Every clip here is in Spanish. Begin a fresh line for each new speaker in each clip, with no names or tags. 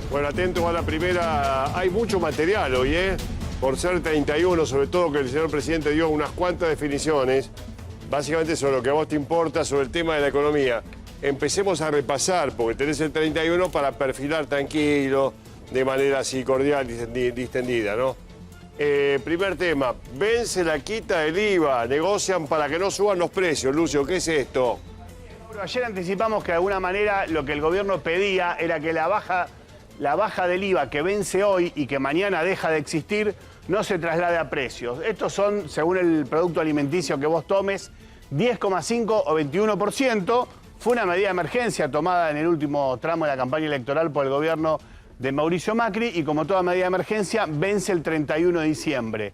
Bueno, atentos a la primera. Hay mucho material hoy, ¿eh? Por ser 31, sobre todo que el señor presidente dio unas cuantas definiciones, básicamente sobre lo que a vos te importa, sobre el tema de la economía. Empecemos a repasar, porque tenés el 31 para perfilar tranquilo, de manera así cordial, distendida, ¿no? Primer tema, vence la quita del IVA, negocian para que no suban los precios. Lucio, ¿qué es esto?
Ayer anticipamos que de alguna manera lo que el gobierno pedía era que la baja del IVA que vence hoy y que mañana deja de existir no se traslade a precios. Estos son, según el producto alimenticio que vos tomes, 10,5 o 21%. Fue una medida de emergencia tomada en el último tramo de la campaña electoral por el gobierno de Mauricio Macri y como toda medida de emergencia vence el 31 de diciembre.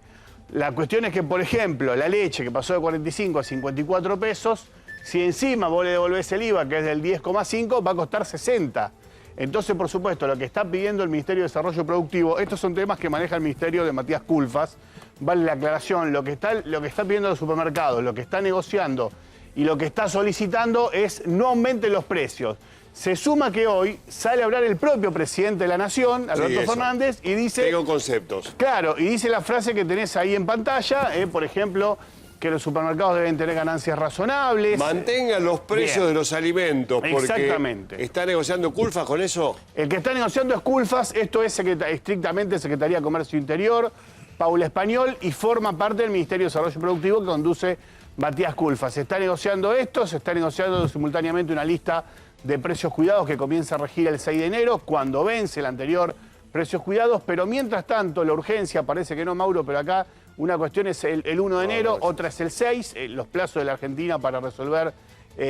La cuestión es que, por ejemplo, la leche que pasó de 45 a 54 pesos, si encima vos le devolvés el IVA, que es del 10,5, va a costar 60. Entonces, por supuesto, lo que está pidiendo el Ministerio de Desarrollo Productivo, estos son temas que maneja el Ministerio de Matías Culfas, vale la aclaración, lo que está pidiendo los supermercados, lo que está negociando y lo que está solicitando es no aumenten los precios. Se suma que hoy sale a hablar el propio presidente de la Nación, Alberto Fernández, y dice...
Tengo conceptos.
Claro, y dice la frase que tenés ahí en pantalla, por ejemplo, que los supermercados deben tener ganancias razonables.
Mantengan los precios de los alimentos, porque
exactamente.
¿Está negociando Culfas con eso?
El que está negociando es Culfas, esto es estrictamente Secretaría de Comercio Interior, Paula Español, y forma parte del Ministerio de Desarrollo Productivo que conduce Matías Culfas. Se está negociando esto, se está negociando simultáneamente una lista de precios cuidados que comienza a regir el 6 de enero, cuando vence el anterior precios cuidados, pero mientras tanto la urgencia, parece que no, Mauro, pero acá una cuestión es el 1 de enero, otra es el 6, los plazos de la Argentina para resolver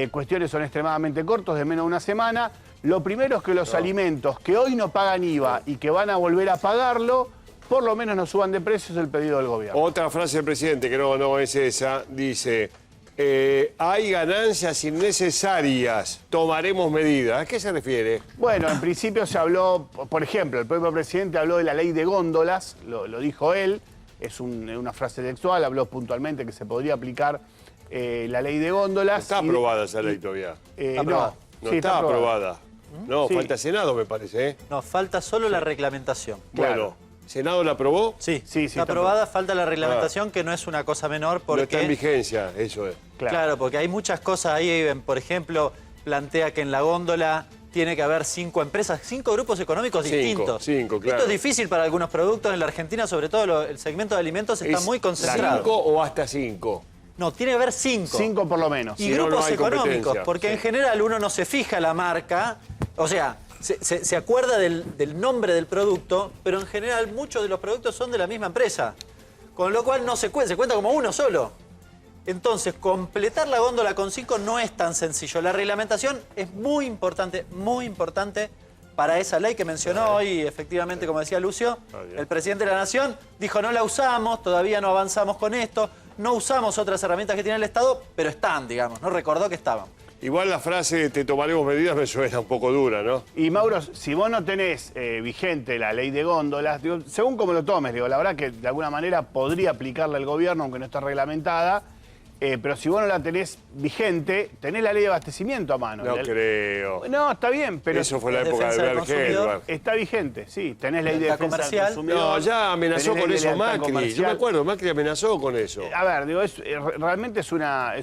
cuestiones son extremadamente cortos, de menos de una semana. Lo primero es que los alimentos que hoy no pagan IVA y que van a volver a pagarlo, por lo menos no suban de precios, el pedido del gobierno.
Otra frase del presidente, que no es esa, dice... hay ganancias innecesarias, tomaremos medidas. ¿A qué se refiere?
Bueno, en principio se habló, por ejemplo, el propio presidente habló de la ley de góndolas, lo dijo él, es una frase textual, habló puntualmente que se podría aplicar la ley de góndolas.
Está aprobada esa ley todavía.
No
sí, está aprobada. No,
sí.
Falta Senado, me parece, ¿eh?
No, falta solo la reglamentación.
Claro. Bueno, ¿Senado la aprobó?
Sí,
sí,
está aprobada, falta la reglamentación, que no es una cosa menor porque...
No está en vigencia, eso es.
Claro, porque hay muchas cosas ahí, por ejemplo, plantea que en la góndola tiene que haber 5 empresas, 5 grupos económicos distintos.
5, claro.
Esto es difícil para algunos productos. En la Argentina, sobre todo el segmento de alimentos, está muy concentrado.
¿5 o hasta 5?
No, tiene que haber 5.
5 por lo menos.
Y grupos económicos, porque en general uno no se fija la marca, o sea... Se acuerda del nombre del producto, pero en general muchos de los productos son de la misma empresa. Con lo cual no se cuenta como uno solo. Entonces, completar la góndola con 5 no es tan sencillo. La reglamentación es muy importante para esa ley que mencionó hoy, efectivamente, como decía Lucio. El presidente de la Nación dijo, no la usamos, todavía no avanzamos con esto, no usamos otras herramientas que tiene el Estado, pero están, digamos, ¿no? Recordó que estaban.
Igual la frase te tomaremos medidas me suena un poco dura, ¿no?
Y Mauro, si vos no tenés vigente la ley de góndolas, digo, según como lo tomes, digo, la verdad que de alguna manera podría aplicarla el gobierno, aunque no está reglamentada, pero si vos no la tenés vigente, tenés la ley de abastecimiento a mano.
No creo.
No, está bien, pero...
Eso fue la época de Berger.
Está vigente, sí. Tenés ley de defensa
comercial.
del consumidor.
No, ya amenazó con eso Macri. Yo me acuerdo, Macri amenazó con eso.
A ver, digo, realmente es una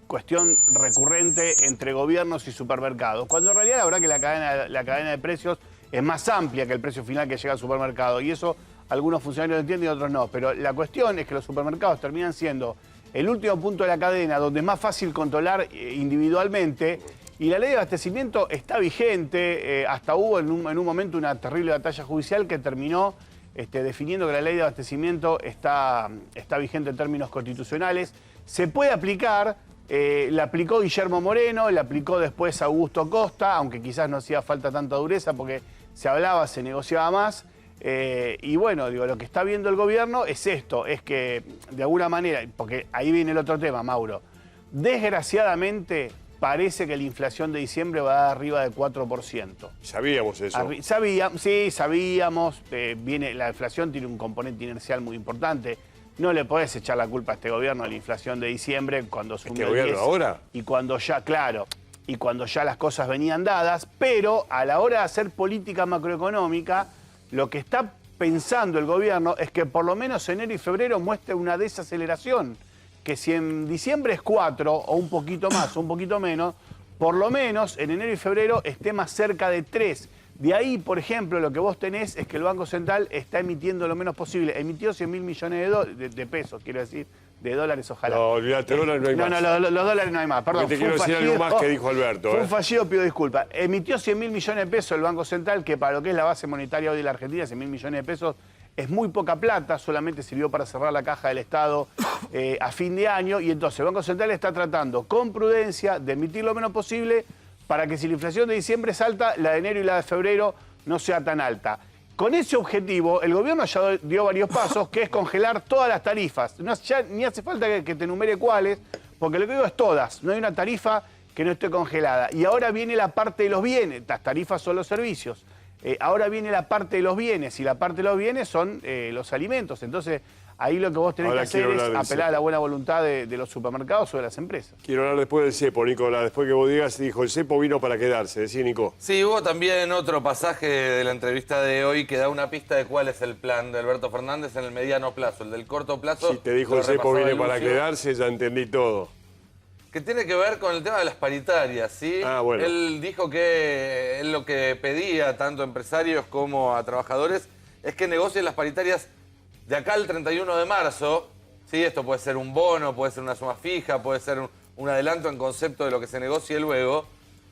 cuestión recurrente entre gobiernos y supermercados, cuando en realidad la verdad que la cadena de precios es más amplia que el precio final que llega al supermercado, y eso algunos funcionarios lo entienden y otros no, pero la cuestión es que los supermercados terminan siendo el último punto de la cadena donde es más fácil controlar individualmente, y la ley de abastecimiento está vigente. Hasta hubo en un momento una terrible batalla judicial que terminó definiendo que la ley de abastecimiento está vigente en términos constitucionales. Se puede aplicar. La aplicó Guillermo Moreno, la aplicó después Augusto Costa, aunque quizás no hacía falta tanta dureza porque se hablaba, se negociaba más. Y bueno, digo, lo que está viendo el gobierno es esto, es que de alguna manera, porque ahí viene el otro tema, Mauro, desgraciadamente parece que la inflación de diciembre va a dar arriba del 4%.
Sabíamos eso.
Sabíamos, la inflación tiene un componente inercial muy importante. No le podés echar la culpa a este gobierno de la inflación de diciembre cuando subió
¿Este gobierno ahora?
Y cuando ya, claro, y cuando ya las cosas venían dadas, pero a la hora de hacer política macroeconómica, lo que está pensando el gobierno es que por lo menos enero y febrero muestre una desaceleración, que si en diciembre es 4 o un poquito más o un poquito menos, por lo menos en enero y febrero esté más cerca de 3. De ahí, por ejemplo, lo que vos tenés es que el Banco Central está emitiendo lo menos posible. Emitió 100.000 millones de pesos, quiero decir, de dólares, ojalá.
No, olvídate, dólares no hay más.
No, los dólares no hay más, perdón.
Te quiero decir algo más que dijo Alberto.
Fue un fallido, pido disculpas. Emitió 100.000 millones de pesos el Banco Central, que para lo que es la base monetaria hoy de la Argentina, 100.000 millones de pesos es muy poca plata, solamente sirvió para cerrar la caja del Estado a fin de año, y entonces el Banco Central está tratando con prudencia de emitir lo menos posible para que si la inflación de diciembre es alta, la de enero y la de febrero no sea tan alta. Con ese objetivo, el gobierno ya dio varios pasos, que es congelar todas las tarifas. Ya ni hace falta que te enumere cuáles, porque lo que digo es todas. No hay una tarifa que no esté congelada. Y ahora viene la parte de los bienes. Las tarifas son los servicios. Ahora viene la parte de los bienes, y la parte de los bienes son los alimentos. Entonces, ahí lo que vos tenés que hacer es apelar a la buena voluntad de los supermercados o de las empresas.
Quiero hablar después del cepo, Nicolás. Después que vos digas, dijo, el cepo vino para quedarse. Decí, Nico.
Sí, hubo también otro pasaje de la entrevista de hoy que da una pista de cuál es el plan de Alberto Fernández en el mediano plazo. El del corto plazo...
Si te dijo el cepo viene para quedarse, ya entendí todo.
Que tiene que ver con el tema de las paritarias, ¿sí?
Ah, bueno.
Él dijo que él lo que pedía tanto a empresarios como a trabajadores es que negocien las paritarias de acá al 31 de marzo, ¿sí? Esto puede ser un bono, puede ser una suma fija, puede ser un adelanto en concepto de lo que se negocie luego.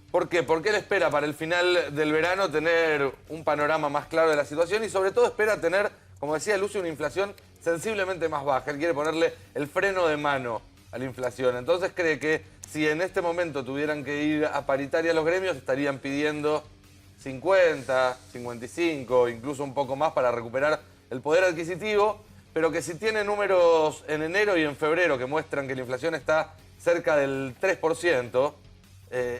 ¿Por qué? Porque él espera para el final del verano tener un panorama más claro de la situación y sobre todo espera tener, como decía Lucio, una inflación sensiblemente más baja. Él quiere ponerle el freno de mano a la inflación. Entonces cree que si en este momento tuvieran que ir a paritaria los gremios, estarían pidiendo 50, 55, incluso un poco más para recuperar el poder adquisitivo, pero que si tiene números en enero y en febrero que muestran que la inflación está cerca del 3%,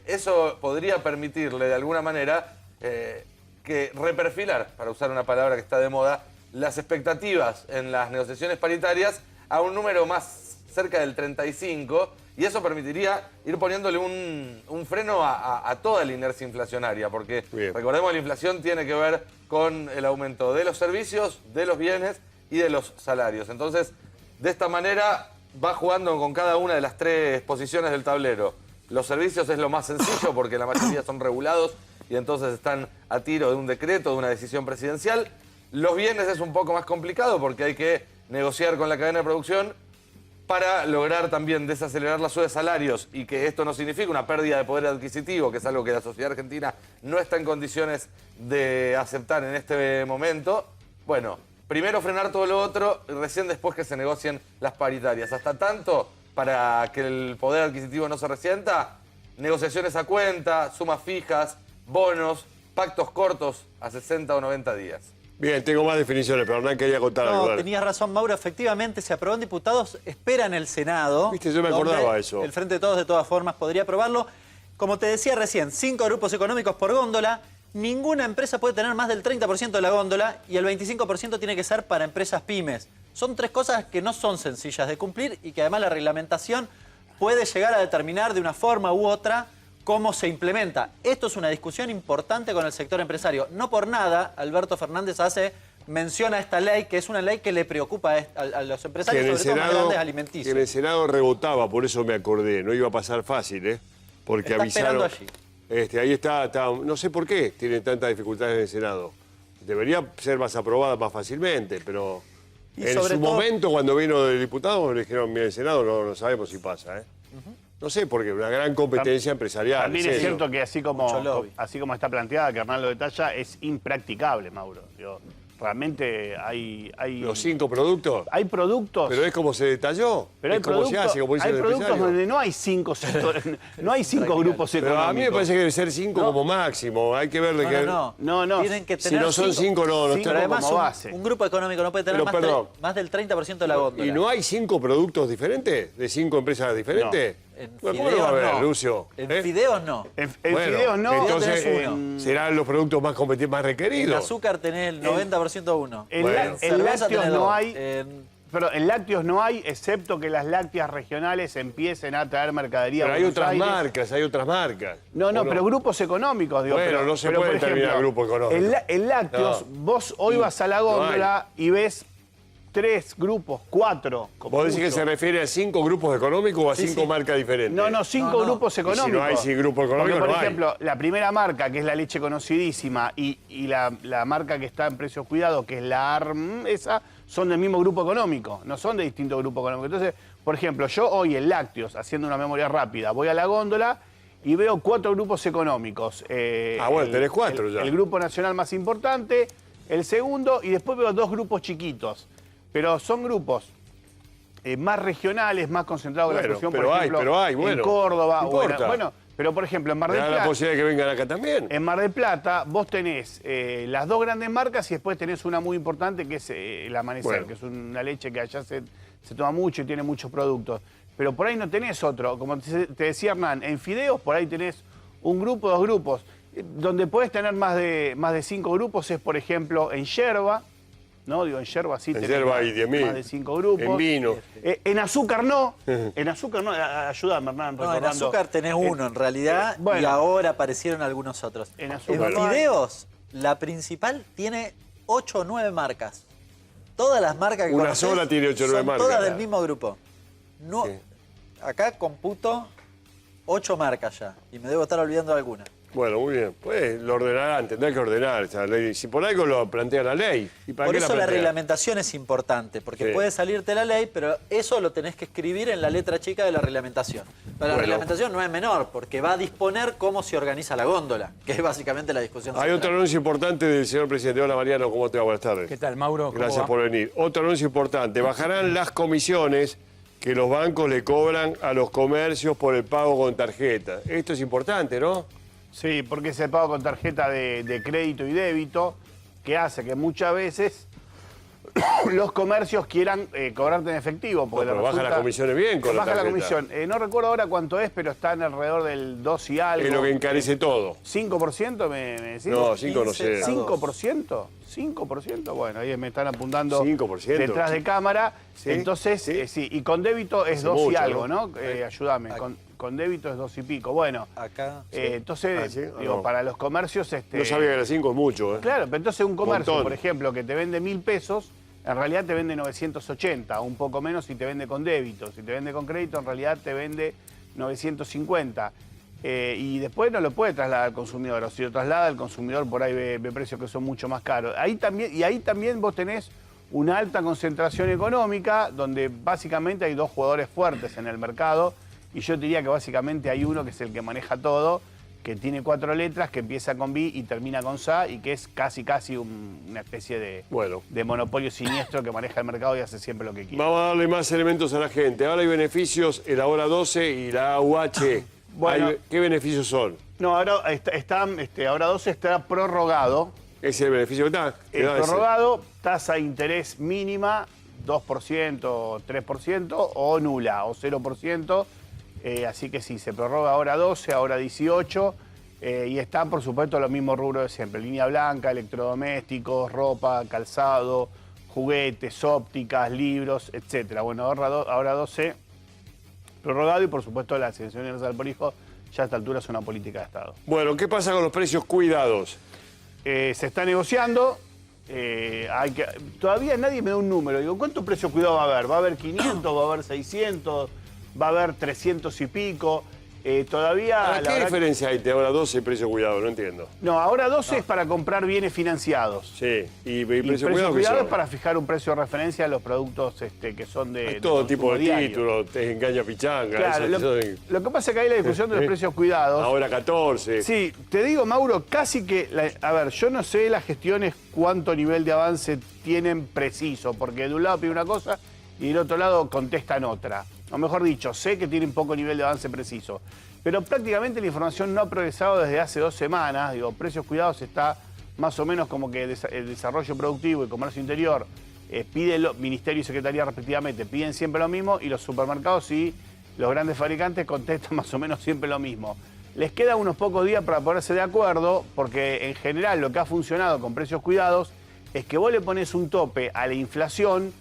eso podría permitirle de alguna manera que reperfilar, para usar una palabra que está de moda, las expectativas en las negociaciones paritarias a un número más cerca del 35, y eso permitiría ir poniéndole un freno a toda la inercia inflacionaria, porque recordemos que la inflación tiene que ver con el aumento de los servicios, de los bienes y de los salarios. Entonces, de esta manera va jugando con cada una de las tres posiciones del tablero. Los servicios es lo más sencillo porque la mayoría son regulados y entonces están a tiro de un decreto, de una decisión presidencial. Los bienes es un poco más complicado porque hay que negociar con la cadena de producción para lograr también desacelerar la suba de salarios y que esto no signifique una pérdida de poder adquisitivo, que es algo que la sociedad argentina no está en condiciones de aceptar en este momento. Bueno, primero frenar todo lo otro y recién después que se negocien las paritarias. Hasta tanto, para que el poder adquisitivo no se resienta, negociaciones a cuenta, sumas fijas, bonos, pactos cortos a 60 o 90 días.
Bien, tengo más definiciones, pero Hernán quería contar algo.
No, tenías razón, Mauro. Efectivamente, se aprobó en diputados, espera en el Senado.
Viste, yo me acordaba de eso.
El Frente de Todos, de todas formas, podría aprobarlo. Como te decía recién, 5 grupos económicos por góndola. Ninguna empresa puede tener más del 30% de la góndola y el 25% tiene que ser para empresas pymes. Son tres cosas que no son sencillas de cumplir y que además la reglamentación puede llegar a determinar de una forma u otra cómo se implementa. Esto es una discusión importante con el sector empresario. No por nada, Alberto Fernández hace mención a esta ley, que es una ley que le preocupa a los empresarios, sobre todo más grandes alimenticios.
Que en el Senado rebotaba, por eso me acordé. No iba a pasar fácil, ¿eh? Porque
está
avisaron.
Esperando allí.
Ahí está, no sé por qué tiene tantas dificultades en el Senado. Debería ser más aprobada más fácilmente, pero en su momento, cuando vino de diputado, le dijeron, mira, el Senado no sabemos si pasa, ¿eh? No sé, porque una gran competencia empresarial.
También es cierto que así como está planteada, que Hernán lo detalla, es impracticable, Mauro. Digo, realmente hay...
¿Los 5 productos?
Hay productos...
Pero es como se detalló.
Pero hay
como se hace, como dice
hay
el
productos
empresario.
donde no hay 5 sectores, no hay 5 grupos
Pero
económicos.
a mí me parece que debe ser 5 como máximo. Hay que ver de qué...
No.
Tienen que
Si
tener
no son 5, no
cinco
está.
Pero además
como base.
un grupo económico no puede tener más del 30% de la góndola.
¿Y no hay 5 productos diferentes? ¿De 5 empresas diferentes?
En
¿Cómo
fideos
no va a haber,
no.
Lucio?
En fideos no.
En
Bueno,
fideos no.
Entonces
Fideos tenés
serán los productos más competitivos, más
En
requeridos.
azúcar tenés el 90% uno.
En
Bueno.
lácteos no hay... Pero en lácteos no hay, excepto que las lácteas regionales empiecen a traer mercadería.
Pero
a
hay
Buenos
otras
Aires.
marcas, hay otras marcas.
No, pero grupos económicos, digo.
Bueno,
pero,
no se
pero,
puede
por
terminar
ejemplo,
grupo económico.
En lácteos,
No.
vos hoy vas a la góndola y ves 3 grupos, 4.
¿Vos decís que se refiere a 5 grupos económicos o a 5 marcas diferentes?
No, 5 grupos
Y
económicos.
si no hay 5 grupos económicos,
Porque, por
no hay.
ejemplo, la primera marca, que es la leche conocidísima, y la marca que está en precios cuidados, que es la ARM, esa, son del mismo grupo económico, no son de distintos grupos económicos. Entonces, por ejemplo, yo hoy en lácteos, haciendo una memoria rápida, voy a la góndola y veo 4 grupos económicos.
Bueno, tenés 4 ya.
El grupo nacional más importante, el segundo, y después veo 2 grupos chiquitos. Pero son grupos más regionales, más concentrados en la producción, por ejemplo, en Córdoba.
No importa.
Bueno, pero por ejemplo, en Mar del
¿Me da
Plata.
la posibilidad de que vengan acá también?
En Mar del Plata vos tenés las 2 grandes marcas y después tenés una muy importante que es el Amanecer,
Bueno.
que es una leche que allá se toma mucho y tiene muchos productos. Pero por ahí no tenés otro. Como te decía Hernán, en fideos por ahí tenés un grupo, 2 grupos. Donde podés tener más de 5 grupos es, por ejemplo, en yerba. ¿No? Digo, en yerba sí
En
tenés
yerba hay 10.000.
más de 5 grupos.
En vino.
En azúcar no. En azúcar no. Ayúdame, Hernán,
No, en
recordando.
azúcar tenés uno en realidad y ahora aparecieron algunos otros.
En azúcar
En
no hay.
fideos, la principal tiene 8 o 9 marcas. Todas las marcas que
Una
conocés
sola tiene 8 o 9
son
marcas.
todas del
Claro.
mismo grupo. No,
Sí.
acá computo 8 marcas ya y me debo estar olvidando de alguna.
Bueno, muy bien. Pues lo ordenarán, tendrán que ordenar esa ley. Si por algo lo plantea la ley. ¿Y para
Por
qué
eso la
plantea?
reglamentación es importante, porque
Sí.
puede salirte la ley, pero eso lo tenés que escribir en la letra chica de la reglamentación. Pero la
Bueno.
reglamentación no es menor, porque va a disponer cómo se organiza la góndola, que es básicamente la discusión
Hay
central.
otro anuncio importante del señor presidente. Hola Mariano, ¿cómo te va? Buenas tardes.
¿Qué tal, Mauro? ¿Cómo
Gracias
va?
por venir. Otro anuncio importante. Bajarán las comisiones que los bancos le cobran a los comercios por el pago con tarjeta. Esto es importante, ¿no?
Sí, porque es el pago con tarjeta de crédito y débito, que hace que muchas veces los comercios quieran cobrarte en efectivo. Porque
No, pero
les
baja las comisiones bien con la
baja la
tarjeta.
comisión. No recuerdo ahora cuánto es, pero está en alrededor del 2 y algo.
Es lo que encarece todo.
¿5% me decís?
No, 5 no sé.
5%. 5%, bueno, ahí me están apuntando
5%.
detrás de cámara.
Sí,
Entonces,
sí.
sí, y con débito es
Hace
2 y
mucho,
algo,
¿no?
¿no? Ayúdame, con débito es 2 y pico. Bueno,
Acá.
entonces,
Ah, ¿sí?
digo,
No.
para los comercios...
No sabía que era 5 es mucho, ¿eh?
Claro, pero entonces un comercio,
Montón.
por ejemplo, que te vende 1.000 pesos, en realidad te vende 980, un poco menos si te vende con débito. Si te vende con crédito, en realidad te vende 950. Y después no lo puede trasladar al consumidor, o si lo traslada al consumidor por ahí ve precios que son mucho más caros. Ahí también vos tenés una alta concentración económica, donde básicamente hay 2 jugadores fuertes en el mercado, y yo diría que básicamente hay uno que es el que maneja todo, que tiene 4 letras, que empieza con B y termina con SA, y que es casi una especie de monopolio siniestro que maneja el mercado y hace siempre lo que quiere.
Vamos a darle más elementos a la gente. Ahora hay beneficios en la hora 12 y la AUH.
Bueno.
¿Qué beneficios son?
No, ahora ahora 12 está prorrogado.
Ese es el beneficio que está.
El prorrogado, tasa de interés mínima, 2%, 3% o nula, o 0%. Así que sí, se prorroga ahora 12, ahora 18. Y están, por supuesto, los mismos rubros de siempre. Línea blanca, electrodomésticos, ropa, calzado, juguetes, ópticas, libros, etc. Bueno, ahora 12 prorrogado y, por supuesto, la asignación universal por hijo ya a esta altura es una política de Estado.
Bueno, ¿qué pasa con los precios cuidados?
Se está negociando. Todavía nadie me da un número. Digo, ¿cuánto precio cuidado va a haber? ¿Va a haber 500? ¿Va a haber 600? ¿Va a haber 300 y pico? Todavía...
¿Qué diferencia hay de ahora 12 y precio cuidado? No entiendo.
No, ahora 12 es para comprar bienes financiados.
Sí, y
Y
precio cuidado, ¿qué
cuidado es
son?
para fijar un precio de referencia a los productos que son de
Hay todo tipo
consumo
de
diario.
títulos, te engaña pichanga.
Claro, lo que pasa es que hay la discusión de los precios cuidados.
Ahora 14.
Sí, te digo, Mauro, casi que... A ver, yo no sé las gestiones cuánto nivel de avance tienen preciso, porque de un lado pide una cosa y del otro lado contestan otra. O mejor dicho, sé que tienen poco nivel de avance preciso. Pero prácticamente la información no ha progresado desde hace 2 semanas. Digo, precios cuidados está más o menos como que el desarrollo productivo y comercio interior Ministerio y Secretaría respectivamente piden siempre lo mismo, y los supermercados y los grandes fabricantes contestan más o menos siempre lo mismo. Les queda unos pocos días para ponerse de acuerdo, porque en general lo que ha funcionado con precios cuidados es que vos le pones un tope a la inflación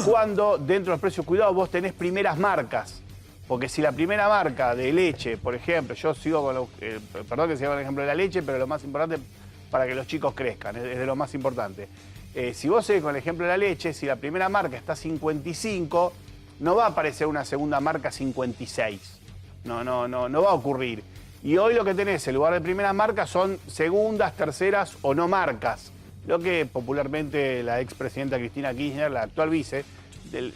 cuando dentro de los precios cuidados vos tenés primeras marcas. Porque si la primera marca de leche, por ejemplo, yo sigo con perdón que siga con el ejemplo de la leche, pero lo más importante para que los chicos crezcan, es de lo más importante. Si vos seguís con el ejemplo de la leche, si la primera marca está 55, no va a aparecer una segunda marca 56. No va a ocurrir. Y hoy lo que tenés en lugar de primeras marcas son segundas, terceras o no marcas. Lo que popularmente la expresidenta Cristina Kirchner, la actual vice,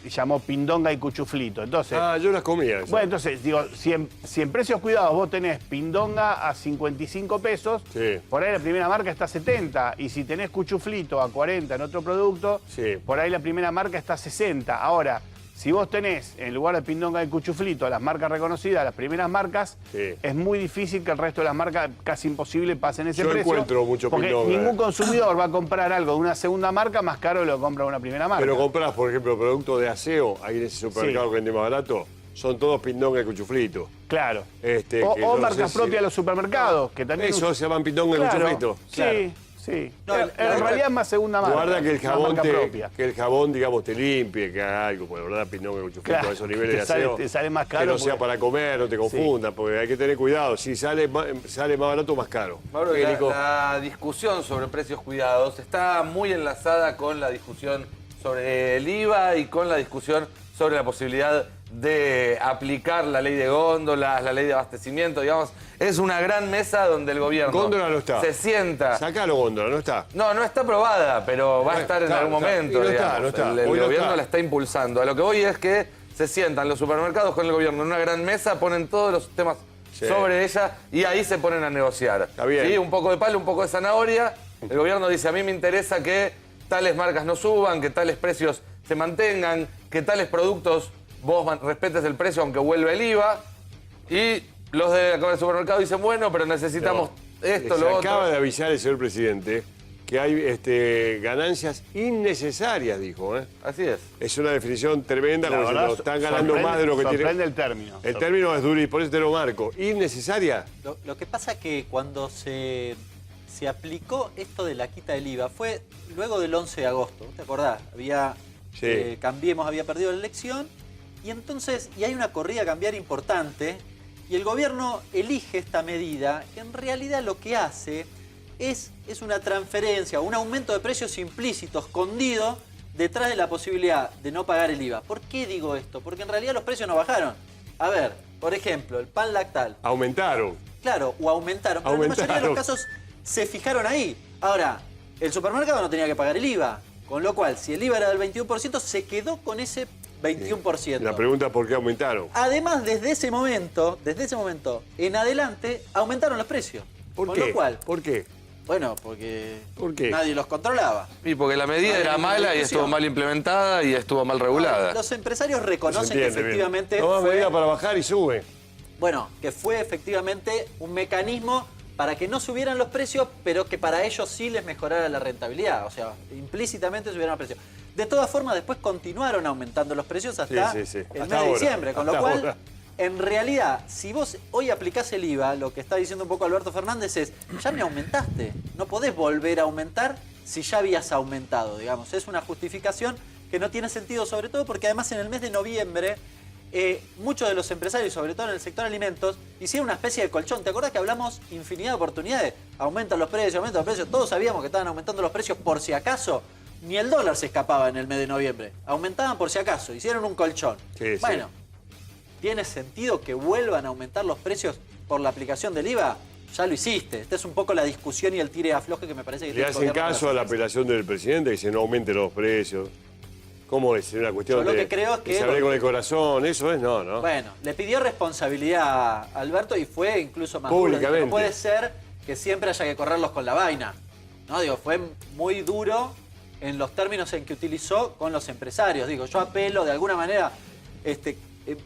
llamó pindonga y cuchuflito. Entonces,
yo las comía.
bueno, entonces, digo, si en precios cuidados vos tenés pindonga a 55 pesos,
Sí.
por ahí la primera marca está a 70. Y si tenés cuchuflito a 40 en otro producto,
Sí.
por ahí la primera marca está a 60. Ahora, si vos tenés, en lugar de pindonga y cuchuflito, las marcas reconocidas, las primeras marcas,
Sí.
es muy difícil que el resto de las marcas, casi imposible, pasen ese
Yo
precio.
encuentro mucho
porque
pindonga.
ningún consumidor va a comprar algo de una segunda marca más caro de lo que compra de una primera marca.
Pero compras, por ejemplo, productos de aseo, ahí en ese supermercado
Sí.
que vende más barato, son todos pindonga y cuchuflito.
Claro.
Que
o
yo no
marcas
sé si-
propias de los supermercados, que también...
Eso se llaman pindonga y
Claro,
cuchuflito.
Sí, sí.
No,
en
la
realidad es más segunda marca.
Guarda que el
una
jabón,
marca propia.
que el jabón, digamos, te limpie, que haga algo, porque la verdad, pindonga y cuchuflito
Claro,
a esos niveles de
te sale-
aseo.
te sale más caro
Que no sea
porque-
para comer, no te confundas, porque hay que tener cuidado. Si sale más barato, más caro.
Mauro,
¿Qué, Nico?
la discusión sobre precios cuidados está muy enlazada con la discusión sobre el IVA y con la discusión sobre la posibilidad de aplicar la ley de góndolas, la ley de abastecimiento, digamos. Es una gran mesa donde el gobierno
Góndola no está.
se sienta.
Sacalo, góndola, no está.
No está aprobada, pero va a estar en
Está,
algún
está.
momento.
Y no está,
digamos.
no está.
El
Hoy no
gobierno
está.
la está impulsando. A lo que voy es que se sientan los supermercados con el gobierno en una gran mesa, ponen todos los temas
Sí.
sobre ella y ahí se ponen a negociar.
Está bien.
¿Sí? Un poco de palo, un poco de zanahoria. El gobierno dice, a mí me interesa que tales marcas no suban, que tales precios se mantengan, que tales productos vos respetes el precio aunque vuelva el IVA. Y los del supermercado dicen, bueno, pero necesitamos esto,
Se
lo
acaba
otro.
de avisar el señor presidente que hay ganancias innecesarias, dijo.
Así es.
Es una definición tremenda,
La
como
verdad,
diciendo, están ganando más de lo que
sorprende
tienen.
el término.
El término es duro y por eso te lo marco. ¿Innecesaria?
Lo que pasa es que cuando se aplicó esto de la quita del IVA fue luego del 11 de agosto. ¿Te acordás?
Sí.
Cambiemos había perdido la elección y entonces hay una corrida a cambiar importante y el gobierno elige esta medida que en realidad lo que hace es una transferencia, un aumento de precios implícito, escondido detrás de la posibilidad de no pagar el IVA. ¿Por qué digo esto? Porque en realidad los precios no bajaron. A ver, por ejemplo, el pan lactal.
Aumentaron.
Claro, o aumentaron. Pero en la mayoría de los casos se fijaron ahí. Ahora, el supermercado no tenía que pagar el IVA. Con lo cual, si el IVA era del 21%, se quedó con ese 21%.
La pregunta es por qué aumentaron.
Además, desde ese momento en adelante, aumentaron los precios.
¿Por
Con
qué?
lo cual,
¿Por qué?
bueno, porque
¿Por qué?
nadie los controlaba.
Y porque la medida
Hay
era
una
mala y
discusión.
estuvo mal implementada y estuvo mal regulada.
Los empresarios
No se
reconocen
entiende
que
bien.
efectivamente
No,
fue...
medida para bajar y sube.
Bueno, que fue efectivamente un mecanismo para que no subieran los precios, pero que para ellos sí les mejorara la rentabilidad. O sea, implícitamente subieron los precios. De todas formas, después continuaron aumentando los precios hasta
Sí, sí, sí.
el
Hasta
mes de
ahora.
diciembre. Con lo
Hasta
cual,
ahora.
en realidad, si vos hoy aplicás el IVA, lo que está diciendo un poco Alberto Fernández es, ya me aumentaste. No podés volver a aumentar si ya habías aumentado, digamos. Es una justificación que no tiene sentido, sobre todo porque además en el mes de noviembre muchos de los empresarios, sobre todo en el sector alimentos, hicieron una especie de colchón. ¿Te acuerdas que hablamos infinidad de oportunidades? Aumentan los precios, todos sabíamos que estaban aumentando los precios por si acaso. Ni el dólar se escapaba en el mes de noviembre. Aumentaban por si acaso, hicieron un colchón.
Sí, sí.
Bueno, ¿tiene sentido que vuelvan a aumentar los precios por la aplicación del IVA? Ya lo hiciste. Esta es un poco la discusión y el tire afloje que me parece que
Le
tiene el
hacen
gobierno
caso
para
a la
hacerse.
apelación del presidente, que dice no aumenten los precios. ¿Cómo es? ¿Es una cuestión
Yo lo
de
que creo es que-
se hable con el corazón? ¿Eso es? No, ¿no?
Bueno, le pidió responsabilidad a Alberto y fue incluso más duro. Dijo,
Públicamente.
no puede ser que siempre haya que correrlos con la vaina. No, digo, fue muy duro en los términos en que utilizó con los empresarios. Digo, yo apelo de alguna manera,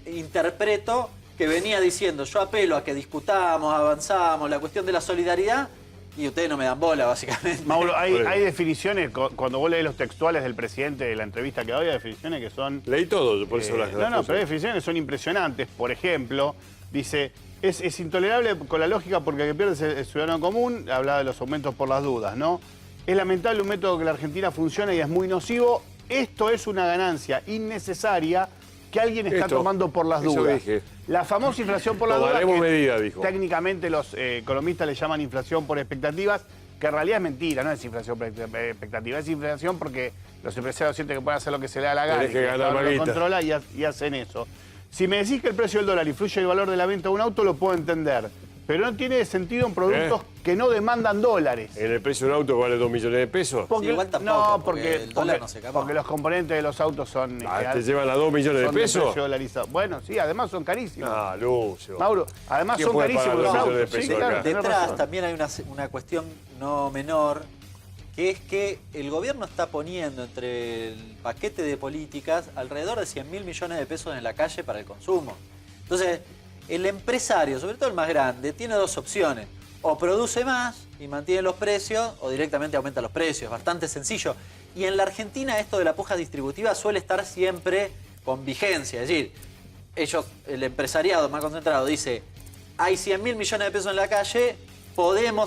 interpreto que venía diciendo, yo apelo a que discutamos, avanzamos, la cuestión de la solidaridad y ustedes no me dan bola, básicamente.
Mauro,
Bueno.
hay definiciones, cuando vos lees los textuales del presidente de la entrevista que doy, hay definiciones que son...
Leí todo, por eso las
no, pero hay definiciones que son impresionantes. Por ejemplo, dice, es intolerable con la lógica porque el que pierde es el ciudadano común, hablaba de los aumentos por las dudas, ¿no? Es lamentable un método que la Argentina funciona y es muy nocivo esto es una ganancia innecesaria que alguien está tomando por las
eso
dudas.
dije.
La famosa inflación por las dudas,
Tomaremos
que
medida, dijo.
técnicamente los economistas le llaman inflación por expectativas, que en realidad es mentira, no es inflación por expectativa, es inflación porque los empresarios sienten que pueden hacer lo que se le da la gana,
Tenés
y
que
el
ganar
Estado
más
lo
guita.
controla y hacen eso. Si me decís que el precio del dólar influye en el valor de la venta de un auto, lo puedo entender. Pero no tiene sentido en productos que no demandan dólares.
¿En el precio de un auto que vale 2 millones de pesos?
Sí, igual tampoco, porque el dólar no se acabó.
porque los componentes de los autos son...
¿Te llevan a 2 millones de
son
pesos?
precio dolarizado. Bueno, sí, además son carísimos.
Ah, Lucio.
Mauro, además
¿Quién
son
puede
carísimos
pagar
los
2 millones
autos.
de pesos
Sí, claro,
acá?
tenés
Detrás
razón.
también hay una cuestión no menor, que es que el gobierno está poniendo entre el paquete de políticas alrededor de 100.000 millones de pesos en la calle para el consumo. Entonces, el empresario, sobre todo el más grande, tiene dos opciones. O produce más y mantiene los precios, o directamente aumenta los precios. Bastante sencillo. Y en la Argentina esto de la puja distributiva suele estar siempre con vigencia. Es decir, el empresariado más concentrado dice, hay 100.000 millones de pesos en la calle,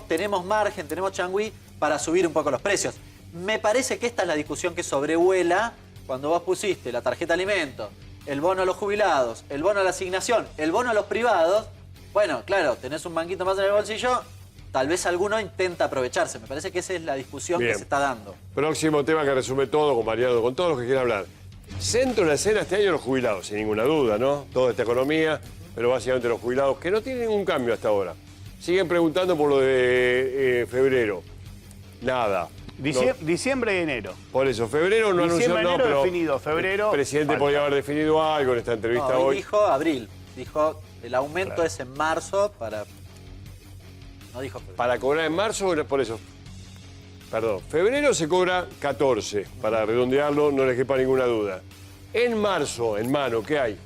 tenemos margen, tenemos changüí para subir un poco los precios. Me parece que esta es la discusión que sobrevuela cuando vos pusiste la tarjeta alimentos, el bono a los jubilados, el bono a la asignación, el bono a los privados. Bueno, claro, tenés un manguito más en el bolsillo, tal vez alguno intenta aprovecharse. Me parece que esa es la discusión
Bien.
que se está dando.
Próximo tema que resume todo con Mariano, con todos los que quieran hablar. Centro de la escena este año los jubilados, sin ninguna duda, ¿no? Toda esta economía, pero básicamente los jubilados, que no tienen ningún cambio hasta ahora. Siguen preguntando por lo de febrero. Nada.
Diciembre y enero.
Por eso, febrero no anunció
Diciembre,
nada,
enero
pero
definido, febrero,
el presidente
falta.
podía haber definido algo en esta entrevista
No,
hoy.
dijo abril. Dijo, el aumento es en marzo para... No dijo febrero.
Para cobrar en marzo, por eso. Perdón, febrero se cobra 14, para redondearlo, no les quepa ninguna duda. En marzo, en mano, ¿qué hay?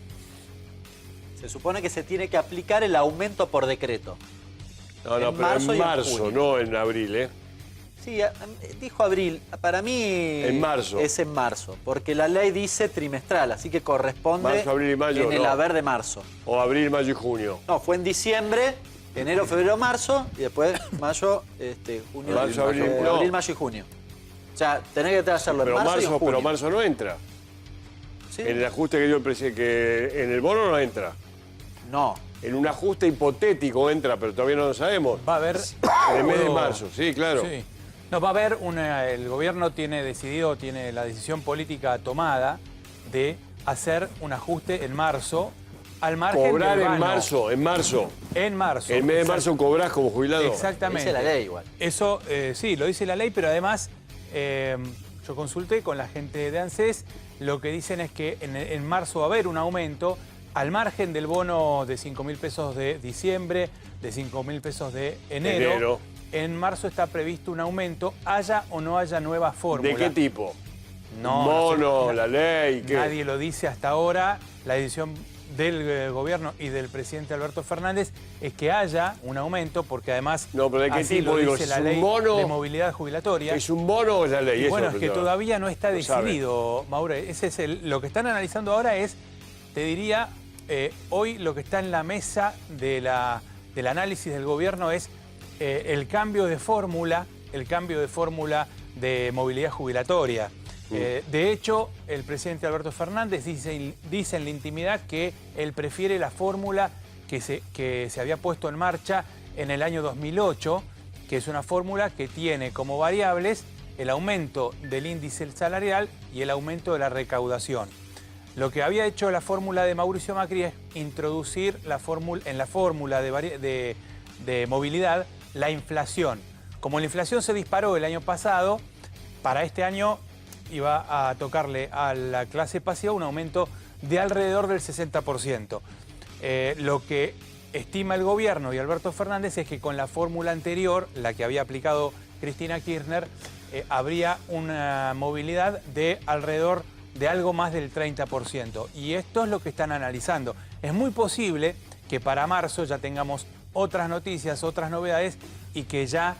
Se supone que se tiene que aplicar el aumento por decreto.
No,
En
pero
marzo y
en
en
marzo,
junio.
no en abril, ¿eh?
Sí, dijo abril. Para mí
En marzo.
es en marzo, porque la ley dice trimestral, así que corresponde
Marzo, abril y mayo,
en el
no.
haber de marzo.
O abril, mayo y junio.
No, fue en diciembre, enero, febrero, marzo, y después mayo, junio,
Marzo, abril, no.
abril, mayo y junio. O sea, tenés que hacerlo en marzo y en junio.
Pero marzo no entra.
¿Sí?
En el ajuste que dio el presidente, que en el bono no entra.
No.
En un ajuste hipotético entra, pero todavía no lo sabemos.
Va a haber...
En el mes de marzo, sí, claro.
Sí. No, va a haber el gobierno tiene la decisión política tomada de hacer un ajuste en marzo al margen
Cobrar
del
en
vano.
marzo, en marzo.
En marzo.
El mes de
Exacto.
marzo cobrás como jubilado.
Exactamente.
Dice la ley igual.
Eso, sí, lo dice la ley, pero además yo consulté con la gente de ANSES, lo que dicen es que en marzo va a haber un aumento al margen del bono de 5.000 pesos de diciembre, de 5.000 pesos de enero. En marzo está previsto un aumento, haya o no haya nueva fórmula.
¿De qué tipo?
No,
Mono,
no sé,
la ley, ¿qué?
Nadie lo dice hasta ahora. La decisión del gobierno y del presidente Alberto Fernández es que haya un aumento, porque además
No, pero ¿de qué
así
tipo?
lo
Digo,
dice
¿es
la
un
ley
bono?
de movilidad jubilatoria.
¿Es un bono o es la ley?
Y
Eso
bueno,
lo
es que
pensaba.
todavía no está
Lo sabe.
decidido, Maure. Lo que están analizando ahora es, te diría, hoy lo que está en la mesa del análisis del gobierno es el cambio de fórmula de movilidad jubilatoria. De hecho, el presidente Alberto Fernández dice en la intimidad que él prefiere la fórmula que se había puesto en marcha en el año 2008, que es una fórmula que tiene como variables el aumento del índice salarial y el aumento de la recaudación. Lo que había hecho la fórmula de Mauricio Macri es introducir en la fórmula de movilidad la inflación. Como la inflación se disparó el año pasado, para este año iba a tocarle a la clase pasiva un aumento de alrededor del 60%. Lo que estima el gobierno y Alberto Fernández es que con la fórmula anterior, la que había aplicado Cristina Kirchner, habría una movilidad de alrededor de algo más del 30%. Y esto es lo que están analizando. Es muy posible que para marzo ya tengamos otras noticias, otras novedades y que ya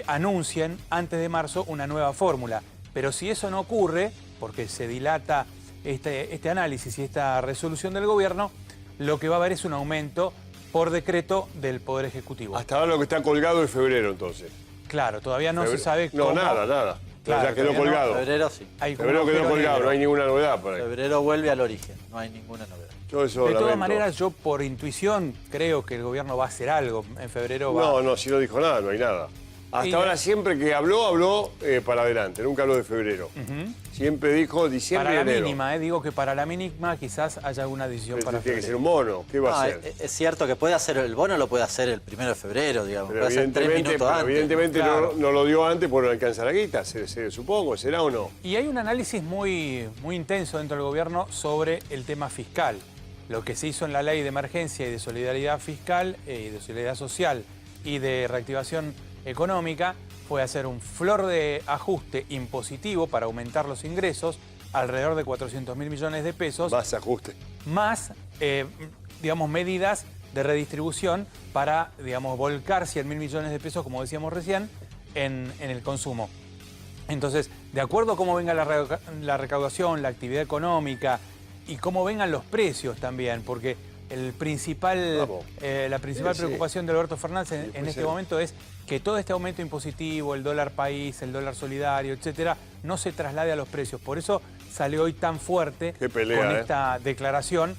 anuncien antes de marzo una nueva fórmula. Pero si eso no ocurre, porque se dilata este análisis y esta resolución del gobierno, lo que va a haber es un aumento por decreto del Poder Ejecutivo.
Hasta ahora lo que está colgado es febrero, entonces.
Claro, todavía no se sabe
No,
cómo...
nada. Pero ya quedó
todavía no.
colgado.
Febrero sí.
Hay como
Febrero
un
quedó
agujero
colgado,
negro.
no hay ninguna novedad por ahí.
Febrero vuelve al origen, no hay ninguna novedad.
Yo eso
De todas
lamento.
maneras, yo por intuición creo que el gobierno va a hacer algo. En febrero va...
No, si no dijo nada, no hay nada. Hasta
Y-
ahora siempre que habló para adelante, nunca habló de febrero. Siempre dijo diciembre
Para
y
la
enero.
mínima, digo que para la mínima quizás haya alguna decisión
Pero
para
tiene que ser
febrero.
un mono, ¿qué va a
No,
hacer?
es cierto que puede hacer el bono, lo puede hacer el 1 de febrero, digamos.
Pero
Puede hacer 3 minutos antes.
evidentemente
Claro.
no lo dio antes porque no alcanza la guita, supongo, ¿será o no?
Y hay un análisis muy intenso dentro del gobierno sobre el tema fiscal. Lo que se hizo en la ley de emergencia y de solidaridad fiscal y de solidaridad social y de reactivación económica fue hacer un flor de ajuste impositivo para aumentar los ingresos, alrededor de 400.000 millones de pesos,
Más ajuste.
más, digamos, medidas de redistribución para, digamos, volcar 100.000 millones de pesos, como decíamos recién, en el consumo. Entonces, de acuerdo a cómo venga la recaudación, la actividad económica y cómo vengan los precios también, porque la principal
Sí.
preocupación de Alberto Fernández en
puede
este
ser.
momento es que todo este aumento impositivo, el dólar país, el dólar solidario, etcétera, no se traslade a los precios. Por eso salió hoy tan fuerte
Qué pelea,
con
¿eh?
esta declaración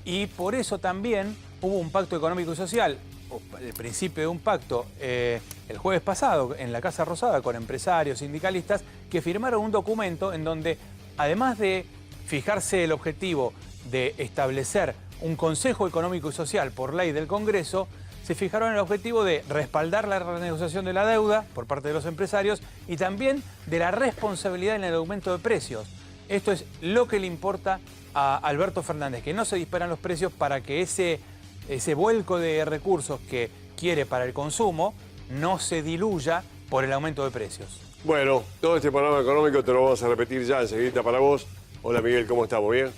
y por eso también hubo un pacto económico y social, o el principio de un pacto, el jueves pasado en la Casa Rosada con empresarios, sindicalistas, que firmaron un documento en donde, además de fijarse el objetivo de establecer un Consejo Económico y Social por ley del Congreso, se fijaron el objetivo de respaldar la renegociación de la deuda por parte de los empresarios y también de la responsabilidad en el aumento de precios. Esto es lo que le importa a Alberto Fernández, que no se disparan los precios para que ese vuelco de recursos que quiere para el consumo no se diluya por el aumento de precios.
Bueno, todo este panorama económico te lo vamos a repetir ya enseguida para vos. Hola Miguel, ¿cómo estamos? ¿Bien?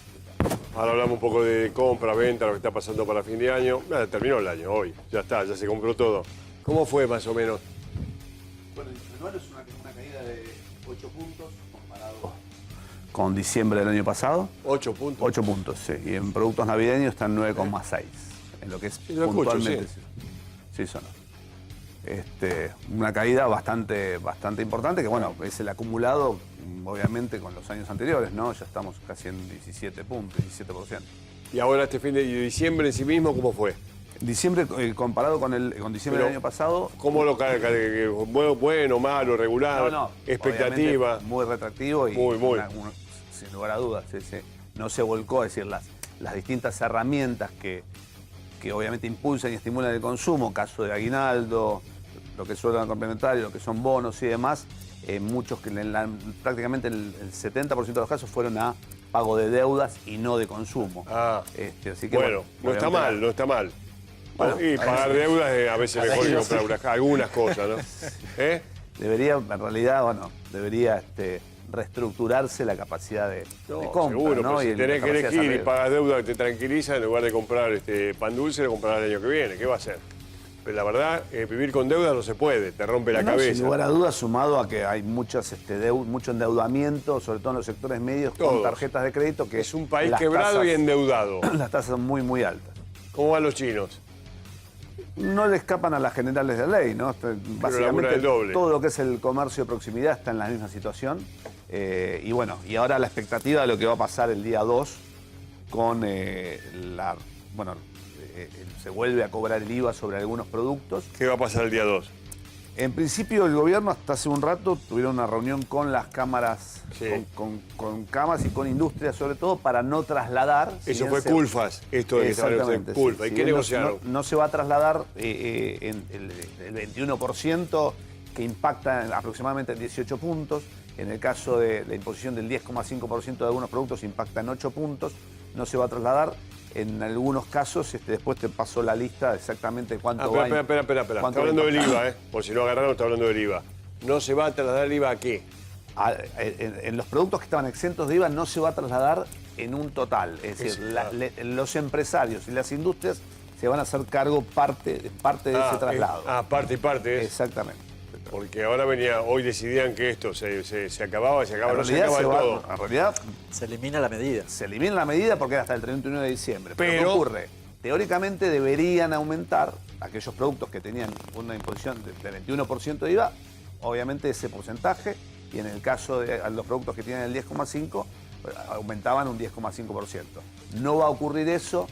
Ahora hablamos un poco de compra, venta, lo que está pasando para fin de año. Terminó el año hoy, ya está, ya se compró todo. ¿Cómo fue más o menos?
Bueno, el anual es una caída de 8 puntos comparado con diciembre del año pasado.
8 puntos.
8 puntos, sí. Y en productos navideños están 9,6. En lo que es
lo escucho,
puntualmente.
sí.
Sí, sonó. Una caída bastante importante, que bueno, es el acumulado, obviamente, con los años anteriores, ¿no? Ya estamos casi en 17 puntos, 17%.
Y ahora este fin de diciembre en sí mismo, ¿cómo fue?
Diciembre, comparado con diciembre del año pasado,
¿Cómo lo bueno, malo, regular? Expectativa.
obviamente, muy retractivo y
Muy.
sin lugar a dudas, no se volcó, es decir, las distintas herramientas que obviamente impulsan y estimulan el consumo, caso de aguinaldo, lo que son complementarios, lo que son bonos y demás, muchos que prácticamente el 70% de los casos fueron a pago de deudas y no de consumo. Así que,
Bueno, no está mal, no está mal.
Bueno,
Y pagar deudas es a veces mejor que comprar algunas cosas, ¿no?
Debería, en realidad, debería reestructurarse la capacidad de compra,
seguro,
¿no?
pero si
Y la
tenés que
capacidad de
elegir y
salir.
pagas deuda que te tranquiliza, en lugar de comprar pan dulce, lo comprarás el año que viene. ¿Qué va a hacer? Pero la verdad, vivir con deuda no se puede, te rompe la
No,
cabeza.
sin lugar a dudas, sumado a que hay mucho endeudamiento, sobre todo en los sectores medios, con
Todos.
tarjetas de crédito, que
Es un país
las
quebrado y
tasas-
endeudado.
Las tasas son muy, muy altas.
¿Cómo van los chinos?
No le escapan a las generales de ley, ¿no?
laburan
Básicamente
el doble.
todo lo que es el comercio de proximidad está en la misma situación. Y bueno, y ahora la expectativa de lo que va a pasar el día 2 con se vuelve a cobrar el IVA sobre algunos productos.
¿Qué va a pasar el día 2?
En principio el gobierno hasta hace un rato tuvieron una reunión con las cámaras,
Sí.
con cámaras y con industrias sobre todo para no trasladar. si
Eso
bien
fue
se-
Culfas, esto de que estaban
Exactamente,
en Culfas.
sí.
¿Y
Si
qué
bien
negociaron?
no se va a trasladar el 21% que impacta aproximadamente en 18 puntos. En el caso de la imposición del 10,5% de algunos productos impacta en 8 puntos. No se va a trasladar. En algunos casos, después te paso la lista exactamente cuánto va.
Espera. Está
cuánto va a
hablando del
impactar.
IVA, Por si no agarraron, está hablando del IVA. ¿No se va a trasladar el IVA a qué?
En los productos que estaban exentos de IVA no se va a trasladar en un total. Es decir, los empresarios y las industrias se van a hacer cargo parte de ese traslado.
Parte y parte.
Exactamente.
Porque ahora hoy decidían que esto se acababa, no se acaba todo.
En realidad
Se elimina la medida.
se elimina la medida porque era hasta el 31 de diciembre. Pero ¿qué
Pero-
ocurre? Teóricamente deberían aumentar aquellos productos que tenían una imposición del 21% de IVA. Obviamente ese porcentaje y en el caso de los productos que tienen el 10,5, aumentaban un 10,5%. No va a ocurrir eso.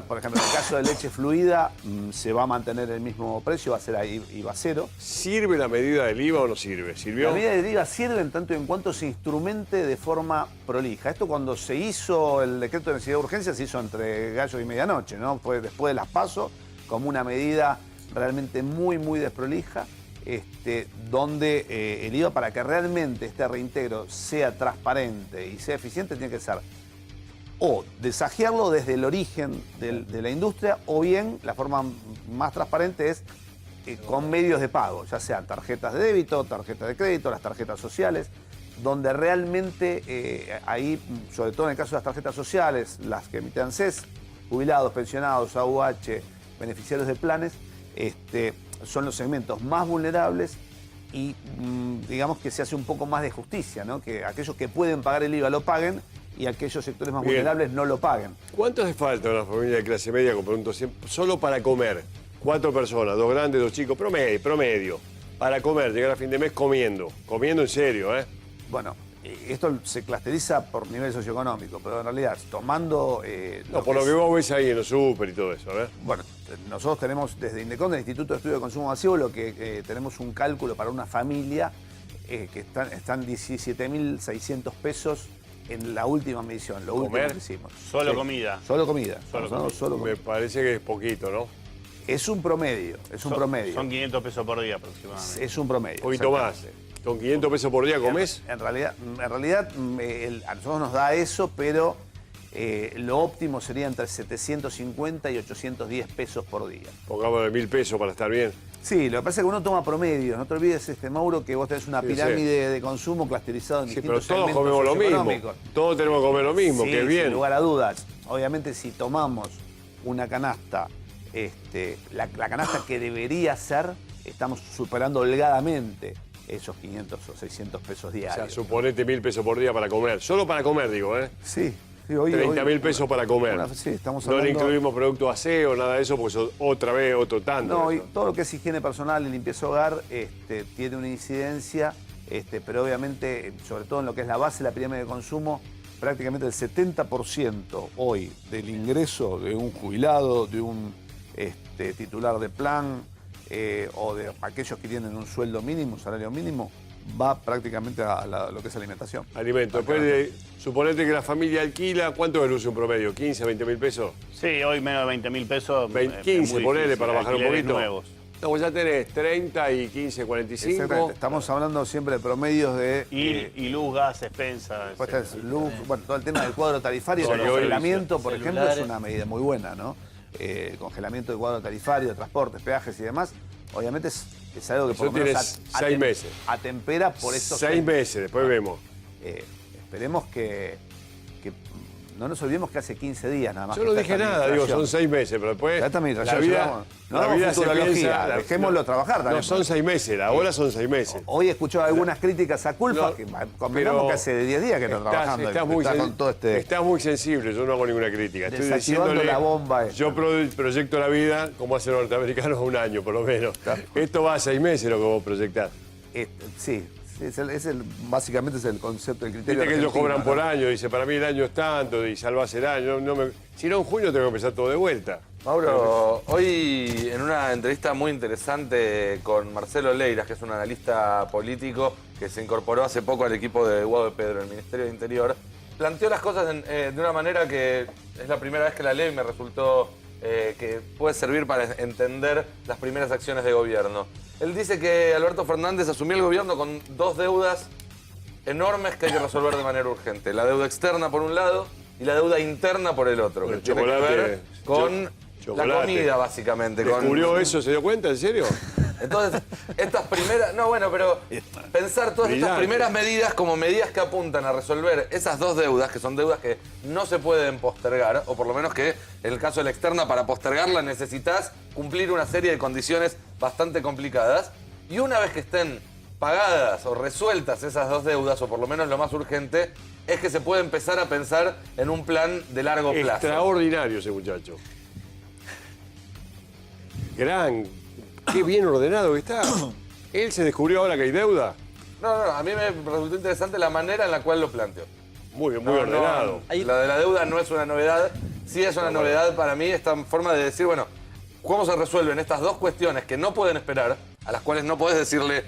Por ejemplo, en el caso de leche fluida, se va a mantener el mismo precio, va a ser ahí IVA cero.
¿Sirve la medida del IVA o no sirve? ¿Sirvió?
La medida del IVA sirve en tanto y en cuanto se instrumente de forma prolija. Esto cuando se hizo el decreto de necesidad de urgencia se hizo entre gallo y medianoche, ¿no? Fue después de las PASO, como una medida realmente muy, muy desprolija, donde el IVA, para que realmente este reintegro sea transparente y sea eficiente, tiene que ser o desajearlo desde el origen de la industria, o bien la forma más transparente es con medios de pago, ya sean tarjetas de débito, tarjetas de crédito, las tarjetas sociales, donde realmente ahí, sobre todo en el caso de las tarjetas sociales, las que emiten ANSES, jubilados, pensionados, AUH, beneficiarios de planes, son los segmentos más vulnerables y digamos que se hace un poco más de justicia, ¿no? Que aquellos que pueden pagar el IVA lo paguen y aquellos sectores más vulnerables no lo paguen.
¿Cuánto hace falta a una familia de clase media con productos solo para comer? 4 personas, 2 grandes, 2 chicos, promedio. Para comer, llegar a fin de mes comiendo en serio, ¿eh?
Bueno, esto se clusteriza por nivel socioeconómico, pero en realidad, tomando...
lo que vos ves ahí en los súper y todo eso, ¿eh?
Bueno, nosotros tenemos desde Indecon, del Instituto de Estudio de Consumo Masivo, lo que tenemos un cálculo para una familia que están 17.600 pesos en la última medición, lo último que hicimos.
Solo comida.
Solo comida.
Solo
Me parece que es poquito, ¿no?
Es un promedio, promedio.
Son 500 pesos por día aproximadamente.
Es un promedio.
Un poquito más. ¿Con 500 pesos por día comés?
En realidad a nosotros nos da eso, pero lo óptimo sería entre 750 y 810 pesos por día.
Pongámosle 1.000 pesos para estar bien.
Sí, lo que pasa es que uno toma promedios. No te olvides, Mauro, que vos tenés una pirámide de consumo clusterizado en distintos segmentos
pero todos comemos lo mismo. Todos tenemos que comer lo mismo,
sí,
que es bien.
Sin lugar a dudas. Obviamente, si tomamos una canasta, la canasta que debería ser, estamos superando holgadamente esos 500 o 600 pesos diarios.
O sea, suponete 1.000 pesos por día para comer. Solo para comer, digo, ¿eh?
Sí.
30.000 pesos para comer.
Sí, estamos
no
hablando...
le incluimos producto aseo, nada de eso, porque eso otra vez otro tanto.
No, y todo lo que es higiene personal y limpieza hogar tiene una incidencia, pero obviamente, sobre todo en lo que es la base de la pirámide de consumo, prácticamente el 70% hoy del ingreso de un jubilado, de un titular de plan o de aquellos que tienen un sueldo mínimo, un salario mínimo, va prácticamente a lo que es alimentación.
Alimento. Después suponete que la familia alquila, ¿cuánto es un promedio? ¿15, 20.000 pesos?
Sí, hoy menos de 20.000 pesos.
15, ponele para bajar un poquito.
Nuevos.
No, pues ya tenés 30 y 15, 45.
Estamos hablando siempre de promedios de...
Y luz, gas, expensas.
Después tenés luz, bueno, todo el tema del cuadro tarifario, el congelamiento, por ejemplo, es una medida muy buena, ¿no? El congelamiento del cuadro tarifario, transportes, peajes y demás, obviamente es algo que por lo menos
6 meses.
Atempera por estos...
6 meses, después vemos.
Esperemos que no nos olvidemos que hace 15 días nada más.
Yo no dije nada, digo, son 6 meses, pero después la vida se piensa...
Dejémoslo trabajar también.
No, son 6 meses, ahora son 6 meses.
Hoy he escuchado algunas críticas a Culfa, que convengamos que hace 10 días que están trabajando.
Estás muy sensible, yo no hago ninguna crítica. Estoy
desactivando la bomba.
Yo proyecto la vida como hace los norteamericanos un año, por lo menos. Esto va a 6 meses lo que vos proyectás.
Sí. Básicamente es el concepto, el criterio.
Viste que ellos cobran por año, dice, para mí el año es tanto, y salvás el año. Si no, en junio tengo que empezar todo de vuelta.
Mauro, hoy en una entrevista muy interesante con Marcelo Leiras, que es un analista político que se incorporó hace poco al equipo de Guado de Pedro, el Ministerio de Interior, planteó las cosas de una manera que es la primera vez que la ley me resultó que puede servir para entender las primeras acciones de gobierno. Él dice que Alberto Fernández asumió el gobierno con 2 deudas enormes que hay que resolver de manera urgente. La deuda externa por un lado y la deuda interna por el otro. Que tiene que ver con la comida, básicamente.
¿Descubrió eso? ¿Se dio cuenta? ¿En serio?
Entonces, estas primeras... No, bueno, pero pensar todas estas primeras medidas como medidas que apuntan a resolver esas 2 deudas, que son deudas que no se pueden postergar, o por lo menos que en el caso de la externa, para postergarla necesitas cumplir una serie de condiciones bastante complicadas, y una vez que estén pagadas o resueltas esas 2 deudas, o por lo menos lo más urgente, es que se puede empezar a pensar en un plan de largo plazo.
Extraordinario ese muchacho. Qué bien ordenado que está. ¿Él se descubrió ahora que hay deuda?
No, a mí me resultó interesante la manera en la cual lo planteó.
Muy ordenado.
La de la deuda no es una novedad. Sí es una novedad para mí esta forma de decir, bueno, ¿cómo se resuelven estas dos cuestiones que no pueden esperar, a las cuales no podés decirle,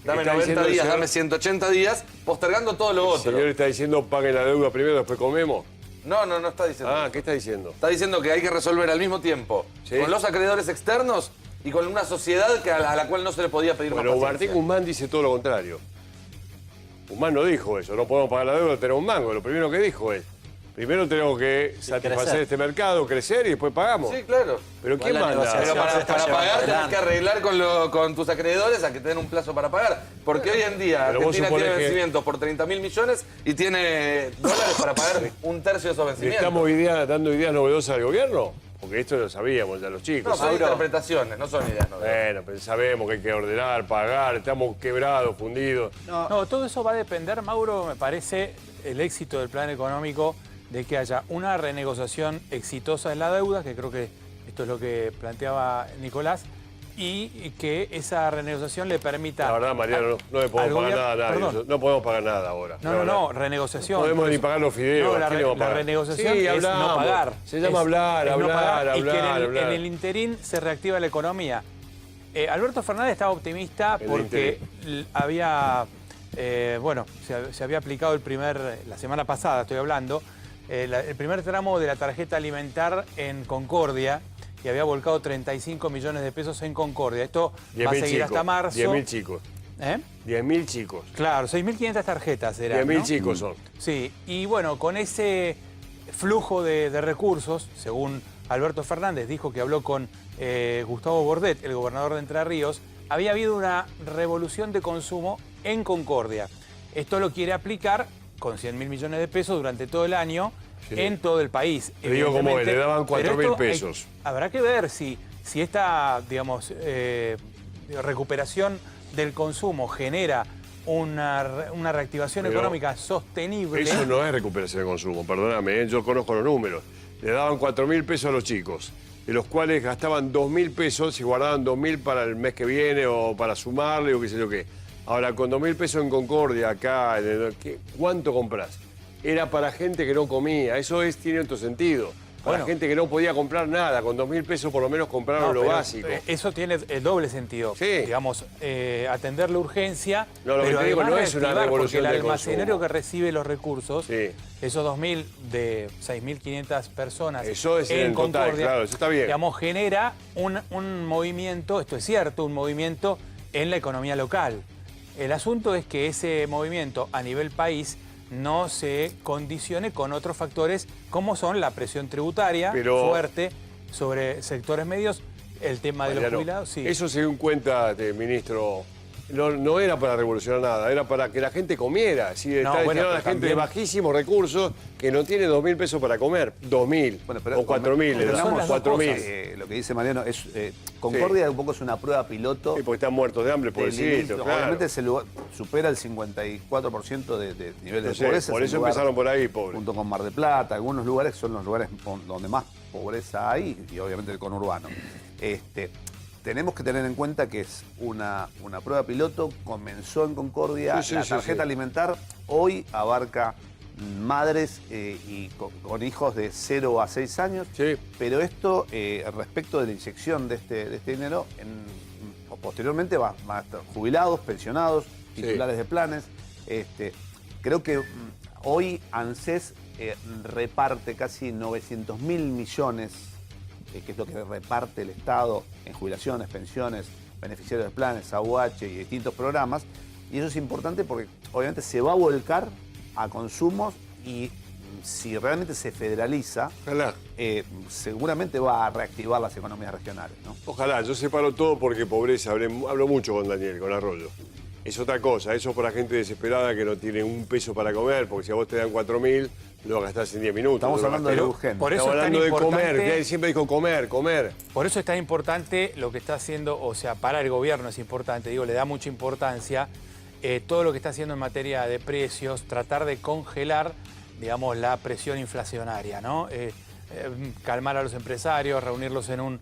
dame
Está
90
diciendo el
días,
señor-
dame 180 días, postergando todo lo
El
otro?
señor está diciendo paguen la deuda primero, después comemos.
No está diciendo
Ah,
eso.
¿qué está diciendo?
Está diciendo que hay que resolver al mismo tiempo
Sí.
con los acreedores externos y con una sociedad a la cual no se le podía pedir
Bueno,
más
Martín
paciencia.
Guzmán dice todo lo contrario. Guzmán no dijo eso, no podemos pagar la deuda, tenemos un mango. Lo primero que dijo es, primero tenemos que satisfacer
crecer.
este mercado, crecer y después pagamos.
Sí, claro.
Pero ¿quién
Igual la
manda?
negociación
Pero
se está
para
llevando
pagar tenés
adelante.
que arreglar con tus acreedores a que te den un plazo para pagar. Porque hoy en día
Pero vos
Argentina
suponés
tiene
que-
vencimientos por 30.000 millones y tiene dólares para pagar un tercio de esos
¿Le
vencimientos.
estamos dando ideas novedosas al gobierno? Porque esto lo sabíamos ya los
No,
chicos.
son interpretaciones, no son ideas. No.
Bueno, pero sabemos que hay que ordenar, pagar, estamos quebrados, fundidos.
No, todo eso va a depender, Mauro, me parece, el éxito del plan económico, de que haya una renegociación exitosa de la deuda, que creo que esto es lo que planteaba Nicolás, y que esa renegociación le permita...
La verdad, Mariano, no le podemos
al
pagar
gobierno-
nada a nadie.
perdón.
No podemos pagar nada ahora. la
No,
verdad.
renegociación.
No podemos ni pagar los fideos.
No,
¿a
la,
quién le vamos a
la
pagar?
renegociación
Sí,
es
hablamos.
no pagar.
Se llama hablar,
no
hablar,
pagar, y que
hablar.
en el interín se reactiva la economía. Alberto Fernández estaba optimista
El
porque había, se había aplicado la semana pasada, estoy hablando, el primer tramo de la tarjeta alimentar en Concordia y había volcado 35 millones de pesos en Concordia. Esto va a
10.000
seguir
chicos.
hasta marzo.
10.000 chicos.
¿Eh?
10.000 chicos.
Claro, 6.500 tarjetas eran,
10.000
¿no?
chicos son.
Sí, y bueno, con ese flujo de recursos, según Alberto Fernández dijo que habló con Gustavo Bordet, el gobernador de Entre Ríos, había habido una revolución de consumo en Concordia. Esto lo quiere aplicar con 100.000 millones de pesos durante todo el año
Sí.
en todo el país.
Te digo cómo es,
Evidentemente,
le daban
pero
4.000
esto
pesos.
habrá que ver si esta, digamos, recuperación del consumo genera una reactivación
Pero
económica sostenible.
Eso no es recuperación de consumo, perdóname, yo conozco los números. Le daban 4.000 pesos a los chicos, de los cuales gastaban 2.000 pesos y guardaban 2.000 para el mes que viene o para sumarle o qué sé yo qué. Ahora, con 2.000 pesos en Concordia, acá, ¿cuánto compras? Era para gente que no comía, eso tiene otro sentido. Para
Bueno.
gente que no podía comprar nada, con 2.000 pesos por lo menos compraron
No,
lo
pero,
básico.
eso tiene el doble sentido.
Sí.
Digamos, atender la urgencia,
No, lo que
pero
te digo,
además
no es una
reactivar,
revolución
porque el
de
almacenero
consumo.
que recibe los recursos,
Sí.
esos 2.000 de 6.500 personas
Eso es en
en
total,
Concordia,
claro, eso está bien.
digamos, genera un movimiento, esto es cierto, un movimiento en la economía local. El asunto es que ese movimiento a nivel país no se condicione con otros factores como son la presión tributaria
Pero-
fuerte sobre sectores medios, el tema de los
Mariano,
jubilados, sí.
Eso según cuenta, ministro, no era para revolucionar nada, era para que la gente comiera. Si está
bueno,
destinado a la
pero
gente de
también-
bajísimos recursos que no tiene 2.000 pesos para comer. 2.000
Bueno, pero
o 4.000, le
pero son
damos
las dos
4.000.
cosas.
Lo que dice Mariano es Concordia un poco es una prueba piloto.
Sí, porque están muertos de hambre,
del
pobrecito,
inicio.
claro.
Obviamente ese lugar supera el 54% de nivel de
No sé,
pobreza.
por
es
eso
un lugar,
empezaron por ahí, pobre.
Junto con Mar del Plata, algunos lugares son los lugares donde más pobreza hay y obviamente el conurbano. Tenemos que tener en cuenta que es una prueba piloto, comenzó en Concordia,
Sí, sí,
la
sí,
tarjeta
sí.
alimentar hoy abarca madres y con hijos de 0 a 6 años,
Sí.
pero esto respecto de la inyección de este dinero, posteriormente va a estar jubilados, pensionados, titulares de planes. Creo que hoy ANSES reparte casi 900.000 millones, que es lo que reparte el Estado en jubilaciones, pensiones, beneficiarios de planes, AUH y distintos programas. Y eso es importante porque obviamente se va a volcar a consumos y si realmente se federaliza,
Ojalá.
seguramente va a reactivar las economías regionales, ¿no?
Ojalá, yo separo todo porque pobreza, hablo mucho con Daniel, con Arroyo. Es otra cosa, eso es para gente desesperada que no tiene un peso para comer, porque si a vos te dan 4.000, lo gastás en 10 minutos.
Estamos
no lo
hablando de
gastás.
lo urgente.
Por eso
Estamos
es tan
hablando de
importante,
comer, que él siempre dijo comer.
por eso es tan importante lo que está haciendo, o sea, para el gobierno es importante, digo, le da mucha importancia todo lo que está haciendo en materia de precios, tratar de congelar, digamos, la presión inflacionaria, ¿no? Calmar a los empresarios, reunirlos en un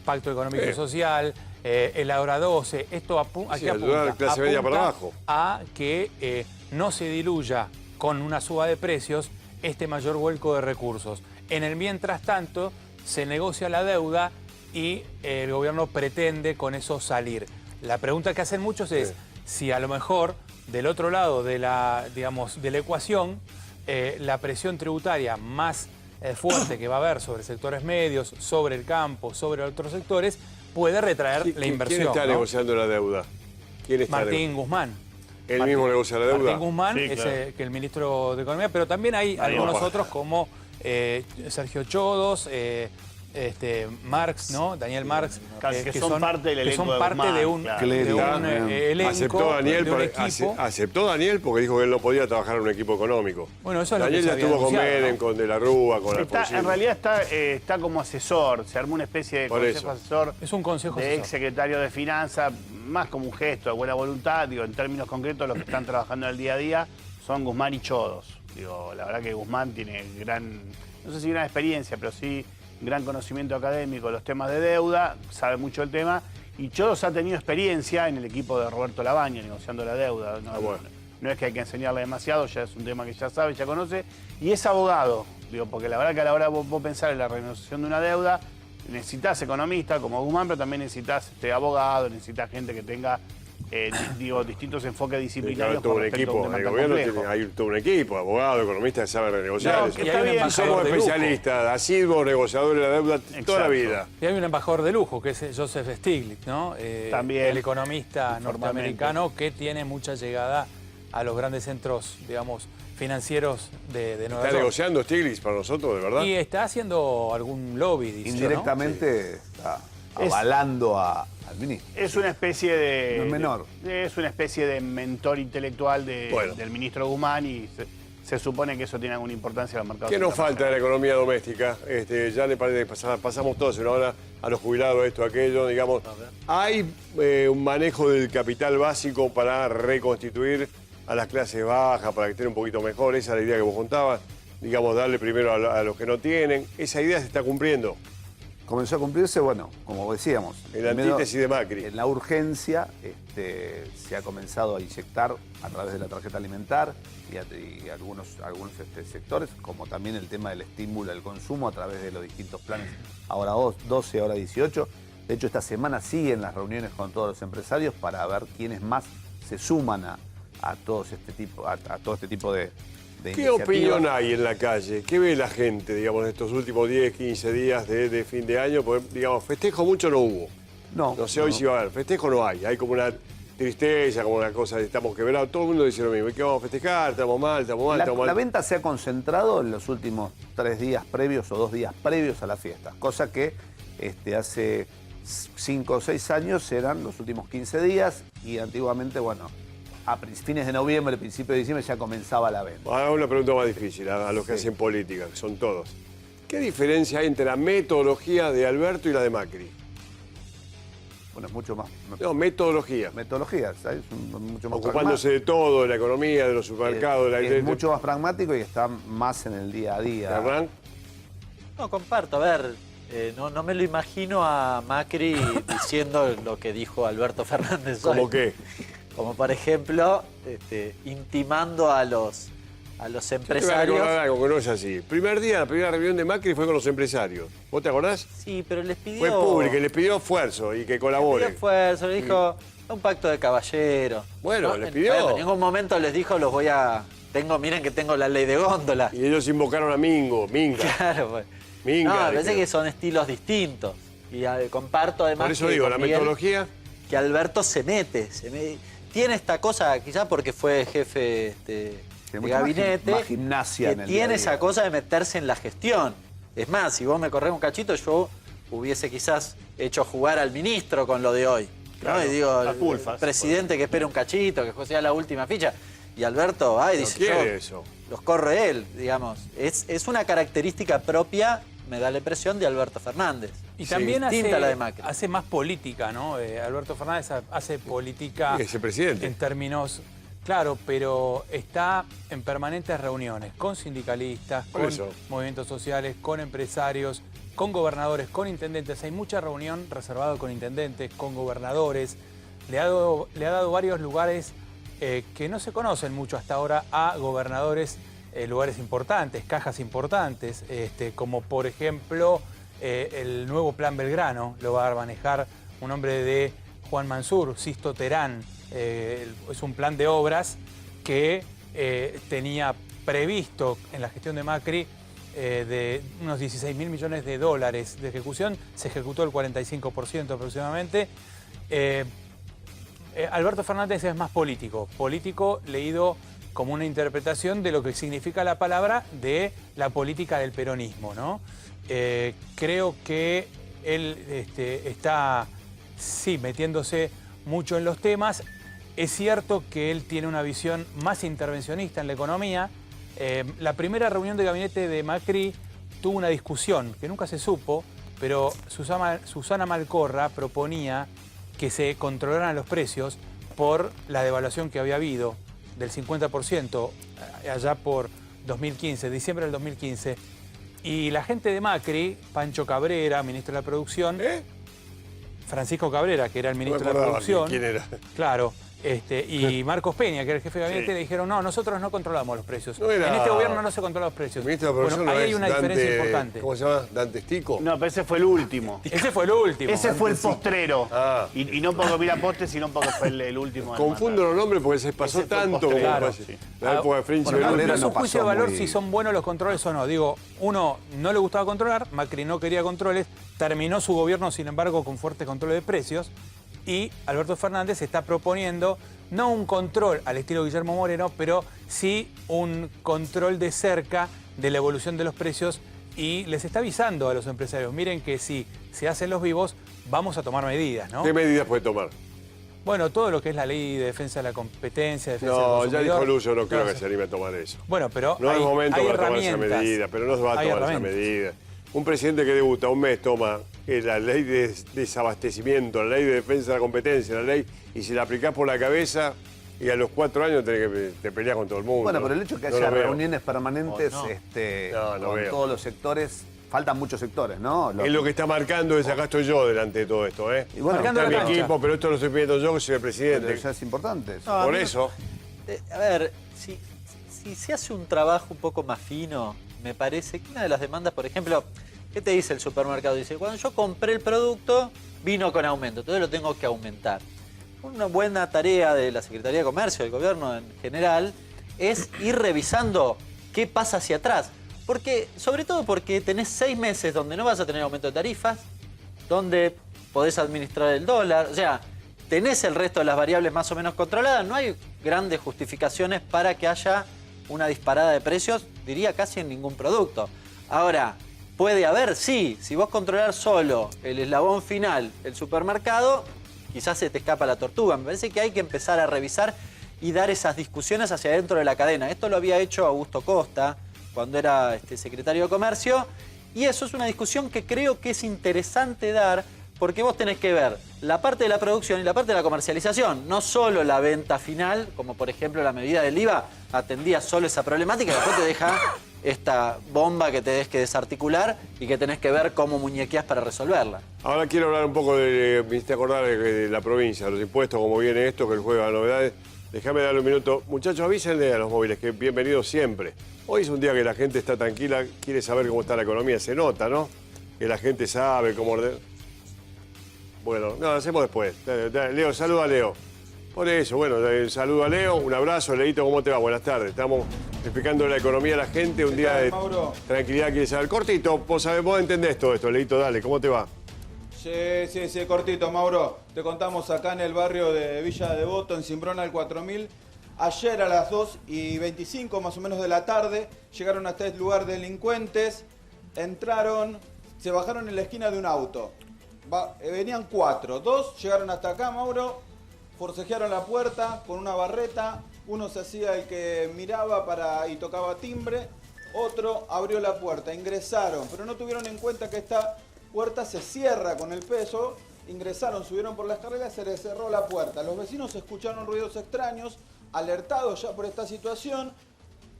pacto económico y social, el Ahora 12, esto ¿a
Sí,
qué
ayudar a la
apunta?
clase media para
Apunta
abajo.
a que no se diluya con una suba de precios este mayor vuelco de recursos. En el mientras tanto, se negocia la deuda y el gobierno pretende con eso salir. La pregunta que hacen muchos es si a lo mejor del otro lado de la, digamos, de la ecuación, la presión tributaria más fuerte que va a haber sobre sectores medios, sobre el campo, sobre otros sectores, puede retraer la inversión.
¿Quién está
¿no?
negociando la deuda? ¿Quién está
Martín Guzmán.
¿Él mismo negocia la deuda?
Martín Guzmán
Sí,
es
claro.
Que el ministro de Economía, pero también hay algunos
no.
otros como Sergio Chodos, Marx, ¿no? Daniel Marx,
Que son parte del
que son
elenco de
parte de un,
Guzmán,
de un elenco,
Aceptó Daniel,
de un
por-
equipo.
aceptó Daniel porque dijo que él no podía trabajar en un equipo económico.
Bueno, eso es lo que
Daniel
se
ya
había
estuvo con
anunciado,
Menem,
¿no?
con De la Rúa, con Alfonsín.
En realidad está como asesor, se armó una especie de
Por
consejo
eso.
asesor
Es un consejo
de
asesor.
ex secretario de Finanzas, más como un gesto de buena voluntad. Digo, en términos concretos, los que están trabajando en el día a día son Guzmán y Chodos. Digo, la verdad que Guzmán tiene no sé si gran experiencia, pero sí gran conocimiento académico de los temas de deuda, sabe mucho del tema. Y Chodos ha tenido experiencia en el equipo de Roberto Labaña negociando la deuda. No es que hay que enseñarle demasiado, ya es un tema que ya sabe, ya conoce. Y es abogado, digo, porque la verdad que a la hora de vos pensar en la renegociación de una deuda, necesitas economista como Guzmán, pero también necesitas abogado, necesitas gente que tenga distintos enfoques disciplinarios
todo
con
un
respecto a
equipo,
un tema
el
tan
gobierno
complejo.
tiene, hay todo un equipo, abogados, economistas que saben renegociar
No,
eso.
que
Y
está
hay un
bien.
embajador
Somos
de lujo.
especialistas, asiduos negociadores de la deuda toda la
Exacto.
vida.
Y hay un embajador de lujo, que es Joseph Stiglitz, ¿no?
También.
El economista
Informalmente.
norteamericano que tiene mucha llegada a los grandes centros, digamos, financieros de Nueva
¿Está
York.
negociando Stiglitz para nosotros, de verdad?
Y está haciendo algún lobby, dice, ¿no?
Indirectamente está avalando al ministro.
Es una especie de.
No es menor.
Es una especie de mentor intelectual
Bueno.
del ministro Guzmán y se supone que eso tiene alguna importancia en el mercado.
¿Qué nos falta de la
internacional.
economía doméstica? Ya le parece que pasamos todos una hora a los jubilados, esto, aquello, digamos. ¿Hay un manejo del capital básico para reconstituir a las clases bajas, para que estén un poquito mejor? Esa es la idea que vos contabas. Digamos, darle primero a los que no tienen. ¿Esa idea se está cumpliendo?
Comenzó a cumplirse, bueno, como decíamos.
En la
primero,
antítesis de Macri.
En la urgencia se ha comenzado a inyectar a través de la tarjeta alimentar y algunos sectores, como también el tema del estímulo al consumo a través de los distintos planes, ahora 12, ahora 18. De hecho, esta semana siguen las reuniones con todos los empresarios para ver quiénes más se suman a todo este tipo de
¿Qué
iniciativas.
opinión hay en la calle? ¿Qué ve la gente, digamos, en estos últimos 10, 15 días de fin de año? Porque, digamos, festejo mucho no hubo. No sé hoy si va a haber. Festejo no hay. Hay como una tristeza, como una cosa de estamos quebrados. Todo el mundo dice lo mismo. ¿Qué vamos a festejar? Estamos mal, estamos mal, estamos mal.
La venta se ha concentrado en los últimos 3 días previos o 2 días previos a la fiesta, cosa que hace 5 o 6 años eran los últimos 15 días y antiguamente, bueno, a fines de noviembre, principios de diciembre ya comenzaba la venta.
Ahora una pregunta más difícil a los que hacen política, que son todos. ¿Qué diferencia hay entre la metodología de Alberto y la de Macri?
Bueno, es mucho más...
No, metodología.
Metodología, ¿sabes? Mucho más
Ocupándose de todo, de la economía, de los supermercados, de la
es mucho más pragmático y está más en el día a día.
¿Hernán?
No, comparto. A ver, no me lo imagino a Macri diciendo lo que dijo Alberto Fernández hoy.
¿Cómo qué?
Como por ejemplo, intimando a los
Te voy a
empresarios.
recordar algo que no es así. Primer día, la primera reunión de Macri fue con los empresarios. ¿Vos te acordás?
Sí, pero les pidió...
Fue pública y les pidió esfuerzo y que
Les
colabore.
pidió esfuerzo, le dijo, un pacto de caballero.
Bueno, les pidió.
Bueno, en ningún momento les dijo, los voy a... miren que tengo la ley de góndola.
Y ellos invocaron a Minga.
Claro, pues.
Minga,
No, me parece
dijeron.
que son estilos distintos. Y comparto además
Por eso
que
digo,
con
la
Miguel,
metodología.
que Alberto se mete. Tiene esta cosa, quizás porque fue jefe de
mucho más
gabinete,
más gimnasia
que
en el
tiene
día a día.
esa cosa de meterse en la gestión. Es más, si vos me corres un cachito, yo hubiese quizás hecho jugar al ministro con lo de hoy. ¿no?
Claro,
Y digo,
a
el
Pulfas,
presidente que espere un cachito, que sea la última ficha. Y Alberto, dice,
quiere
yo
eso.
los corre él, digamos. Es una característica propia, me da la impresión, de Alberto Fernández.
Y también
distinta a la de Macri.
hace más política, ¿no? Alberto Fernández hace política
Sí, es el presidente.
en términos... Claro, pero está en permanentes reuniones con sindicalistas,
Por
con
eso.
movimientos sociales, con empresarios. con gobernadores, con intendentes. Hay mucha reunión reservada con intendentes, con gobernadores. Le ha dado varios lugares que no se conocen mucho hasta ahora a gobernadores, lugares importantes, cajas importantes, como por ejemplo el nuevo Plan Belgrano. Lo va a manejar un hombre de Juan Mansur, Sisto Terán. Es un plan de obras que tenía previsto en la gestión de Macri de unos 16.000 millones de dólares de ejecución. Se ejecutó el 45% aproximadamente. Alberto Fernández es más político leído como una interpretación de lo que significa la palabra de la política del peronismo, ¿no? Creo que él está, sí, metiéndose mucho en los temas. Es cierto que él tiene una visión más intervencionista en la economía. La primera reunión de gabinete de Macri tuvo una discusión que nunca se supo, pero Susana Malcorra proponía que se controlaran los precios por la devaluación que había habido del 50% allá por 2015, diciembre del 2015. Y la gente de Macri, Pancho Cabrera, ministro de la Producción, Francisco Cabrera, que era el ministro de la Producción.
¿Quién era?
Claro. Y Marcos Peña, que era el jefe de gabinete, le dijeron, no, nosotros no controlamos los precios.
No era...
En este gobierno no se controlan los precios.
El ministro de la Producción
bueno, ahí
no
hay una
Dante,
diferencia importante.
¿Cómo se llama? ¿Dante Stico?
No, pero ese fue el último.
Ese fue el último.
Ese fue el postrero.
Ah.
Y no porque mira postre, sino porque fue el último.
Confundo los nombres porque se pasó
Ese fue el
tanto como
postrero,
pasa.
sí.
La época de Fringe.
Bueno, Cabrera
No es un
no pasó
juicio de valor
muy-
si son buenos los controles o no. Digo, uno no le gustaba controlar, Macri no quería controles, terminó su gobierno, sin embargo, con fuertes controles de precios, y Alberto Fernández está proponiendo no un control al estilo Guillermo Moreno, pero sí un control de cerca de la evolución de los precios, y les está avisando a los empresarios, miren que si se hacen los vivos, vamos a tomar medidas, ¿no?
¿Qué medidas puede tomar?
Bueno, todo lo que es la ley de defensa de la competencia, defensa del
No, ya
consumidor.
dijo Lucio, no creo que
Entonces,
se anime a tomar eso.
bueno, pero
No es
hay,
momento
hay
para tomar esa
herramientas.
medida, pero no se va a
Hay
tomar esa
herramientas.
medida. Un presidente que debuta un mes toma la ley de desabastecimiento, la ley de defensa de la competencia, la ley, y si la aplicás por la cabeza, y a los 4 años tenés que te pelear con todo el mundo.
Bueno, pero el hecho de que
No
haya
lo veo.
reuniones permanentes
No, no
con
veo.
todos los sectores, faltan muchos sectores, ¿no?
Es lo que está marcando es acá estoy yo delante de todo esto, ¿eh?
Y bueno,
Marcando
Está mi
la cancha.
equipo, pero esto lo estoy pidiendo yo, que soy el
pero
presidente.
ya es importante eso.
No, a
Por
mí-
eso,
A ver, si se hace un trabajo un poco más fino, me parece que una de las demandas, por ejemplo, ¿qué te dice el supermercado? Dice, cuando yo compré el producto, vino con aumento, entonces lo tengo que aumentar. Una buena tarea de la Secretaría de Comercio, del gobierno en general, es ir revisando qué pasa hacia atrás. Porque, sobre todo porque tenés 6 meses donde no vas a tener aumento de tarifas, donde podés administrar el dólar, o sea, tenés el resto de las variables más o menos controladas, no hay grandes justificaciones para que haya una disparada de precios, diría casi en ningún producto. Ahora, puede haber, sí, si vos controlás solo el eslabón final, el supermercado, quizás se te escapa la tortuga. Me parece que hay que empezar a revisar y dar esas discusiones hacia dentro de la cadena. Esto lo había hecho Augusto Costa cuando era secretario de Comercio, y eso es una discusión que creo que es interesante dar, porque vos tenés que ver la parte de la producción y la parte de la comercialización, no solo la venta final, como por ejemplo la medida del IVA atendía solo esa problemática, y después te deja esta bomba que tenés que desarticular y que tenés que ver cómo muñequeás para resolverla.
ahora quiero hablar un poco me hiciste acordar de la provincia, los impuestos, cómo viene esto, que el juego de novedades. Déjame darle un minuto. Muchachos, avísenle a los móviles que bienvenidos siempre. Hoy es un día que la gente está tranquila, quiere saber cómo está la economía, se nota, ¿no? Que la gente sabe cómo ordenar. Bueno, no, lo hacemos después. Leo, saluda a Leo. Por eso, bueno, saludo a Leo, un abrazo. Leito, ¿cómo te va? Buenas tardes. Estamos explicando la economía a la gente, un día de tranquilidad, quiere saber. Cortito, vos entendés todo esto, Leito, dale, ¿cómo te va?
Sí, cortito, Mauro. Te contamos acá en el barrio de Villa Devoto, en Cimbrona, al 4000. Ayer a las 2:25 más o menos de la tarde, llegaron hasta este lugar delincuentes, entraron, se bajaron en la esquina de un auto. Venían 4, 2 llegaron hasta acá, Mauro, forcejearon la puerta con una barreta, uno se hacía el que miraba y tocaba timbre, otro abrió la puerta, ingresaron, pero no tuvieron en cuenta que esta puerta se cierra con el peso, ingresaron, subieron por la escalera, se les cerró la puerta. Los vecinos escucharon ruidos extraños, alertados ya por esta situación,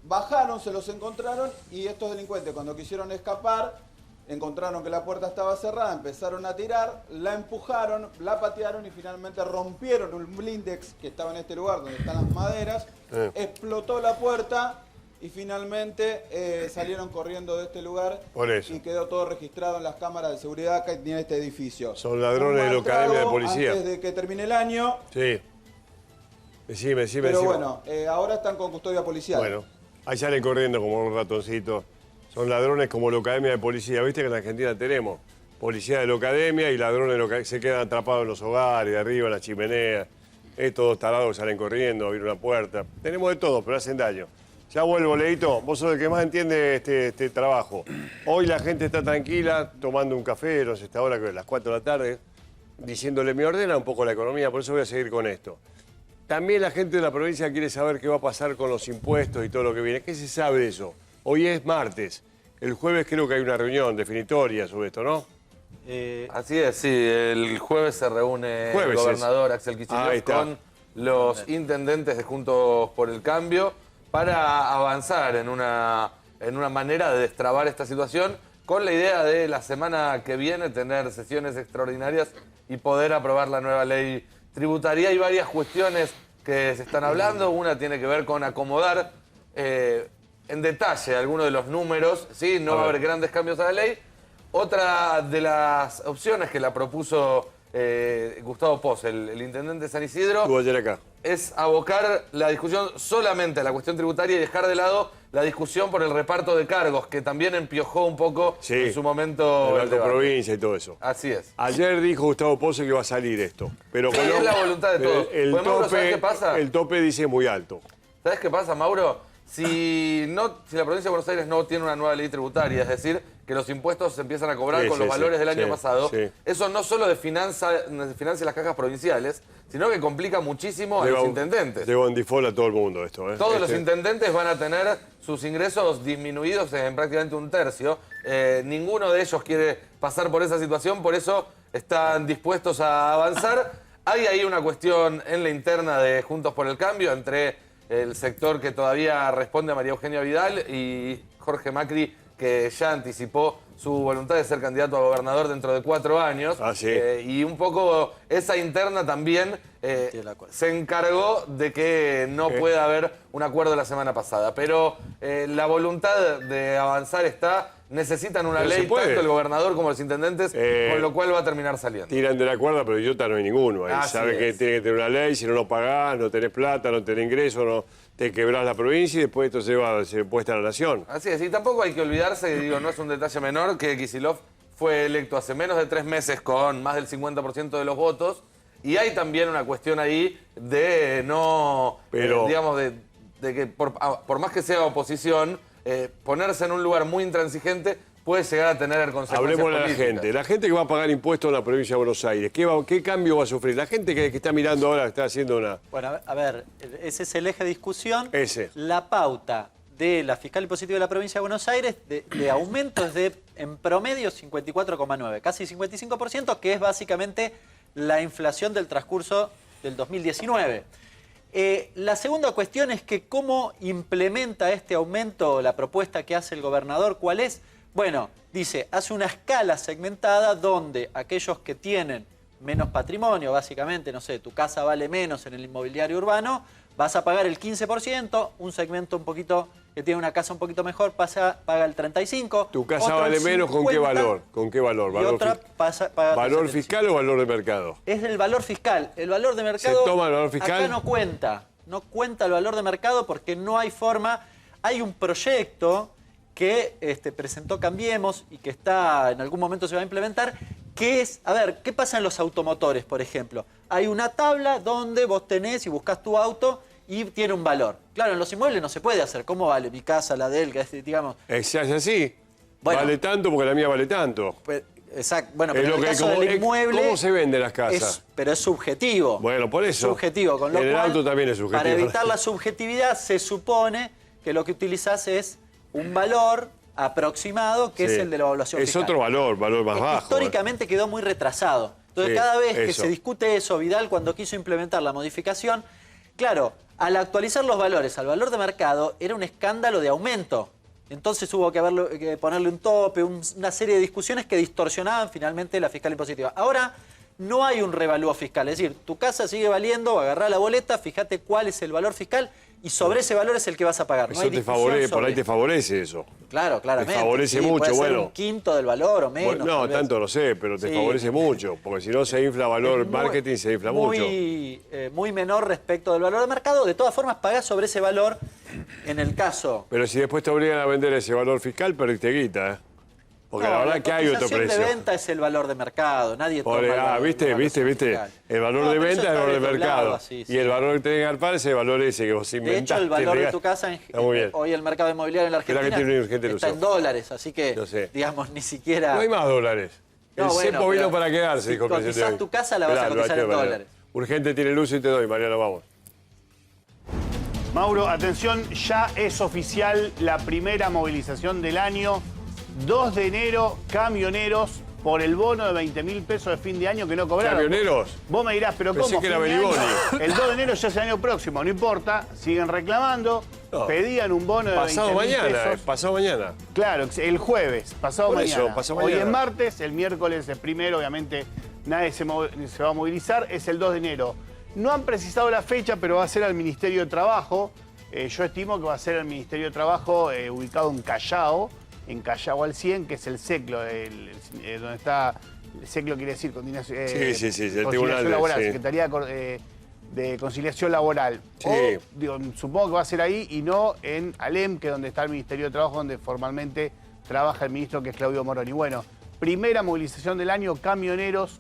bajaron, se los encontraron y estos delincuentes cuando quisieron escapar encontraron que la puerta estaba cerrada, empezaron a tirar, la empujaron, la patearon y finalmente rompieron un blindex que estaba en este lugar donde están las maderas, explotó la puerta y finalmente salieron corriendo de este lugar.
Por eso.
Y quedó todo registrado en las cámaras de seguridad que tiene este edificio.
Son ladrones de la Academia de Policía.
Antes de que termine el año.
Sí. Decime.
Pero bueno, ahora están con custodia policial.
Bueno, ahí salen corriendo como un ratoncito. Son ladrones como la Academia de Policía. ¿Viste que en Argentina tenemos policía de la Academia y ladrones de que se quedan atrapados en los hogares, de arriba, en la chimenea? Todos tarados que salen corriendo, abrir una puerta. Tenemos de todo, pero hacen daño. Ya vuelvo, Leito. Vos sos el que más entiende este trabajo. Hoy la gente está tranquila, tomando un café, no sé, hasta ahora que las 4 de la tarde, diciéndole, me ordena un poco la economía, por eso voy a seguir con esto. También la gente de la provincia quiere saber qué va a pasar con los impuestos y todo lo que viene. ¿Qué se sabe de eso? Hoy es martes. El jueves creo que hay una reunión definitoria sobre esto, ¿no?
Así es, sí. El jueves se reúne el gobernador Axel Kicillof con los intendentes de Juntos por el Cambio para avanzar en una manera de destrabar esta situación con la idea de la semana que viene tener sesiones extraordinarias y poder aprobar la nueva ley tributaria. Hay varias cuestiones que se están hablando. Una tiene que ver con acomodar en detalle algunos de los números, ¿sí? No va a haber grandes cambios a la ley. Otra de las opciones que la propuso Gustavo Pos, el intendente de San Isidro,
Estuvo ayer acá,
es abocar la discusión solamente a la cuestión tributaria y dejar de lado la discusión por el reparto de cargos, que también empiojó un poco en su momento
el Alto Provincia y todo eso.
Así es.
Ayer dijo Gustavo Pose que va a salir esto. Pero
Sí, es la voluntad de todos.
El
Pues, Mauro, ¿sabés
tope,
qué pasa?
el tope dice muy alto.
¿Sabes qué pasa, Mauro? Si la provincia de Buenos Aires no tiene una nueva ley tributaria, es decir, que los impuestos se empiezan a cobrar con los valores del año pasado, eso no solo financia las cajas provinciales, sino que complica muchísimo a los intendentes.
Lleva en default a todo el mundo esto.
Todos los intendentes van a tener sus ingresos disminuidos en prácticamente un tercio. Ninguno de ellos quiere pasar por esa situación, por eso están dispuestos a avanzar. Hay ahí una cuestión en la interna de Juntos por el Cambio entre el sector que todavía responde a María Eugenia Vidal y Jorge Macri, que ya anticipó su voluntad de ser candidato a gobernador dentro de 4 años. Y un poco esa interna también se encargó de que no pueda haber un acuerdo la semana pasada. Pero la voluntad de avanzar está. Necesitan una ley, tanto el gobernador como los intendentes, con lo cual va a terminar saliendo.
Tiran de la cuerda, pero idiota no hay ninguno. Ahí sabe que tiene que tener una ley, si no lo pagás, no tenés plata, no tenés ingresos, no te quebrás la provincia y después esto se puesta a la nación.
Así es, y tampoco hay que olvidarse, digo, no es un detalle menor, que Kicillof fue electo hace menos de 3 meses con más del 50% de los votos, y hay también una cuestión ahí de no, digamos, de que por más que sea oposición, ponerse en un lugar muy intransigente puede llegar a tener consecuencias
Hablemos de
políticas.
la gente que va a pagar impuestos en la provincia de Buenos Aires. ¿Qué cambio va a sufrir? La gente que está mirando ahora, que está haciendo una...
Bueno, a ver, ese es el eje de discusión.
Ese.
La pauta de la fiscal impositiva de la provincia de Buenos Aires de aumento es de, en promedio, 54,9, casi 55%, que es básicamente la inflación del transcurso del 2019. La segunda cuestión es que cómo implementa este aumento la propuesta que hace el gobernador. ¿Cuál es? Bueno, dice, hace una escala segmentada donde aquellos que tienen menos patrimonio, básicamente, no sé, tu casa vale menos en el inmobiliario urbano, vas a pagar el 15%, un segmento un poquito que tiene una casa un poquito mejor paga el 35%.
¿Tu casa vale menos con qué valor? ¿Con qué valor?
Y otra paga
¿Valor fiscal o valor de mercado?
Es el valor fiscal. El valor de mercado...
¿Se toma el valor fiscal?
Acá no cuenta. No cuenta el valor de mercado porque no hay forma. Hay un proyecto que presentó Cambiemos y que en algún momento se va a implementar, que es, a ver, ¿qué pasa en los automotores, por ejemplo? Hay una tabla donde vos tenés y buscás tu auto y tiene un valor. Claro, en los inmuebles no se puede hacer. ¿Cómo vale mi casa, la de él, digamos?
Es así.
Bueno,
vale tanto porque la mía vale tanto.
Pues, exacto. Bueno, pero en el caso del inmueble...
¿Cómo se venden las casas?
Pero es subjetivo.
Bueno, por eso.
Es subjetivo. Con lo
en el
cual,
auto también es subjetivo.
Para evitar la subjetividad, se supone que lo que utilizás es un valor aproximado, que es el de la evaluación fiscal.
Es otro valor más bajo.
Históricamente quedó muy retrasado. Entonces, cada vez que se discute eso, Vidal, cuando quiso implementar la modificación, claro, al actualizar los valores al valor de mercado, era un escándalo de aumento. Entonces hubo que ponerle un tope, una serie de discusiones que distorsionaban finalmente la fiscal impositiva. Ahora no hay un revalúo fiscal, es decir, tu casa sigue valiendo, agarrá la boleta, fíjate cuál es el valor fiscal y sobre ese valor es el que vas a pagar.
Eso te favorece, por ahí te favorece eso.
Claro, claramente.
Te favorece
sí,
mucho,
puede ser
bueno.
un quinto del valor o menos.
Bueno, no, tanto no sé, pero te favorece mucho, porque si no se infla valor, marketing se infla mucho.
Muy menor respecto del valor de mercado. De todas formas, pagás sobre ese valor en el caso.
Pero si después te obligan a vender ese valor fiscal, perdiste guita, ¿eh? Porque la verdad que hay otro precio.
La cotización de venta es el valor de mercado, nadie toma el valor,
viste. El valor de venta es el valor de mercado.
Así,
y el valor que tenés que agarrar es el valor ese que vos inventaste.
De hecho, el valor de tu casa, hoy el mercado inmobiliario en la Argentina está en dólares, así que, digamos, ni siquiera...
No hay más dólares. El cepo vino para quedarse, dijo el presidente.
Si cotizás tu casa, la vas a cotizar en dólares.
Urgente tiene luz y te doy, Mariano, vamos.
Mauro, atención, ya es oficial la primera movilización del año. 2 de enero, camioneros por el bono de 20.000 pesos de fin de año que no cobraron.
¿Camioneros?
Vos me dirás, pero
Pensé
¿cómo?
que era
Fin de año.
Beliboni.
El 2 de enero ya es el año próximo, no importa, siguen reclamando, pedían un bono de 20.000 pesos.
Pasado mañana.
Claro, el jueves, pasado
Por
mañana.
eso, pasado
Hoy
mañana.
es martes, el miércoles es primero, obviamente nadie se va a movilizar, es el 2 de enero. No han precisado la fecha, pero va a ser al Ministerio de Trabajo. Yo estimo que va a ser el Ministerio de Trabajo ubicado en Callao al 100, que es el SECLO, donde está, el SECLO quiere decir Conciliación Laboral, Secretaría de Conciliación Laboral.
Sí.
O, supongo que va a ser ahí y no en Alem, que es donde está el Ministerio de Trabajo, donde formalmente trabaja el ministro, que es Claudio Moroni. Bueno, primera movilización del año, camioneros.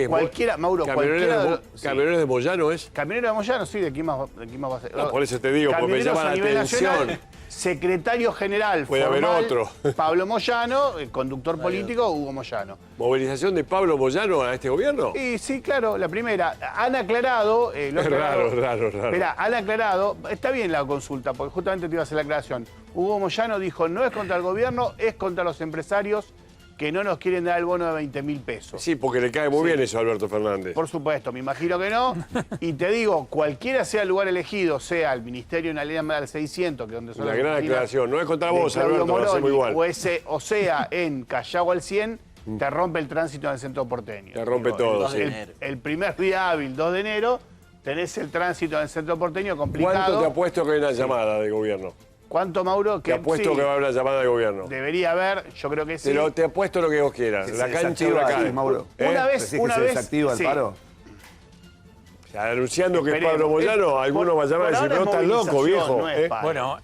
Cualquiera, Mauro, cualquiera.
¿Camioneros de Moyano es?
Camionero de Moyano, sí, ¿de quién más va a ser?
No, por eso te digo, porque me llama la atención.
Secretario General
Puede haber otro.
Pablo Moyano, conductor político, Hugo Moyano.
¿Movilización de Pablo Moyano a este gobierno?
Y sí, claro, la primera. Han aclarado...
Es raro.
Espera, han aclarado... Está bien la consulta, porque justamente te iba a hacer la aclaración. Hugo Moyano dijo, no es contra el gobierno, es contra los empresarios que no nos quieren dar el bono de 20.000 pesos.
Sí, porque le cae muy bien eso a Alberto Fernández.
Por supuesto, me imagino que no. Y te digo, cualquiera sea el lugar elegido, sea el Ministerio en la línea al 600, que es donde son
Una
las
gran
oficinas
aclaración. No es contra vos,
Claudio
Alberto,
Moroni,
lo hacemos igual.
o sea, en Callao al 100, te rompe el tránsito en el centro porteño.
Te rompe todo, sí.
El primer día hábil, 2 de enero, tenés el tránsito en el centro porteño complicado.
¿Cuánto te apuesto que hay una llamada de gobierno?
¿Cuánto, Mauro?
Te apuesto que va a haber una llamada de gobierno.
Debería haber, yo creo que sí.
Pero te apuesto lo que vos quieras. La cancha y Huracán.
Mauro.
Una vez,
¿Decís que se desactiva el paro?
Anunciando que es
Esperemos.
Pablo Moyano, algunos van a llamar y decir, no estás loco, viejo.
No es paro.
Bueno,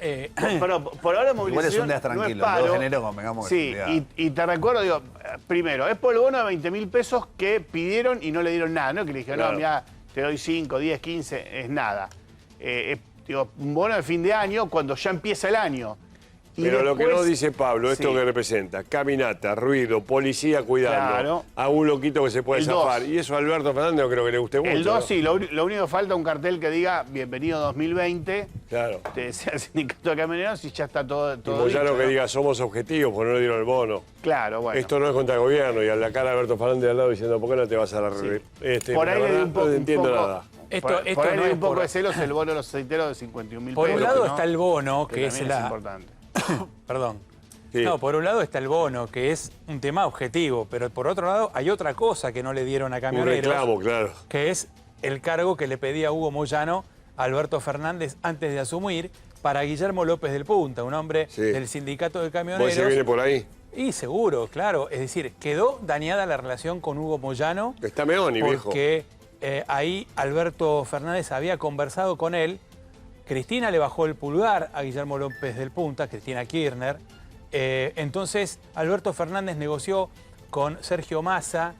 pero por ahora movilización
Igual es un día
no
tranquilo,
es paro.
2 de enero convengamos
Sí,
que
y te recuerdo, digo, primero, es por el bono de 20.000 pesos que pidieron y no le dieron nada, ¿no? Que le dijeron,
Claro.
no, mira, te doy 5, 10, 15, es nada. Digo, un bono de fin de año cuando ya empieza el año. Y
Pero lo que
después-
no dice Pablo, esto
Sí.
que representa, caminata, ruido, policía cuidando,
Claro.
a un loquito que se puede
El
zafar.
2.
Y eso a Alberto Fernández no creo que le guste mucho.
El 2
¿no?
sí, lo único que falta es un cartel que diga bienvenido 2020.
Claro.
Te desea el sindicato de camioneros y ya está todo
Y
dicho,
Moyano que
¿no?
diga somos objetivos, porque no le dieron el bono.
Claro, bueno.
Esto no es contra el gobierno. Y a la cara de Alberto Fernández al lado diciendo, ¿por qué no te vas a la
Por
la
ahí le di
verdad,
un poco.
no entiendo
un poco-
nada.
Esto
por ahí le
no
di
es
un poco
por-
de celos el bono de los aceiteros de 51.000
por
pesos.
un lado
¿no?
está el bono, que es
también
la...
importante.
Perdón.
Sí.
No, por un lado está el bono, que es un tema objetivo, pero por otro lado hay otra cosa que no le dieron a
Un
camioneros,
reclamo, claro.
que es el cargo que le pedía Hugo Moyano a Alberto Fernández antes de asumir para Guillermo López del Punta, un hombre
Sí.
del sindicato de
¿Vos
camioneros.
se viene por ahí?
Y seguro, claro. Es decir, quedó dañada la relación con Hugo Moyano
Está Meoni, viejo.
porque ahí Alberto Fernández había conversado con él. Cristina le bajó el pulgar a Guillermo López del Punta, Cristina Kirchner. Entonces Alberto Fernández negoció con Sergio Massa,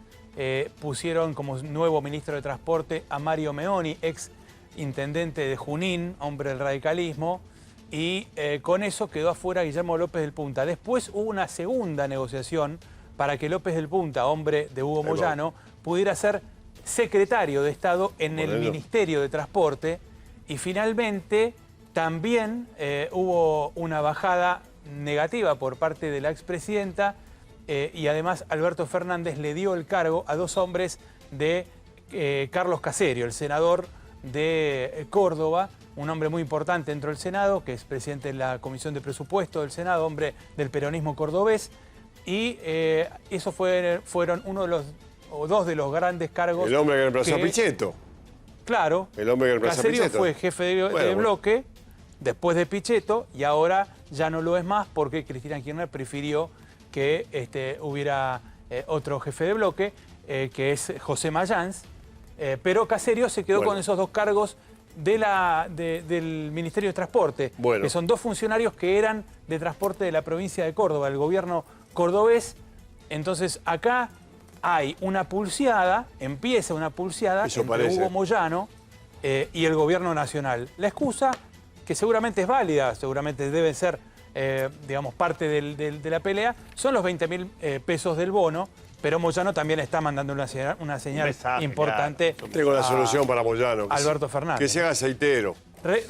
pusieron como nuevo ministro de Transporte a Mario Meoni, ex intendente de Junín, hombre del radicalismo, y con eso quedó afuera Guillermo López del Punta. Después hubo una segunda negociación para que López del Punta, hombre de Hugo Moyano, pudiera ser secretario de Estado en el Ministerio de Transporte, y finalmente también hubo una bajada negativa por parte de la expresidenta y además Alberto Fernández le dio el cargo a dos hombres de Carlos Caserio, el senador de Córdoba, un hombre muy importante dentro del Senado, que es presidente de la Comisión de Presupuesto del Senado, hombre del peronismo cordobés, y esos fueron uno de los, o dos de los grandes cargos.
El hombre que reemplazó a Pichetto.
Claro.
El hombre que reemplazó a
Caserio
Pichetto.
fue jefe de bloque después de Pichetto y ahora ya no lo es más porque Cristina Kirchner prefirió que hubiera otro jefe de bloque, que es José Mayans, pero Caserio se quedó con esos dos cargos del Ministerio de Transporte, que son dos funcionarios que eran de transporte de la provincia de Córdoba, el gobierno cordobés. Entonces acá hay una pulseada, empieza una pulseada entre Hugo Moyano y el gobierno nacional. La excusa, que seguramente es válida, seguramente debe ser, digamos, parte de la pelea, son los 20.000 pesos del bono, pero Moyano también está mandando una señal importante.
Claro. Tengo la solución para Moyano.
Alberto Fernández.
Que se haga aceitero.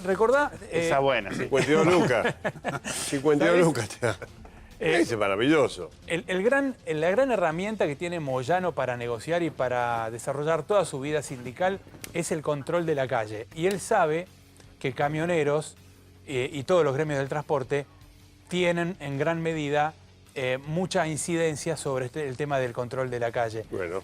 Recordá...
Esa buena, sí.
52 lucas. 52 lucas te da. Es maravilloso.
La gran herramienta que tiene Moyano para negociar y para desarrollar toda su vida sindical es el control de la calle. Y él sabe que camioneros y todos los gremios del transporte tienen en gran medida mucha incidencia sobre el tema del control de la calle.
Bueno.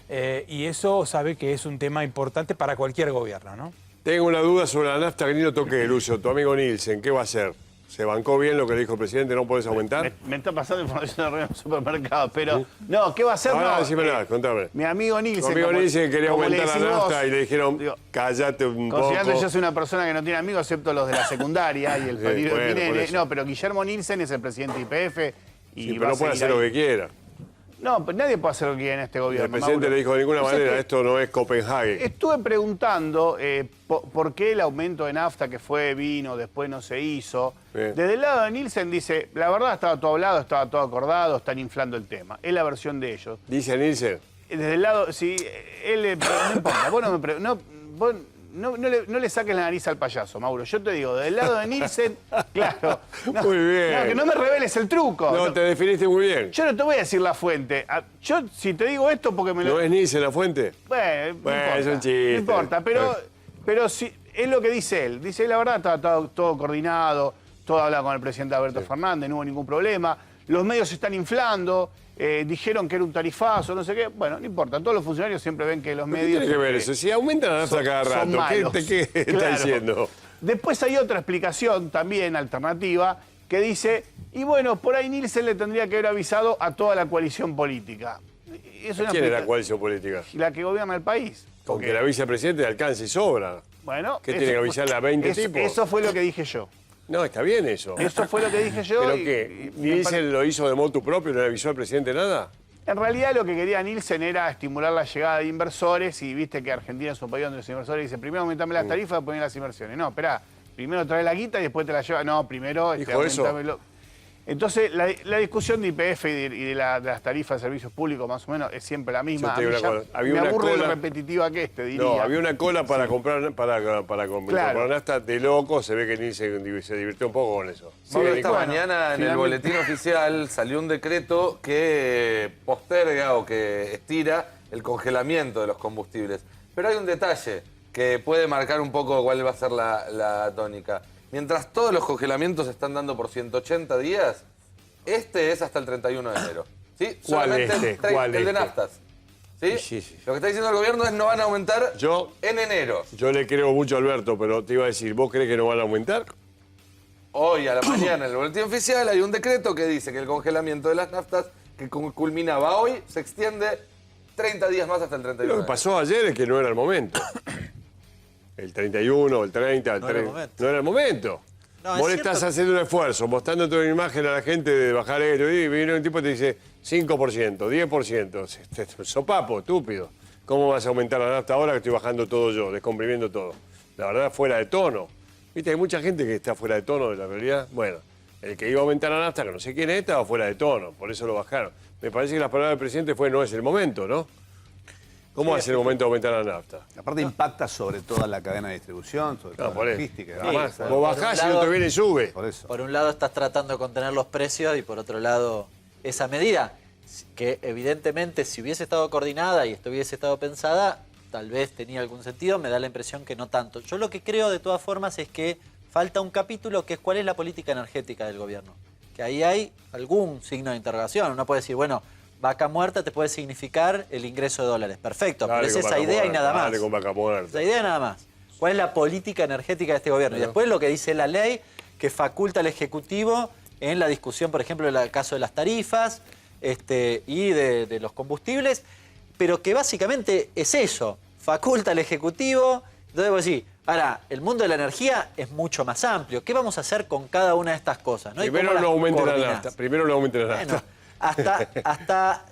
Y eso sabe que es un tema importante para cualquier gobierno, ¿no?
Tengo una duda sobre la nafta que ni lo toqué, Lucio. Tu amigo Nielsen, ¿qué va a hacer? ¿Se bancó bien lo que le dijo el presidente? ¿No podés aumentar?
Me está pasando información de los supermercados, pero no, ¿qué va a hacer?
Ahora decime nada, contame.
Mi amigo Nielsen.
Tu amigo Nielsen quería aumentar la nafta
vos,
y le dijeron, cállate un poco.
Considerando que yo soy una persona que no tiene amigos, excepto los de la secundaria y el peligro que tiene. No, pero Guillermo Nielsen es el presidente de YPF.
Sí, pero no puede hacer lo que quiera.
No, pues nadie puede hacer lo que quiera en este gobierno.
El presidente
Mauro.
le dijo de ninguna manera, esto no es Copenhague.
Estuve preguntando por qué el aumento de nafta que vino, después no se hizo.
Bien.
Desde el lado de Nielsen dice, la verdad estaba todo hablado, estaba todo acordado, están inflando el tema. Es la versión de ellos.
Dice Nielsen.
Desde el lado, sí, él, no importa, vos no le saques la nariz al payaso, Mauro. Yo te digo, del lado de Nielsen, claro.
Muy bien.
No, que no me reveles el truco.
No, te definiste muy bien.
Yo no te voy a decir la fuente. Yo, si te digo esto, porque me lo...
¿No es Nielsen la fuente?
Bueno, no importa,
es un chiste.
no importa, pero sí, es lo que dice él. Dice, la verdad, estaba todo coordinado, todo hablaba con el presidente Alberto Fernández, no hubo ningún problema. Los medios se están inflando, dijeron que era un tarifazo, no sé qué. Bueno, no importa, todos los funcionarios siempre ven que los medios...
¿Qué tiene que ver eso? Si aumentan la nafta cada
son
rato,
malos.
¿qué está diciendo?
Después hay otra explicación también alternativa que dice, y bueno, por ahí Nielsen le tendría que haber avisado a toda la coalición política.
¿Quién es la coalición política?
La que gobierna el país.
Con que la vicepresidente alcance y sobra.
Bueno,
¿Qué tiene que avisarle a 20 tipos?
Eso fue lo que dije yo.
No, está bien eso.
Eso fue lo que dije yo.
¿Pero qué? ¿Nielsen lo hizo de motu propio y no le avisó al presidente nada?
En realidad lo que quería Nielsen era estimular la llegada de inversores y viste que Argentina es un país donde los inversores dicen primero aumentame las tarifas, después poner las inversiones. No, esperá, primero trae la guita y después te la lleva. No, primero
¿Dijo eso?
aumentámelo. Entonces la discusión de YPF y de las tarifas de servicios públicos más o menos es siempre la misma.
Yo te digo una cosa, había
me
una
aburre
cola-
lo repetitiva que diría.
No, había una cola para comprar, para comprar nafta de loco. Se ve que Nielsen se divirtió un poco con eso.
Mauro,
Sí,
esta
Nicolás.
mañana en el boletín oficial salió un decreto que posterga o que estira el congelamiento de los combustibles. Pero hay un detalle que puede marcar un poco cuál va a ser la tónica. Mientras todos los congelamientos se están dando por 180 días, este es hasta el 31 de enero. ¿Sí?
¿Cuál
Solamente
este? ¿Cuál
el de
este?
naftas. ¿Sí?
Sí.
Lo que está diciendo el gobierno es no van a aumentar en enero.
Yo le creo mucho a Alberto, pero te iba a decir, ¿vos crees que no van a aumentar?
Hoy a la mañana en el boletín oficial hay un decreto que dice que el congelamiento de las naftas, que culminaba hoy, se extiende 30 días más hasta el 31
Lo que pasó ayer es que no era el momento. El 31, el 30, el 30. No era el momento.
No, es
Vos le estás
cierto.
haciendo un esfuerzo, mostrando tu imagen a la gente de bajar esto. Y viene un tipo y te dice 5%, 10%. Sopapo, estúpido. ¿Cómo vas a aumentar la nafta ahora que estoy bajando todo yo, descomprimiendo todo? La verdad, fuera de tono. Viste, hay mucha gente que está fuera de tono de la realidad. Bueno, el que iba a aumentar la nafta, que no sé quién es, estaba fuera de tono. Por eso lo bajaron. Me parece que las palabras del presidente fue no es el momento, ¿no? ¿Cómo va a ser el momento de aumentar la nafta?
Aparte impacta sobre toda la cadena de distribución, sobre toda
por
la
eso.
logística.
Además,
por
vos
un
bajás y
lado-
no te viene y sube.
Por eso.
Por un lado estás tratando de contener los precios y por otro lado esa medida que evidentemente si hubiese estado coordinada y esto hubiese estado pensada tal vez tenía algún sentido, me da la impresión que no tanto. Yo lo que creo de todas formas es que falta un capítulo que es cuál es la política energética del gobierno. Que ahí hay algún signo de interrogación. Uno puede decir, bueno, vaca muerta te puede significar el ingreso de dólares. Perfecto, pero es esa idea y nada más.
Dale con vaca muerta.
Esa idea y nada más. ¿Cuál es la política energética de este gobierno? Y después lo que dice la ley, que faculta al Ejecutivo en la discusión, por ejemplo, en el caso de las tarifas y de los combustibles, pero que básicamente es eso, faculta al Ejecutivo. Entonces vos decís, ahora, el mundo de la energía es mucho más amplio. ¿Qué vamos a hacer con cada una de estas cosas? ¿No?
Primero no aumente la nafta. Primero no aumente la nafta.
Hasta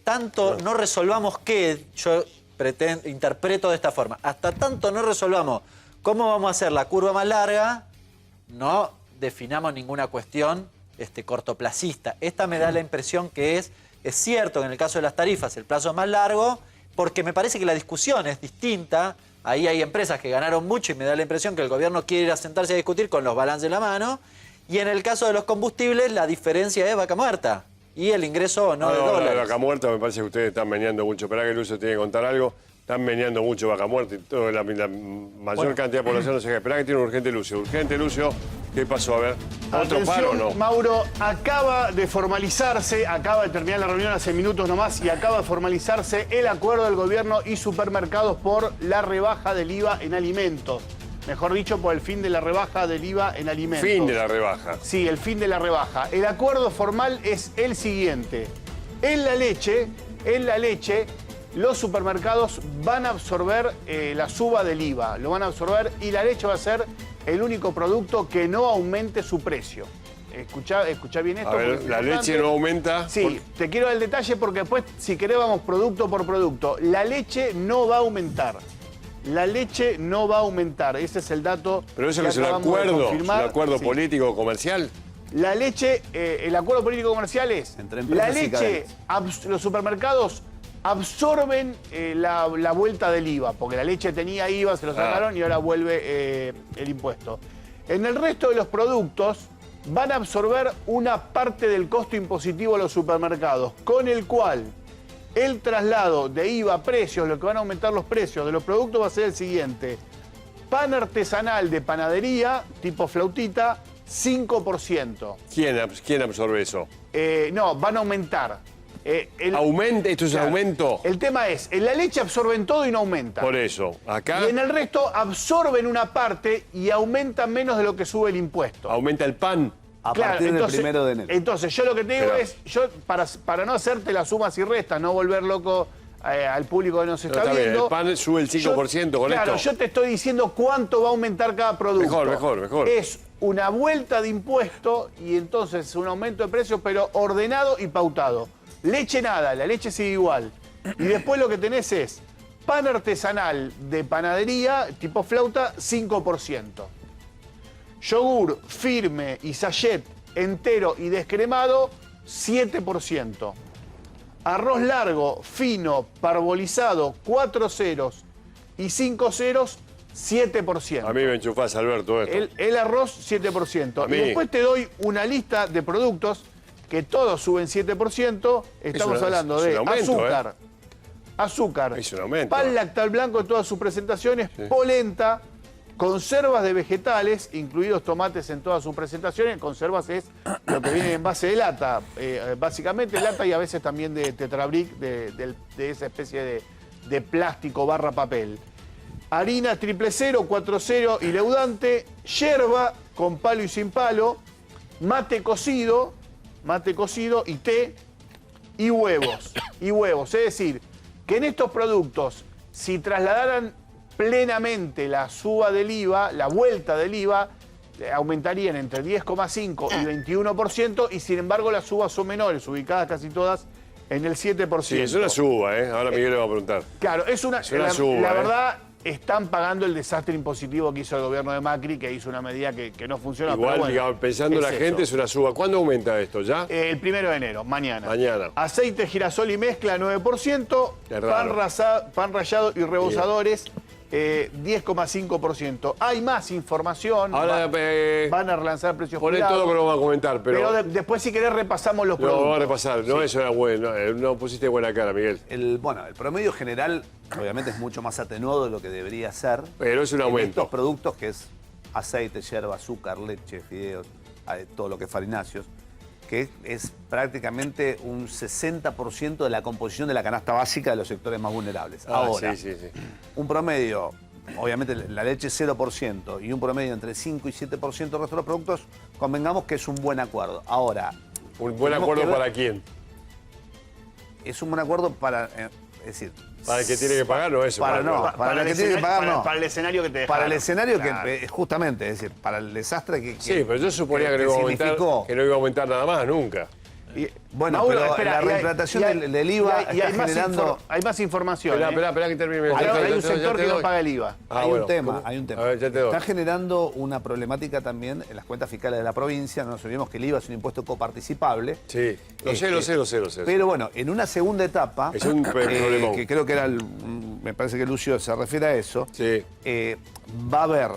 tanto no resolvamos qué, yo interpreto de esta forma, hasta tanto no resolvamos cómo vamos a hacer la curva más larga, no definamos ninguna cuestión cortoplacista. Esta me da la impresión que es cierto que en el caso de las tarifas el plazo es más largo, porque me parece que la discusión es distinta. Ahí hay empresas que ganaron mucho y me da la impresión que el gobierno quiere ir a sentarse a discutir con los balances en la mano. Y en el caso de los combustibles la diferencia es vaca muerta y el ingreso o no de dólares.
La vaca muerta me parece que ustedes están meneando mucho. Esperá que Lucio tiene que contar algo. Están meneando mucho vaca muerta y toda la mayor cantidad de población no se queda. Esperá que tiene un urgente Lucio. Urgente Lucio, ¿qué pasó? A ver, ¿otro paro o no?
Mauro, acaba de formalizarse, acaba de terminar la reunión hace minutos nomás y acaba de formalizarse el acuerdo del gobierno y supermercados por la rebaja del IVA en alimentos. Mejor dicho, por el fin de la rebaja del IVA en alimentos.
Fin de la rebaja.
Sí, el fin de la rebaja. El acuerdo formal es el siguiente. En la leche, los supermercados van a absorber la suba del IVA. Lo van a absorber y la leche va a ser el único producto que no aumente su precio. Escuchá bien esto.
A ver, ¿la leche no aumenta?
Sí, te quiero dar el detalle porque después, si querés, vamos producto por producto. La leche no va a aumentar. La leche no va a aumentar. Ese es el dato.
Pero eso es un acuerdo
sí.
político comercial.
La leche, el acuerdo político comercial es
Entre
la
empresas y
leche, los supermercados absorben la vuelta del IVA, porque la leche tenía IVA, se lo sacaron y ahora vuelve el impuesto. En el resto de los productos van a absorber una parte del costo impositivo a los supermercados, con el cual el traslado de IVA a precios, lo que van a aumentar los precios de los productos va a ser el siguiente. Pan artesanal de panadería, tipo flautita, 5%.
¿Quién absorbe eso?
No, van a aumentar.
¿Aumenta? ¿Esto es aumento?
El tema es, en la leche absorben todo y no aumenta.
Por eso, acá
Y en el resto absorben una parte y aumentan menos de lo que sube el impuesto.
aumenta el pan.
A partir del 1 de enero.
Entonces, yo lo que te digo es, para no hacerte las sumas y restas, no volver loco al público que nos está
Está bien,
viendo.
el pan sube el 5% con esto.
Claro, yo te estoy diciendo cuánto va a aumentar cada producto.
Mejor.
Es una vuelta de impuesto y entonces un aumento de precios, pero ordenado y pautado. Leche nada, la leche sigue igual. Y después lo que tenés es pan artesanal de panadería, tipo flauta, 5%. Yogur firme y sachet entero y descremado, 7%. Arroz largo, fino, parbolizado, 4 ceros y 5 ceros, 7%.
A mí me enchufás, Alberto, esto.
El arroz, 7%. Y después te doy una lista de productos que todos suben 7%. Estamos hablando de
aumento,
azúcar,
Es un aumento.
pan lactal blanco en todas sus presentaciones, polenta, conservas de vegetales, incluidos tomates en todas sus presentaciones. Conservas es lo que viene en base de lata, básicamente lata y a veces también de tetrabric, de esa especie de plástico / papel. Harina 000, 40 y leudante, yerba con palo y sin palo, mate cocido y té y huevos. Es decir, que en estos productos, si trasladaran plenamente la suba del IVA, la vuelta del IVA, aumentarían entre 10,5 y 21%, y sin embargo las subas son menores, ubicadas casi todas en el 7%.
Sí, es una suba, ¿eh? Ahora Miguel le va a preguntar.
Claro, es una
suba,
la verdad, están pagando el desastre impositivo que hizo el gobierno de Macri, que hizo una medida que no funcionó.
Igual,
pero bueno,
digamos, pensando la gente, es una suba. ¿Cuándo aumenta esto? ¿Ya?
El 1 de enero, mañana.
Mañana.
Aceite, girasol y mezcla, 9%.
Qué raro.
Pan rallado y rebosadores, 10,5%. Hay más información.
Ahora,
van a relanzar precios
poné
jubilados.
todo que lo vamos a comentar, pero
después, si querés, repasamos los
lo
productos.
vamos a repasar. No, eso era bueno. No pusiste buena cara, Miguel.
Bueno, el promedio general obviamente es mucho más atenuado de lo que debería ser.
Pero es un
En
aumento.
estos productos que es aceite, yerba, azúcar, leche, fideos, todo lo que es farináceos, que es prácticamente un 60% de la composición de la canasta básica de los sectores más vulnerables. Ahora,
sí.
un promedio, obviamente la leche 0% y un promedio entre 5 y 7% del resto de los productos, convengamos que es un buen acuerdo. Ahora,
¿Un buen
tenemos
acuerdo
que ver-
para quién?
es un buen acuerdo para, es decir...
¿Para el que tiene que pagar o eso?
Para
el
no,
cual?
para el que
el
tiene que
escenario-
pagar no.
para el escenario que te dejaron.
Para el escenario
Claro.
que, justamente, es decir, para el desastre que
Sí, pero yo suponía que no iba a aumentar,
significó.
que no iba a aumentar nada más, nunca.
Bueno,
Mauro,
pero
espera,
la
y hay-
reimplantación
y hay-
del IVA
y hay
está generando...
hay más información.
Espera que termine.
Hay un
Ya
sector
te
que no
doy.
paga el IVA.
Ah,
hay
bueno,
un tema,
¿cómo?
hay un tema.
A ver, ya te doy.
Está generando una problemática también en las cuentas fiscales de la provincia. No nos olvidemos que el IVA es un impuesto coparticipable.
Sí, lo sé.
Pero bueno, en una segunda etapa,
Es un problemón.
que creo que era me parece que Lucio se refiere a eso,
Sí.
va a haber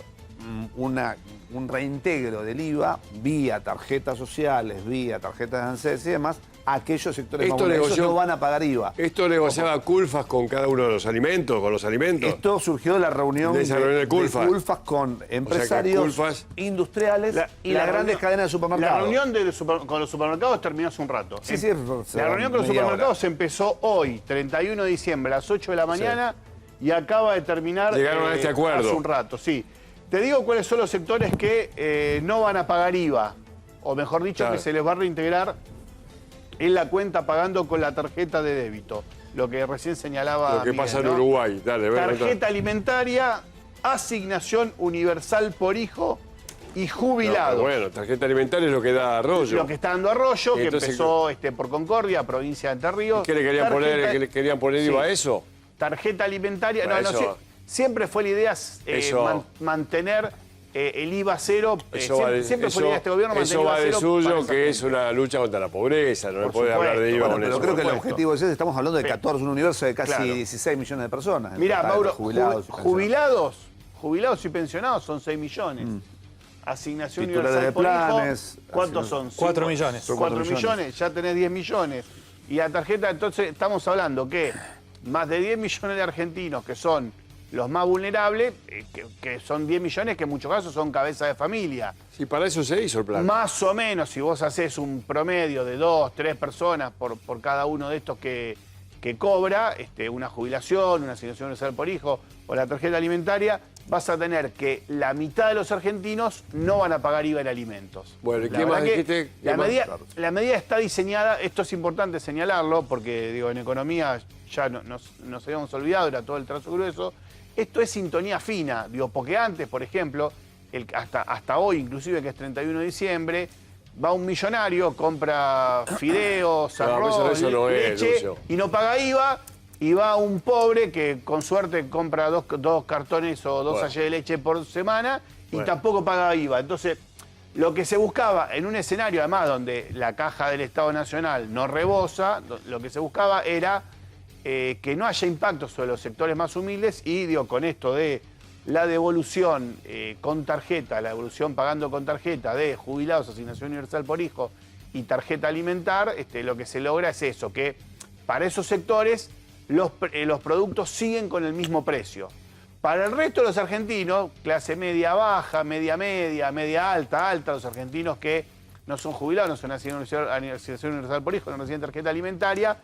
un reintegro del IVA vía tarjetas sociales, vía tarjetas de ANSES y demás, a aquellos sectores más
Esto
vulnerables.
negoció-
Esos no van a pagar IVA.
¿Esto negociaba Culfas con cada uno de los alimentos, con los alimentos?
Esto surgió de la reunión
De esa reunión de Culfas.
con empresarios
Culfas-
industriales y las grandes cadenas de supermercados.
La reunión con los supermercados terminó hace un rato.
Sí, sí,
La reunión con los
media
supermercados empezó hoy, 31 de diciembre, a las 8 de la mañana, y acaba de terminar
Llegaron a este acuerdo.
hace un rato, sí. Te digo cuáles son los sectores que no van a pagar IVA, o mejor dicho,
Claro.
que se les va a reintegrar en la cuenta pagando con la tarjeta de débito. Lo que recién señalaba
Lo que
Miguel,
pasa en
¿no?
Uruguay. Dale, voy a contar.
Tarjeta alimentaria, asignación universal por hijo y jubilados.
No, bueno, tarjeta alimentaria es lo que da Arroyo.
Lo que está dando Arroyo,
Y
que
entonces,
empezó por Concordia, provincia de Entre Ríos.
¿Qué le querían poner? ¿Qué le querían poner
Sí.
IVA a eso?
Tarjeta alimentaria.
Bueno,
No,
eso-
siempre fue la idea
Eso-
mantener el IVA cero.
Eso va de,
siempre fue la idea de este gobierno mantener
eso
IVA
va de
cero para
suyo,
esa
que es
gente.
una lucha contra la pobreza. No
Por
se puede hablar de
supuesto.
IVA
Bueno,
con
pero
eso.
creo que el
supuesto.
objetivo es ese. Estamos hablando de 14, un universo de casi
Claro.
16 millones de personas. en
Mirá,
total,
Mauro,
entre jubilados y
jubilados y pensionados son 6 millones. Asignación
Titulares
universal
de
por
planes,
hijo. ¿Cuántos son?
4
Cinco-
millones.
Son
4
4
millones, ya tenés 10 millones. Y la tarjeta, entonces estamos hablando que más de 10 millones de argentinos que son los más vulnerables, que son 10 millones que en muchos casos son cabeza de familia.
Sí, para eso se hizo el plan.
Más o menos, si vos haces un promedio de 2, 3 personas por cada uno de estos que cobra, una jubilación, una asignación universal por hijo o la tarjeta alimentaria, vas a tener que la mitad de los argentinos no van a pagar IVA en alimentos.
Bueno, ¿y
La
qué más
verdad que
dijiste? ¿Qué
La
más?
medida,
Claro.
la medida está diseñada, esto es importante señalarlo, porque digo, en economía ya nos habíamos olvidado, era todo el trazo grueso. Esto es sintonía fina, digo, porque antes, por ejemplo, hasta hoy, inclusive que es 31 de diciembre, va un millonario, compra fideos,
No,
arroz,
eso no es,
leche,
Lucio.
y no paga IVA, y va un pobre que con suerte compra dos cartones o dos
Bueno.
sachets de leche por semana y
Bueno.
tampoco paga IVA. Entonces, lo que se buscaba en un escenario, además, donde la caja del Estado Nacional no rebosa, lo que se buscaba era que no haya impacto sobre los sectores más humildes y, digo, con esto de la devolución con tarjeta, la devolución pagando con tarjeta de jubilados, asignación universal por hijo y tarjeta alimentar, lo que se logra es eso, que para esos sectores los productos siguen con el mismo precio. Para el resto de los argentinos, clase media baja, media alta, los argentinos que no son jubilados, no son asignación universal por hijo, no reciben tarjeta alimentaria,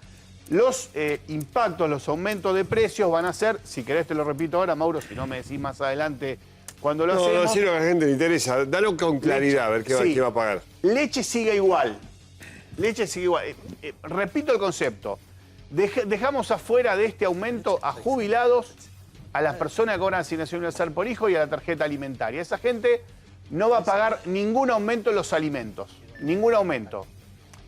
los impactos, los aumentos de precios van a ser, si querés te lo repito ahora, Mauro, si no me decís más adelante cuando lo
No,
hacemos.
no, si a la gente le interesa. Dalo con claridad, a ver qué,
Sí.
qué va a pagar.
Leche sigue igual. Leche sigue igual. Repito el concepto. Dejamos afuera de este aumento a jubilados, a las personas que cobran asignación universal por hijo y a la tarjeta alimentaria. Esa gente no va a pagar ningún aumento en los alimentos. Ningún aumento.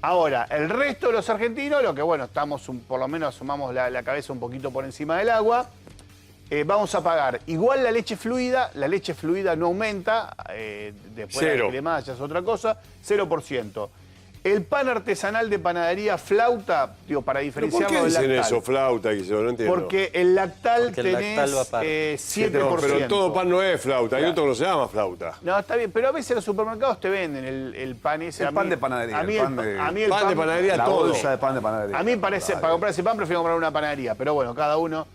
Ahora, el resto de los argentinos, lo que bueno, estamos por lo menos asomamos la cabeza un poquito por encima del agua, vamos a pagar igual la leche fluida no aumenta, después
Cero.
la cremada ya es otra cosa, 0%. El pan artesanal de panadería Flauta, digo, para
¿Pero
diferenciarlo
por qué
del
dicen
lactal.
eso, Flauta? Que yo no entiendo.
Porque el lactal
Porque el
tenés
lactal va aparte.
7%.
No, pero todo pan no es flauta, hay otro que no se llama flauta.
No, está bien, pero a veces los supermercados te venden el pan ese.
El pan de panadería,
A mí
el
el,
pan de-
a mí el
pan de panadería,
La
todo.
bolsa de pan de panadería.
A mí parece, para comprar ese pan prefiero comprar una panadería, pero bueno, cada uno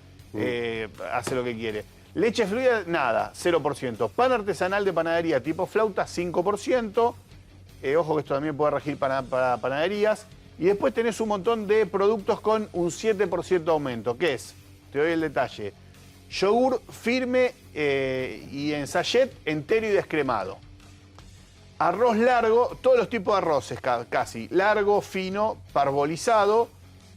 hace lo que quiere. Leche fluida, nada, 0%. Pan artesanal de panadería tipo Flauta, 5%. Ojo que esto también puede regir para panaderías. Y después tenés un montón de productos con un 7% aumento, que es, te doy el detalle, yogur firme y en sachet, entero y descremado. Arroz largo, todos los tipos de arroces casi, largo, fino, parbolizado,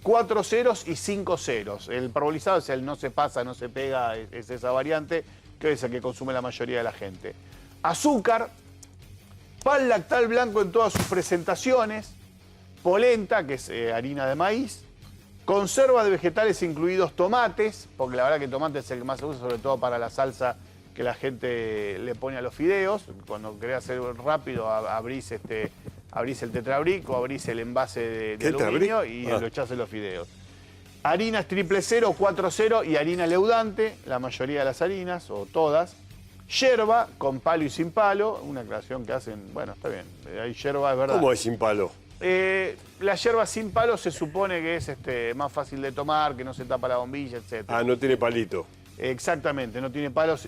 4 ceros y 5 ceros. El parbolizado es el no se pasa, no se pega, es esa variante, que es el que consume la mayoría de la gente. Azúcar, pan lactal blanco en todas sus presentaciones, polenta, que es harina de maíz, conserva de vegetales incluidos tomates, porque la verdad que tomate es el que más se usa, sobre todo para la salsa que la gente le pone a los fideos. Cuando querés hacer rápido, abrís el tetrabric o abrís el envase de aluminio y lo echás en los fideos. Harinas 000, 40 y harina leudante, la mayoría de las harinas, o todas. Yerba con palo y sin palo, una aclaración que hacen, bueno, está bien, hay yerba, es verdad.
¿Cómo es sin palo?
La yerba sin palo se supone que es más fácil de tomar, que no se tapa la bombilla, etc.
Ah, no tiene palito.
Exactamente, no tiene palos,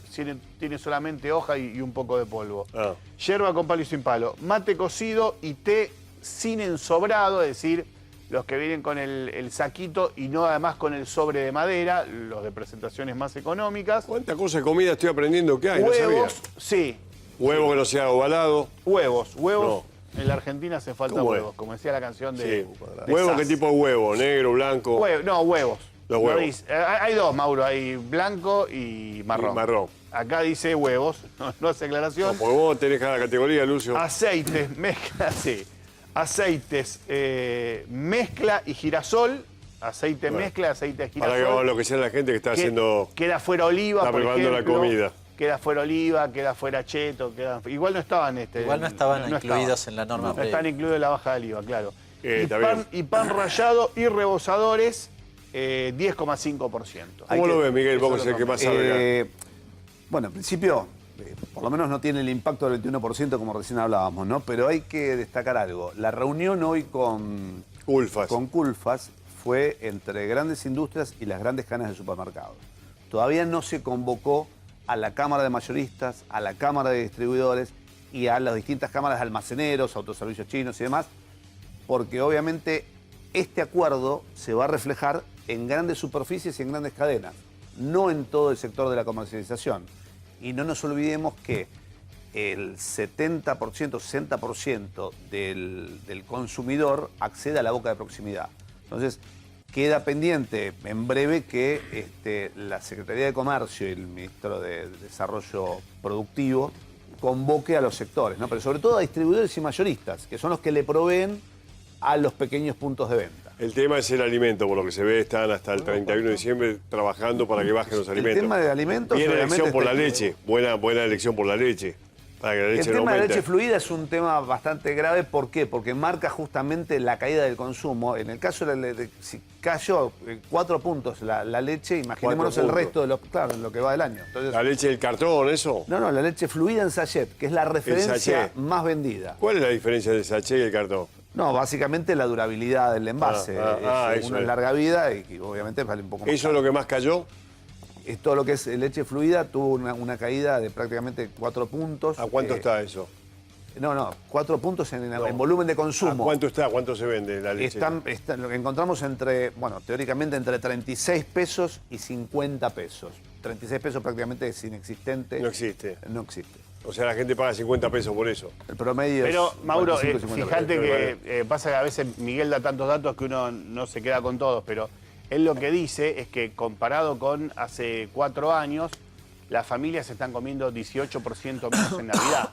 tiene solamente hoja y un poco de polvo.
Ah.
Yerba con palo y sin palo. Mate cocido y té sin ensobrado, es decir, los que vienen con el saquito y no además con el sobre de madera, los de presentaciones más económicas.
¿Cuánta cosa de comida estoy aprendiendo que hay? No sabía.
Huevos, sí.
Huevo que no sea ovalado.
Huevos.
No.
En la Argentina hace falta
¿Cómo es?
huevos, como decía la canción
Sí.
de
¿Huevo
Sass.
qué tipo de huevo? ¿Negro, blanco?
No, huevos.
Los huevos.
Lo dice. Hay dos, Mauro, hay blanco y marrón.
Y marrón.
Acá dice huevos, no hace
No,
aclaración.
porque vos tenés cada categoría, Lucio.
Aceites, mezcla, sí. Aceites, mezcla y girasol. Aceite
Bueno.
mezcla, aceite de
Para que
girasol.
vamos lo que sea la gente que está haciendo.
Queda fuera oliva,
Está
por
preparando la
ejemplo.
comida.
Queda fuera oliva, queda fuera cheto, igual no estaban
Igual no estaban incluidos en la norma
No
previa.
están incluidos en la baja de oliva, claro.
Está bien.
Y pan rallado y rebosadores, 10,5%.
¿Cómo lo ves, Miguel?
Eso
Vos que es el
lo
que más sabe acá.
Bueno, en principio, por lo menos no tiene el impacto del 21% como recién hablábamos, ¿no? Pero hay que destacar algo. La reunión hoy con
Culfas.
Culfas fue entre grandes industrias y las grandes cadenas de supermercados. Todavía no se convocó a la Cámara de Mayoristas, a la Cámara de Distribuidores y a las distintas cámaras de almaceneros, autoservicios chinos y demás, porque obviamente este acuerdo se va a reflejar en grandes superficies y en grandes cadenas, no en todo el sector de la comercialización. Y no nos olvidemos que el 70%, 60% del consumidor accede a la boca de proximidad. Entonces, queda pendiente en breve que la Secretaría de Comercio y el Ministro de Desarrollo Productivo convoque a los sectores, ¿no? Pero sobre todo a distribuidores y mayoristas, que son los que le proveen a los pequeños puntos de venta.
El tema es el alimento, por lo que se ve, están hasta el 31 de diciembre trabajando para que bajen los alimentos.
El tema de alimentos...
Viene
obviamente,
elección por la
está-
leche, buena elección por la leche. Para que la
El
leche no
tema de la
aumente.
leche fluida es un tema bastante grave. ¿Por qué? Porque marca justamente la caída del consumo. En el caso de si cayó 4 puntos la leche, imaginémonos
4
el
puntos.
resto de lo que va del año. Entonces,
La leche del cartón, eso.
no, la leche fluida en sachet, que es la referencia
sachet.
más vendida.
¿Cuál es la diferencia del sachet y el cartón?
No, básicamente la durabilidad del envase.
eso
Uno es
es.
larga vida y obviamente vale un poco más
¿Eso es lo que más cayó?
Es todo lo que es leche fluida tuvo una caída de prácticamente 4 puntos.
¿A cuánto está eso?
No, 4 puntos en volumen de
¿A
consumo.
cuánto está? ¿Cuánto se vende la leche?
Lo que encontramos teóricamente entre 36 pesos y 50 pesos. 36 pesos prácticamente es inexistente.
No existe.
No existe.
O sea, la gente paga 50 pesos por eso.
El promedio
Pero,
es
Mauro,
45, 50
fíjate
pesos.
que pasa que a veces Miguel da tantos datos que uno no se queda con todos, pero él lo que dice es que comparado con hace 4 años, las familias están comiendo 18% menos en Navidad.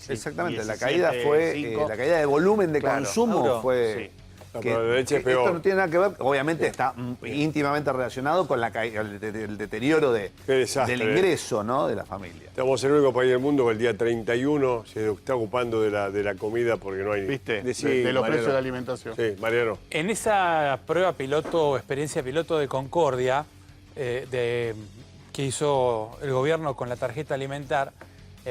Exactamente, la
17,
caída fue
5.
la caída de volumen de
Claro.
consumo
Mauro,
fue...
Sí.
pero la leche es peor.
Esto no tiene nada que ver, obviamente está íntimamente relacionado con el deterioro
Qué desastre.
del ingreso, ¿no?, de la familia.
Estamos el único país del mundo que el día 31 se está ocupando de la comida porque no hay...
¿Viste?
Sí,
De los
Mariano.
precios de la alimentación.
Sí, Mariano.
En esa prueba piloto, experiencia piloto de Concordia, que hizo el gobierno con la tarjeta alimentar,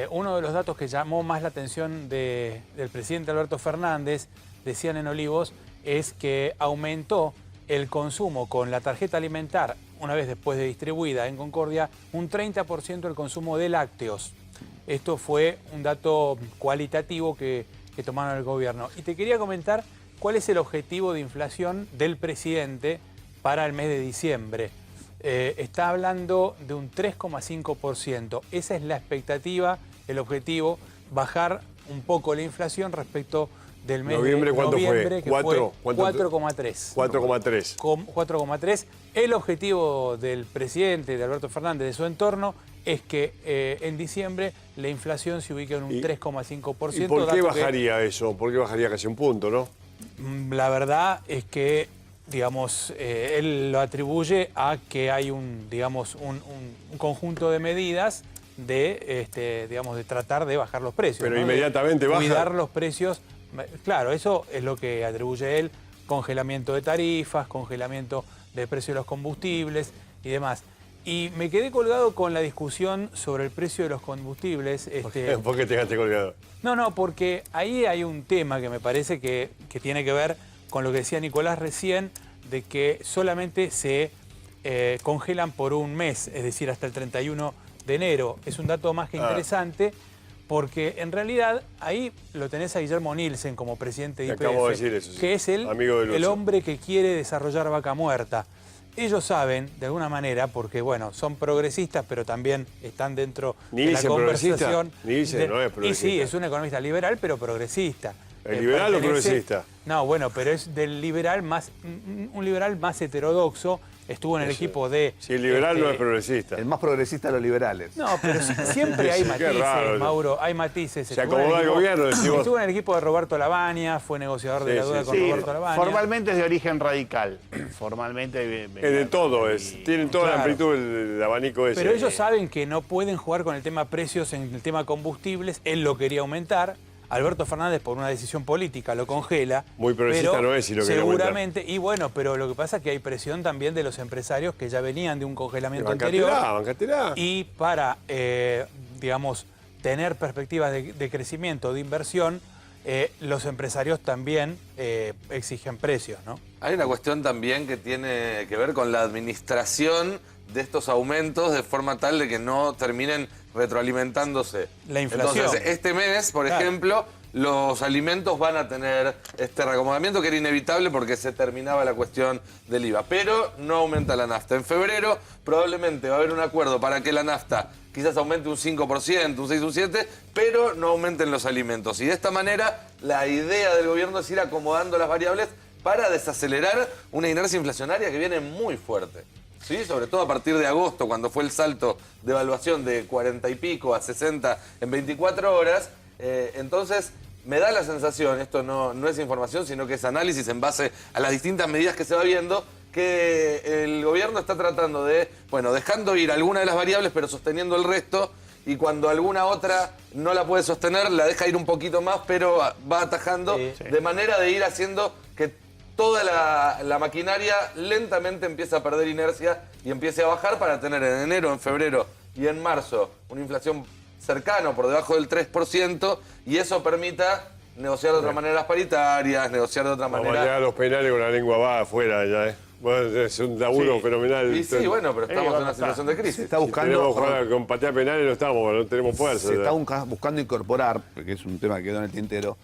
uno de los datos que llamó más la atención del presidente Alberto Fernández, decían en Olivos, es que aumentó el consumo con la tarjeta alimentar, una vez después de distribuida en Concordia, un 30% el consumo de lácteos. Esto fue un dato cualitativo que tomaron el gobierno. Y te quería comentar cuál es el objetivo de inflación del presidente para el mes de diciembre. Está hablando de un 3,5%. Esa es la expectativa, el objetivo, bajar un poco la inflación respecto del mes
Noviembre,
de
¿cuánto fue?
noviembre, que
¿Cuatro?
fue 4,3.
4,3.
4,3. El objetivo del presidente, de Alberto Fernández, de su entorno, es que en diciembre la inflación se ubique en un 3,5%.
¿Y por qué bajaría eso? ¿Por qué bajaría casi un punto, no?
La verdad es que, digamos, él lo atribuye a que hay un conjunto de medidas de, digamos, de tratar de bajar los precios.
Pero
¿no?
inmediatamente baja.
Cuidar los precios. Claro, eso es lo que atribuye él. Congelamiento de tarifas, congelamiento de precios de los combustibles y demás. Y me quedé colgado con la discusión sobre el precio de los combustibles.
¿Por qué te quedaste colgado?
No, porque ahí hay un tema que me parece que tiene que ver con lo que decía Nicolás recién, de que solamente se congelan por un mes, es decir, hasta el 31 de enero. Es un dato más que interesante, porque en realidad ahí lo tenés a Guillermo Nielsen como presidente de IPF,
acabo de decir eso, sí.
que es
Amigo de Lucho.
el hombre que quiere desarrollar Vaca Muerta. Ellos saben, de alguna manera, porque bueno, son progresistas, pero también están dentro de la
Nielsen,
conversación.
progresista. Nielsen no es progresista.
Y sí, es un economista liberal, pero progresista.
¿El liberal o progresista?
No, bueno, pero es del liberal más, un liberal más heterodoxo. Estuvo en el equipo de...
Si el liberal no es progresista.
El más progresista de los liberales.
No, pero siempre hay
Qué
matices,
raro.
Mauro, hay matices.
Se acomodó el gobierno, decimos.
Estuvo en el equipo de Roberto Labaña, fue negociador de la deuda con
Sí,
Roberto Labaña.
formalmente es de origen radical. Formalmente...
Es de todo, tienen toda la
Claro.
amplitud el abanico ese.
Pero ellos saben que no pueden jugar con el tema precios en el tema combustibles. Él lo quería aumentar. Alberto Fernández, por una decisión política, lo congela.
Muy progresista
pero
no es si lo quiere
seguramente, y bueno, pero lo que pasa es que hay presión también de los empresarios que ya venían de un congelamiento anterior.
Bancatela.
Y para, digamos, tener perspectivas de crecimiento, de inversión, los empresarios también exigen precios, ¿no?
Hay una cuestión también que tiene que ver con la administración de estos aumentos de forma tal de que no terminen retroalimentándose.
La inflación.
Entonces, este mes, por
Claro.
ejemplo, los alimentos van a tener este reacomodamiento que era inevitable porque se terminaba la cuestión del IVA. Pero no aumenta la nafta. En febrero probablemente va a haber un acuerdo para que la nafta quizás aumente un 5%, un 6, un 7%, pero no aumenten los alimentos. Y de esta manera, la idea del gobierno es ir acomodando las variables para desacelerar una inercia inflacionaria que viene muy fuerte. Sí, sobre todo a partir de agosto, cuando fue el salto de evaluación de 40 y pico a 60 en 24 horas. Entonces, me da la sensación, esto no es información, sino que es análisis en base a las distintas medidas que se va viendo, que el gobierno está tratando de, bueno, dejando ir alguna de las variables, pero sosteniendo el resto, y cuando alguna otra no la puede sostener, la deja ir un poquito más, pero va atajando, de manera de ir haciendo que toda la maquinaria lentamente empieza a perder inercia y empiece a bajar para tener en enero, en febrero y en marzo una inflación cercana por debajo del 3% y eso permita negociar de otra manera las paritarias, negociar de otra
Vamos a
manera...
llegar a los penales con la lengua va afuera ya, ¿eh? Bueno, es un laburo fenomenal.
Y sí, bueno, pero estamos en una situación de crisis.
Se está
Si
buscando...
tenemos que jugar con patear penales no estamos, no tenemos fuerza.
Se
ya.
está buscando incorporar, porque es un tema que quedó en el tintero,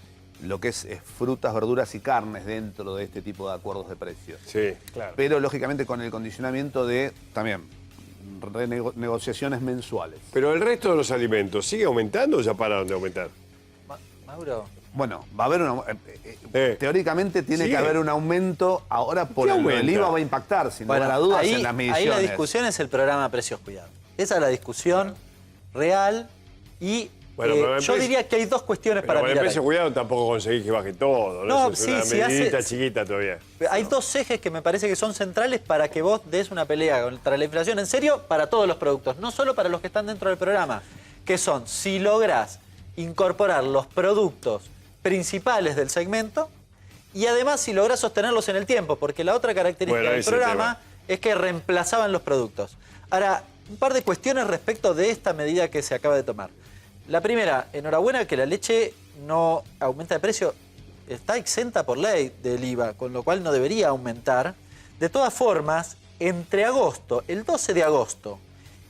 lo que es frutas, verduras y carnes dentro de este tipo de acuerdos de precios.
Sí.
Claro.
Pero lógicamente con el condicionamiento de también negociaciones mensuales.
Pero el resto de los alimentos, ¿sigue aumentando o ya pararon de aumentar?
Mauro,
Bueno, va a haber una... teóricamente tiene
Sí.
que haber un aumento ahora por
¿Qué
el
aumenta?
IVA va a impactar, sin
bueno,
lugar a dudas,
ahí,
en las
ahí
mediciones.
la discusión es el programa Precios Cuidados. Esa es la discusión real y
Bueno, pero
yo diría que hay dos cuestiones para
con el
mirar.
precio
ahí.
cuidado tampoco conseguís que baje todo, ¿no?
No,
Eso es
sí,
una
sí,
medidita chiquita todavía.
Hay dos ejes que me parece que son centrales para que vos des una pelea contra la inflación, en serio, para todos los productos, no solo para los que están dentro del programa, que son si lográs incorporar los productos principales del segmento y además si lográs sostenerlos en el tiempo, porque la otra característica del programa es que reemplazaban los productos. Ahora, un par de cuestiones respecto de esta medida que se acaba de tomar. La primera, enhorabuena que la leche no aumenta de precio, está exenta por ley del IVA, con lo cual no debería aumentar. De todas formas, entre agosto, el 12 de agosto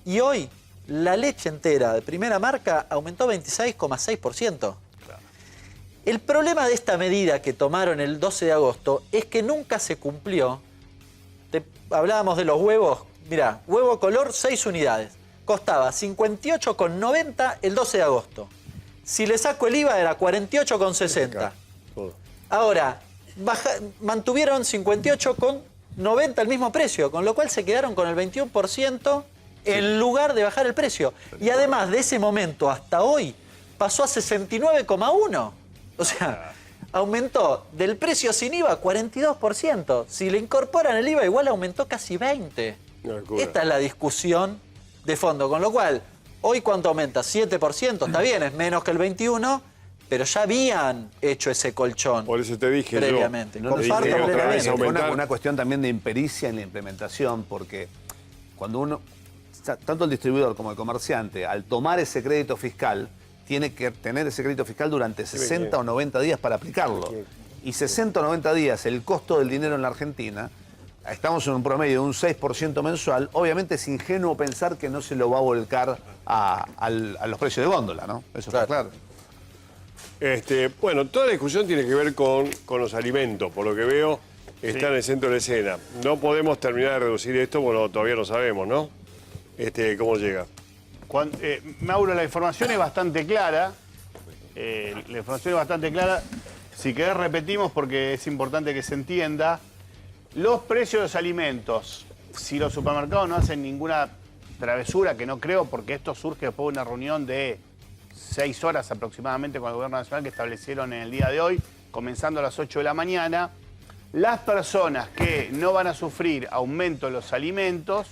y hoy, la leche entera de primera marca aumentó 26,6%. El problema de esta medida que tomaron el 12 de agosto es que nunca se cumplió. Hablábamos de los huevos. Mirá, huevo color 6 unidades. Costaba 58,90 el 12 de agosto. Si le saco el IVA era 48,60. Ahora, mantuvieron 58,90 el mismo precio, con lo cual se quedaron con el 21% en lugar de bajar el precio. Y además, de ese momento hasta hoy, pasó a 69,1. O sea, aumentó del precio sin IVA 42%. Si le incorporan el IVA, igual aumentó casi 20%. Esta es la discusión de fondo. Con lo cual, hoy ¿cuánto aumenta? 7%. Está bien, es menos que el 21%, pero ya habían hecho ese colchón.
Por eso te dije
previamente.
yo.
Comparto
Te dije otra vez,
plenamente.
Una cuestión también de impericia en la implementación, porque cuando uno, tanto el distribuidor como el comerciante, al tomar ese crédito fiscal, tiene que tener ese crédito fiscal durante 60 o 90 días para aplicarlo. Y 60 o 90 días, el costo del dinero en la Argentina, estamos en un promedio de un 6% mensual, obviamente es ingenuo pensar que no se lo va a volcar a los precios de góndola, ¿no? Eso está claro.
Bueno, toda la discusión tiene que ver con los alimentos, por lo que veo, está en el centro de la escena. No podemos terminar de reducir esto, bueno, todavía no sabemos, ¿no? ¿Cómo llega?
Mauro, la información es bastante clara. Si querés repetimos porque es importante que se entienda. Los precios de los alimentos, si los supermercados no hacen ninguna travesura, que no creo, porque esto surge después de una reunión de 6 horas aproximadamente con el Gobierno Nacional que establecieron en el día de hoy, comenzando a las 8 de la mañana, las personas que no van a sufrir aumento de los alimentos,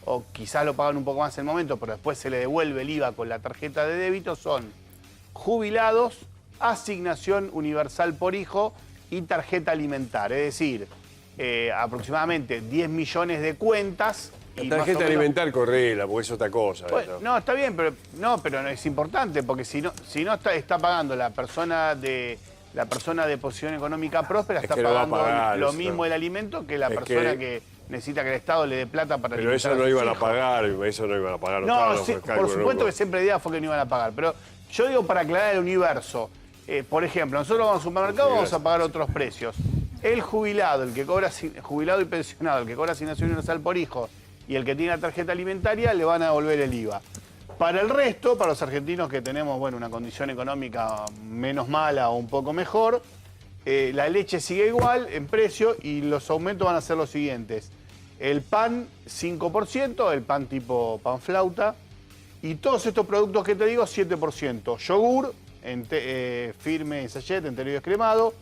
o quizás lo pagan un poco más en el momento, pero después se le devuelve el IVA con la tarjeta de débito, son jubilados, asignación universal por hijo y tarjeta alimentar. Es decir, aproximadamente 10 millones de cuentas.
La tarjeta alimentar, correla, porque es otra cosa.
Bueno, no, está bien, pero no es importante, porque si no está pagando la persona de posición económica próspera, está pagando lo mismo el alimento que la persona que necesita que el Estado le dé plata para
pero eso no iban a pagar, eso no iban a pagar.
No, sí, por supuesto que siempre la idea fue que no iban a pagar, pero yo digo para aclarar el universo. Por ejemplo, nosotros vamos al supermercado, vamos a pagar otros precios. El jubilado, el que cobra jubilado y pensionado, el que cobra asignación universal por hijo y el que tiene la tarjeta alimentaria, le van a devolver el IVA. Para el resto, para los argentinos que tenemos una condición económica menos mala o un poco mejor, la leche sigue igual en precio y los aumentos van a ser los siguientes. El pan 5%, el pan tipo pan flauta, y todos estos productos que te digo 7%. Yogur, firme en sachet, entero y descremado,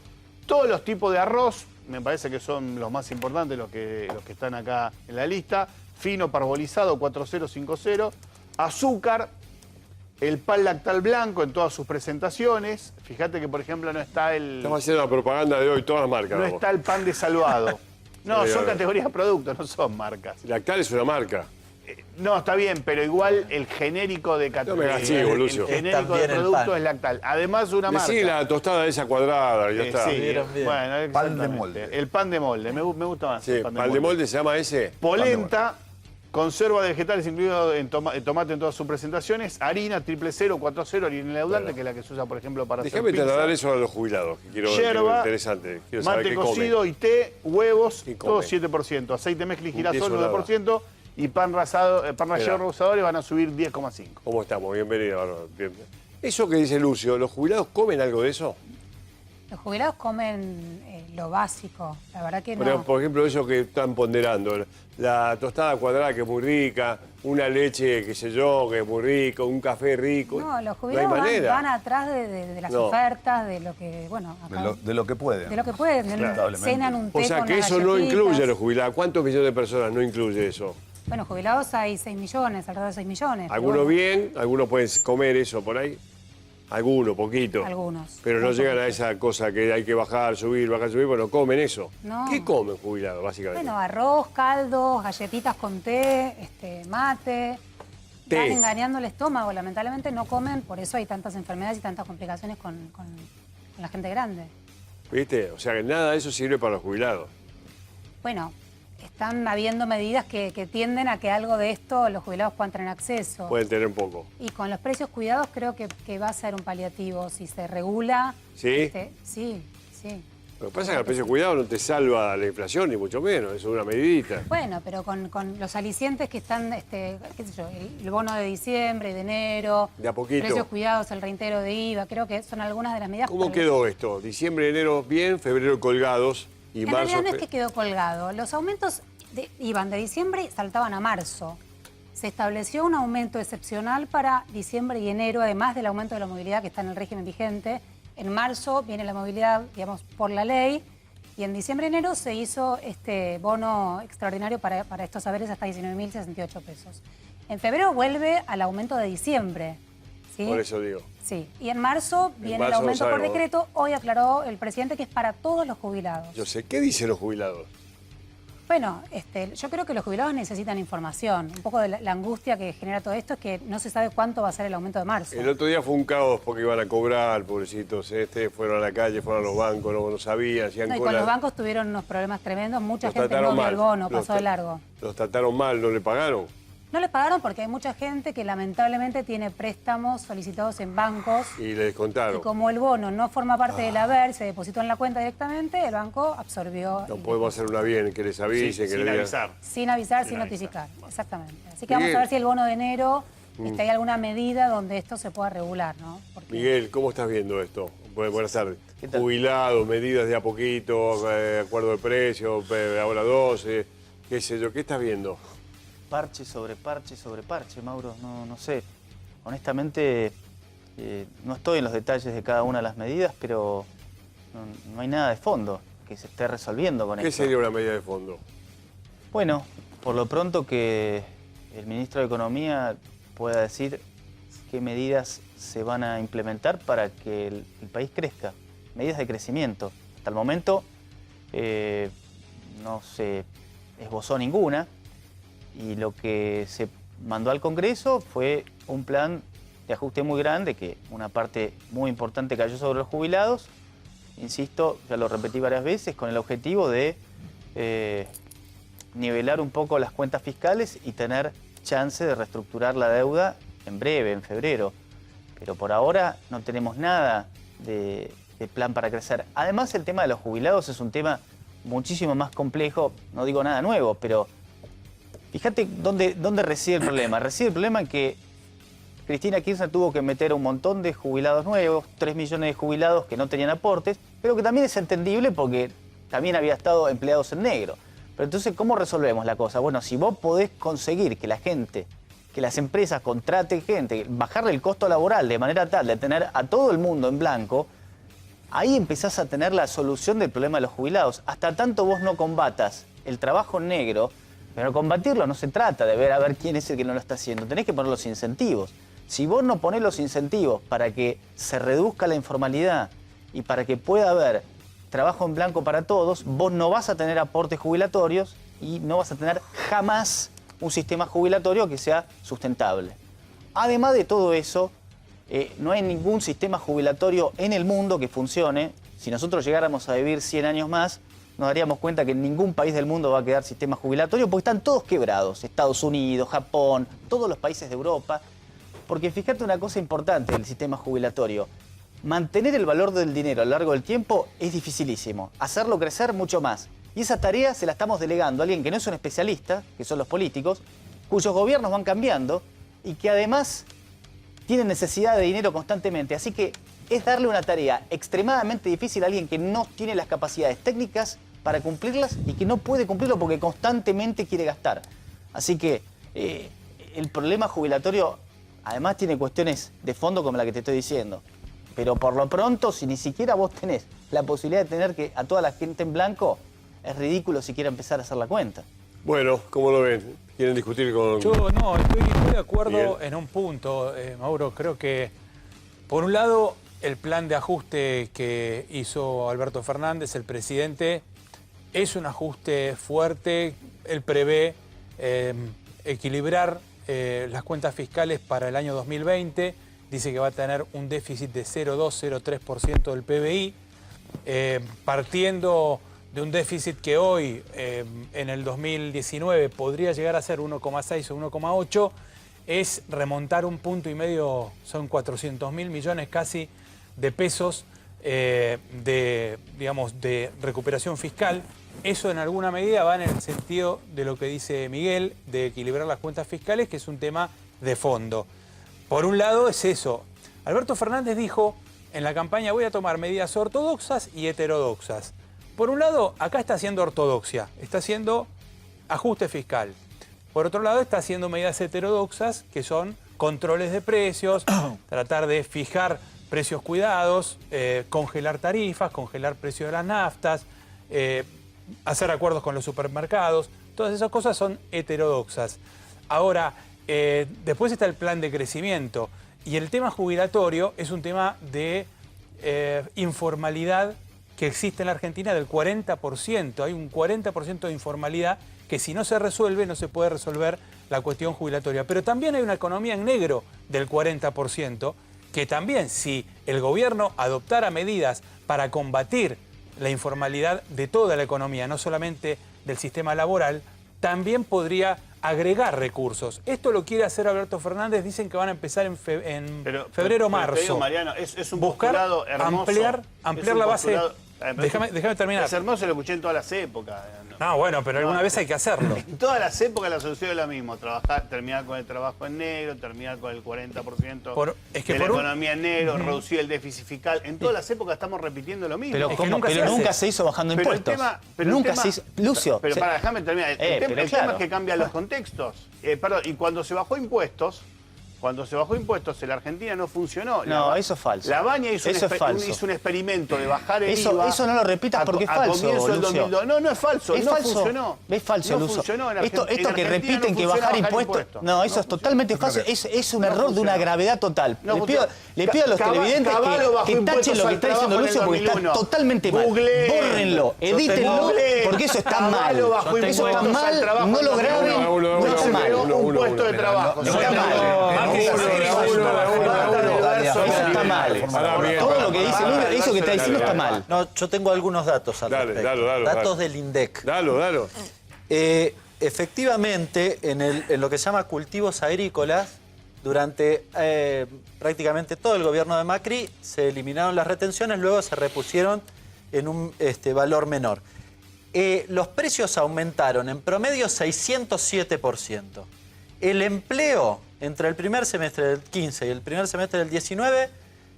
todos los tipos de arroz, me parece que son los más importantes los que están acá en la lista, fino parbolizado 4050, azúcar, el pan lactal blanco en todas sus presentaciones. Fíjate que, por ejemplo, no está el...
Estamos haciendo la propaganda de hoy, todas las marcas.
No está el pan de salvado. No, son categorías de productos, no son marcas.
Lactal es una marca.
No, está bien, pero igual el genérico de categoría.
No me hagas Lucio.
El genérico de producto es lactal. Además, una marca.
Sí, la tostada esa cuadrada, ya está.
Sí, bueno,
pan de molde.
El pan de molde, me gusta más.
Sí, pan de molde se llama ese.
Polenta, conserva de vegetales incluido en tomate en todas sus presentaciones, harina 000, 40, harina leudante, que es la que se usa, por ejemplo, para
Déjame
hacer pizza.
trasladar eso a los jubilados, que quiero
Yerba,
interesante. Quiero saber
mate
qué
cocido
comen.
y té, huevos,
¿Qué
todo
comen?
7%. Aceite mezcla y girasol,
queso
9%. Y pan rallado rosadores van a subir 10,5%.
¿Cómo estamos? Bienvenida, Bárbara. Bien. Eso que dice Lucio, ¿los jubilados comen algo de eso?
Los jubilados comen lo básico. La verdad que
Pero,
no.
por ejemplo, eso que están ponderando, la tostada cuadrada que es muy rica, una leche, qué sé yo, que es muy rico, un café rico.
No, los
no hay
jubilados
manera.
van atrás de las
No.
ofertas, de lo que, bueno, acá,
De lo que pueden.
de lo que pueden.
Lamentablemente.
Cenan un té
O sea
con
que
unas
eso no
galletitas.
incluye a los jubilados. ¿Cuántos millones de personas no incluye eso?
Bueno, jubilados hay 6 millones, alrededor de 6 millones. pero
Algunos
bueno,
bien, algunos pueden comer eso por ahí. Algunos, poquito.
Algunos.
Pero no
Muy
llegan a
poquito.
esa cosa que hay que bajar, subir, bueno, comen eso.
No.
¿Qué comen jubilados, básicamente?
Bueno, arroz, caldos, galletitas con té, mate.
Té.
Van engañando el estómago, lamentablemente no comen, por eso hay tantas enfermedades y tantas complicaciones con la gente grande.
¿Viste? O sea que nada de eso sirve para los jubilados.
Bueno, están habiendo medidas que tienden a que algo de esto los jubilados puedan tener acceso.
Pueden tener un poco.
Y con los precios cuidados creo que va a ser un paliativo. Si se regula...
¿Sí?
Sí, sí.
Lo que pasa es que el precio de cuidado no te salva la inflación, ni mucho menos. Es una medidita.
Bueno, pero con los alicientes que están, qué sé yo, el bono de diciembre, de enero,
De a poquito.
precios cuidados, el reintegro de IVA, creo que son algunas de las medidas.
¿Cómo
pero-
quedó esto? Diciembre, enero bien, febrero colgados y
En
marzo...
realidad no es que quedó colgado. Los aumentos iban de diciembre y saltaban a marzo. Se estableció un aumento excepcional para diciembre y enero, además del aumento de la movilidad que está en el régimen vigente. En marzo viene la movilidad, digamos, por la ley. Y en diciembre y enero se hizo este bono extraordinario para estos saberes hasta 19.068 pesos. En febrero vuelve al aumento de diciembre. ¿Sí?
Por eso digo.
Sí. Y en marzo viene
marzo
el aumento
lo
por
sabemos.
decreto. Hoy aclaró el presidente que es para todos los jubilados.
Yo sé, ¿qué dicen los jubilados?
Bueno, yo creo que los jubilados necesitan información. Un poco de la angustia que genera todo esto es que no se sabe cuánto va a ser el aumento de marzo.
El otro día fue un caos porque iban a cobrar, pobrecitos. Fueron a la calle, fueron a los bancos, no sabían, hacían
No, y con
cola.
los bancos tuvieron unos problemas tremendos. Mucha
Los
gente no
trataron
vio
mal.
el bono,
Los
pasó de largo.
Los trataron mal, no le pagaron.
No les pagaron porque hay mucha gente que lamentablemente tiene préstamos solicitados en bancos.
Y le descontaron.
Y como el bono no forma parte del haber, se depositó en la cuenta directamente, el banco absorbió.
No
el
podemos hacer una bien, que les avisen, que
Sin
les digan.
avisar.
Sin avisar, sin notificar. Exactamente. Así que vamos a ver si el bono de enero hay alguna medida donde esto se pueda regular, ¿no? Porque
Miguel, ¿cómo estás viendo esto? Buenas tardes.
¿Qué tal?
Jubilados, medidas de a poquito, acuerdo de precio, ahora 12, qué sé yo, ¿qué estás viendo?
Parche sobre parche sobre parche, Mauro, no sé. Honestamente, no estoy en los detalles de cada una de las medidas, pero no hay nada de fondo que se esté resolviendo con
¿Qué
esto.
sería una medida de fondo?
Bueno, por lo pronto que el ministro de Economía pueda decir qué medidas se van a implementar para que el país crezca. Medidas de crecimiento. Hasta el momento no se esbozó ninguna. Y lo que se mandó al Congreso fue un plan de ajuste muy grande, que una parte muy importante cayó sobre los jubilados. Insisto, ya lo repetí varias veces, con el objetivo de nivelar un poco las cuentas fiscales y tener chance de reestructurar la deuda en breve, en febrero. Pero por ahora no tenemos nada de plan para crecer. Además, el tema de los jubilados es un tema muchísimo más complejo. No digo nada nuevo, pero fíjate dónde reside el problema. Reside el problema en que Cristina Kirchner tuvo que meter un montón de jubilados nuevos, 3 millones de jubilados que no tenían aportes, pero que también es entendible porque también había estado empleados en negro. Pero entonces, ¿cómo resolvemos la cosa? Bueno, si vos podés conseguir que la gente, que las empresas contraten gente, bajarle el costo laboral de manera tal de tener a todo el mundo en blanco, ahí empezás a tener la solución del problema de los jubilados. Hasta tanto vos no combatas el trabajo negro, pero combatirlo no se trata de ver a ver quién es el que no lo está haciendo. Tenés que poner los incentivos. Si vos no ponés los incentivos para que se reduzca la informalidad y para que pueda haber trabajo en blanco para todos, vos no vas a tener aportes jubilatorios y no vas a tener jamás un sistema jubilatorio que sea sustentable. Además de todo eso, no hay ningún sistema jubilatorio en el mundo que funcione. Si nosotros llegáramos a vivir 100 años más, nos daríamos cuenta que en ningún país del mundo va a quedar sistema jubilatorio porque están todos quebrados. Estados Unidos, Japón, todos los países de Europa. Porque fíjate una cosa importante del sistema jubilatorio. Mantener el valor del dinero a lo largo del tiempo es dificilísimo. Hacerlo crecer mucho más. Y esa tarea se la estamos delegando a alguien que no es un especialista, que son los políticos, cuyos gobiernos van cambiando y que además tienen necesidad de dinero constantemente. Así que es darle una tarea extremadamente difícil a alguien que no tiene las capacidades técnicas para cumplirlas y que no puede cumplirlo porque constantemente quiere gastar. Así que el problema jubilatorio además tiene cuestiones de fondo como la que te estoy diciendo. Pero por lo pronto, si ni siquiera vos tenés la posibilidad de tener que a toda la gente en blanco, es ridículo siquiera empezar a hacer la cuenta.
Bueno, ¿cómo lo ven? ¿Quieren discutir con...?
Yo no, estoy de acuerdo
Miguel.
en un punto, Mauro. Creo que, por un lado, el plan de ajuste que hizo Alberto Fernández, el presidente, es un ajuste fuerte. Él prevé equilibrar las cuentas fiscales para el año 2020. Dice que va a tener un déficit de 0,2-0,3% del PBI, partiendo de un déficit que hoy, en el 2019, podría llegar a ser 1,6 o 1,8, es remontar 1,5 puntos, son 400.000 millones casi de pesos de recuperación fiscal. Eso en alguna medida va en el sentido de lo que dice Miguel, de equilibrar las cuentas fiscales, que es un tema de fondo. Por un lado es eso. Alberto Fernández dijo en la campaña: voy a tomar medidas ortodoxas y heterodoxas. Por un lado, acá está haciendo ortodoxia, está haciendo ajuste fiscal. Por otro lado, está haciendo medidas heterodoxas, que son controles de precios, tratar de fijar precios cuidados, congelar tarifas, congelar precios de las naftas, hacer acuerdos con los supermercados. Todas esas cosas son heterodoxas. Ahora, después está el plan de crecimiento. Y el tema jubilatorio es un tema de informalidad que existe en la Argentina del 40%. Hay un 40% de informalidad que, si no se resuelve, no se puede resolver la cuestión jubilatoria. Pero también hay una economía en negro del 40%, que también, si el gobierno adoptara medidas para combatir la informalidad de toda la economía, no solamente del sistema laboral, también podría agregar recursos. Esto lo quiere hacer Alberto Fernández. Dicen que van a empezar en febrero, marzo.
Te digo, Mariano, es un
buscar
postulado hermoso.
ampliar la base. Déjame terminar.
Es hermoso, lo escuché en todas las épocas.
No, bueno, pero alguna vez hay que hacerlo.
En todas las épocas la solución es la misma: terminar con el trabajo en negro, terminar con el 40% de la economía en negro, reducir el déficit fiscal. En todas las épocas estamos repitiendo lo mismo.
Pero nunca se hizo bajando impuestos. Nunca se hizo. Lucio.
Pero déjame terminar. El tema es que cambian los contextos. Y cuando se bajó impuestos, en la Argentina no funcionó.
Eso es falso.
La Baña hizo un experimento de bajar el IVA.
Eso no lo repitas porque es falso,
comienzo del 2002. No es falso.
Es
no
falso.
Funcionó.
Es falso,
no
Lucio.
Funcionó.
Esto que repiten que bajar impuestos. No, eso es totalmente falso. Es un error de una gravedad total. Le pido a los televidentes que tachen lo que está diciendo Lucio porque está totalmente mal. Bórrenlo, edítenlo, porque eso está mal. Eso está mal, no lo graben, no está mal.
Un puesto de trabajo.
Está mal. Eso está mal. Todo lo que dice Lucio, eso que está diciendo está mal.
No, yo tengo algunos datos al respecto. Datos del INDEC.
Dalo.
Efectivamente, en lo que se llama cultivos agrícolas, durante prácticamente todo el gobierno de Macri se eliminaron las retenciones, luego se repusieron en un valor menor. Los precios aumentaron en promedio 607%. El empleo entre el primer semestre del 15 y el primer semestre del 19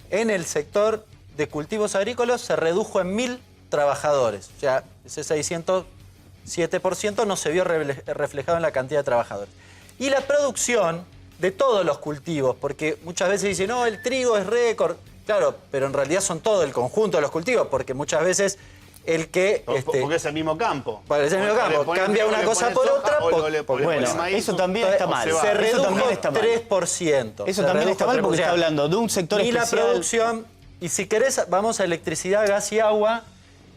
en el sector de cultivos agrícolas se redujo en 1.000 trabajadores. O sea, ese 607% no se vio reflejado en la cantidad de trabajadores. Y la producción de todos los cultivos, porque muchas veces dicen, no, el trigo es récord. Claro, pero en realidad son todo el conjunto de los cultivos, porque muchas veces el que...
porque es el mismo campo.
Es el mismo campo. Cambia una cosa por otra.
Bueno, eso también está mal.
Se redujo 3%.
Eso también está mal porque está hablando de un sector especial.
Y la producción, y si querés, vamos a electricidad, gas y agua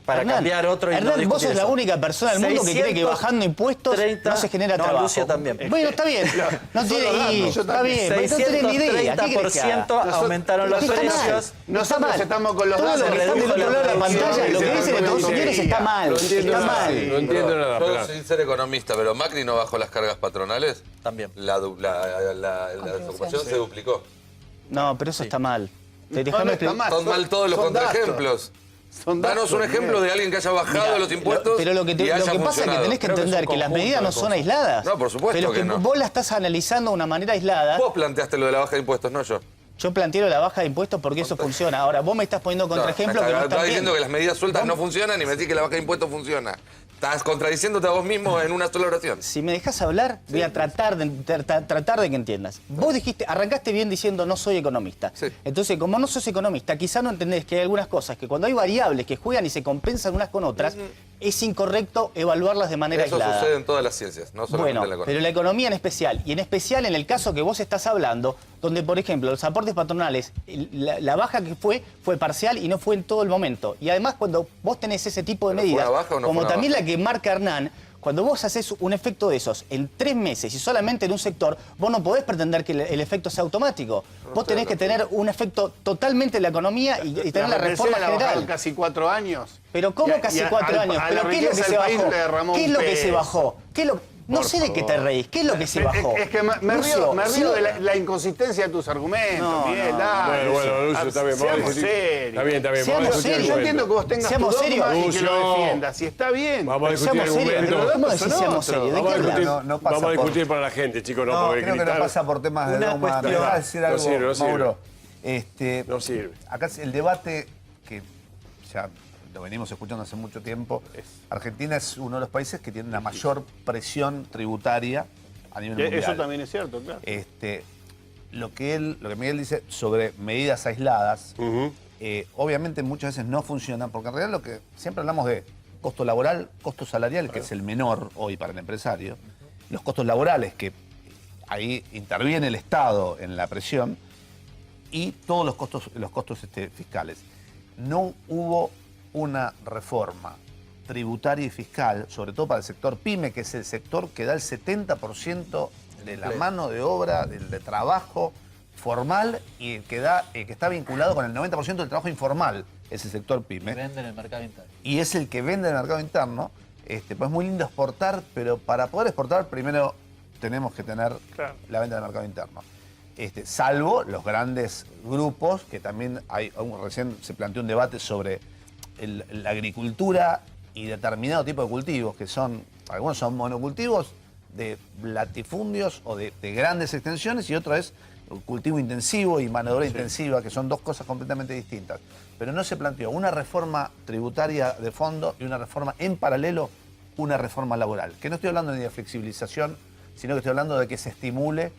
para cambiar otro.
Hernán, vos sos la única persona del mundo que cree que bajando impuestos no se genera trabajo.
Lucio también.
Bueno, está bien. No tiene está bien. Pero no tenés ni idea.
630% aumentaron los precios.
Nosotros estamos con los
datos. Todo lo que están del otro lado de la pantalla, lo que dicen estos señores está mal. Está mal.
No entiendo nada.
Yo, sin ser economista, pero Macri no bajó las cargas patronales.
También.
La desocupación se duplicó.
No, pero eso está mal.
Están mal todos los contraejemplos. Danos un ejemplo de alguien que haya bajado los impuestos.
Pero lo que pasa es que tenés que entender que las medidas no son aisladas.
No, por supuesto
pero
que no.
Vos la estás analizando de una manera aislada.
Vos planteaste lo de la baja de impuestos, no yo.
Yo planteo la baja de impuestos porque eso funciona. Ahora, vos me estás poniendo contraejemplos que no están
Estaba
bien.
diciendo que las medidas sueltas no funcionan y me decís que la baja de impuestos funciona. Estás contradiciéndote a vos mismo en una sola oración.
Si me dejas hablar, voy a tratar de que entiendas. Vos dijiste, arrancaste bien diciendo no soy economista.
Sí.
Entonces, como no sos economista, quizá no entendés que hay algunas cosas que cuando hay variables que juegan y se compensan unas con otras, es incorrecto evaluarlas de manera
Eso
aislada.
sucede en todas las ciencias, no solamente
Bueno,
en la economía.
pero la economía en especial, y en especial en el caso que vos estás hablando, donde, por ejemplo, los aportes patronales, la baja que fue parcial y no fue en todo el momento. Y además, cuando vos tenés ese tipo de
¿Pero fue
medidas,
una baja o no
como
fue una
también
baja?
la que marca Hernán, cuando vos haces un efecto de esos en 3 meses y solamente en un sector, vos no podés pretender que el efecto sea automático. Vos tenés que tener un efecto totalmente en la economía y tener la reforma
la bajaron
general.
casi 4 años.
Pero ¿cómo
Y a-
casi
y a-
4
al-
años?
a
¿Pero
la
qué es lo que
riqueza
se
del país
bajó?
le derramó
¿Qué es
un
lo que se
peso.
bajó? No
Por
sé de qué te
favor.
reís. ¿Qué es lo que se bajó?
Es que me
Lucio,
río
sí.
de la inconsistencia de tus argumentos.
No,
Miguel,
no,
dale.
Bueno, Lucio, está bien. Vamos a
Seamos
discutir.
serios.
Está bien, está bien.
Seamos
Vamos a discutir
serios.
Yo
argumentos.
entiendo que vos tengas
Seamos
tu dogma
serios.
y que lo
Lucio.
defiendas. Si está bien.
Vamos a
pero
discutir
seamos serios.
argumentos.
Pero los
¿Cómo
datos
decís
son
seamos
otros.
serios? ¿De
Vamos a
qué
discutir,
hablas?
No pasa
vamos a
por-
discutir para la gente, chicos, no,
No,
porque
creo que no
gritar
pasa por temas de
Una
dogma. Me
cuestión.
vas a decir
No
algo,
sirve, no sirve.
Mauro.
no sirve.
Acá el debate que ya lo venimos escuchando hace mucho tiempo. Argentina es uno de los países que tiene la mayor presión tributaria a nivel mundial.
Eso también es cierto, claro.
Lo que Miguel dice sobre medidas aisladas, obviamente muchas veces no funcionan, porque en realidad lo que siempre hablamos de costo laboral, costo salarial, que es el menor hoy para el empresario, los costos laborales, que ahí interviene el Estado en la presión, y todos los costos fiscales. No hubo una reforma tributaria y fiscal, sobre todo para el sector PYME, que es el sector que da el 70% de la mano de obra, de trabajo formal y que está vinculado con el 90% del trabajo informal, es el sector PYME.
Vende en el mercado interno.
Y es el que vende en el mercado interno. Pues es muy lindo exportar, pero para poder exportar primero tenemos que tener la venta en el mercado interno. Salvo los grandes grupos, que también recién se planteó un debate sobre la agricultura y determinado tipo de cultivos, que algunos son monocultivos de latifundios o de grandes extensiones, y otro es cultivo intensivo y mano de obra intensiva, que son dos cosas completamente distintas. Pero no se planteó una reforma tributaria de fondo y una reforma en paralelo, una reforma laboral. Que no estoy hablando ni de flexibilización, sino que estoy hablando de que se estimule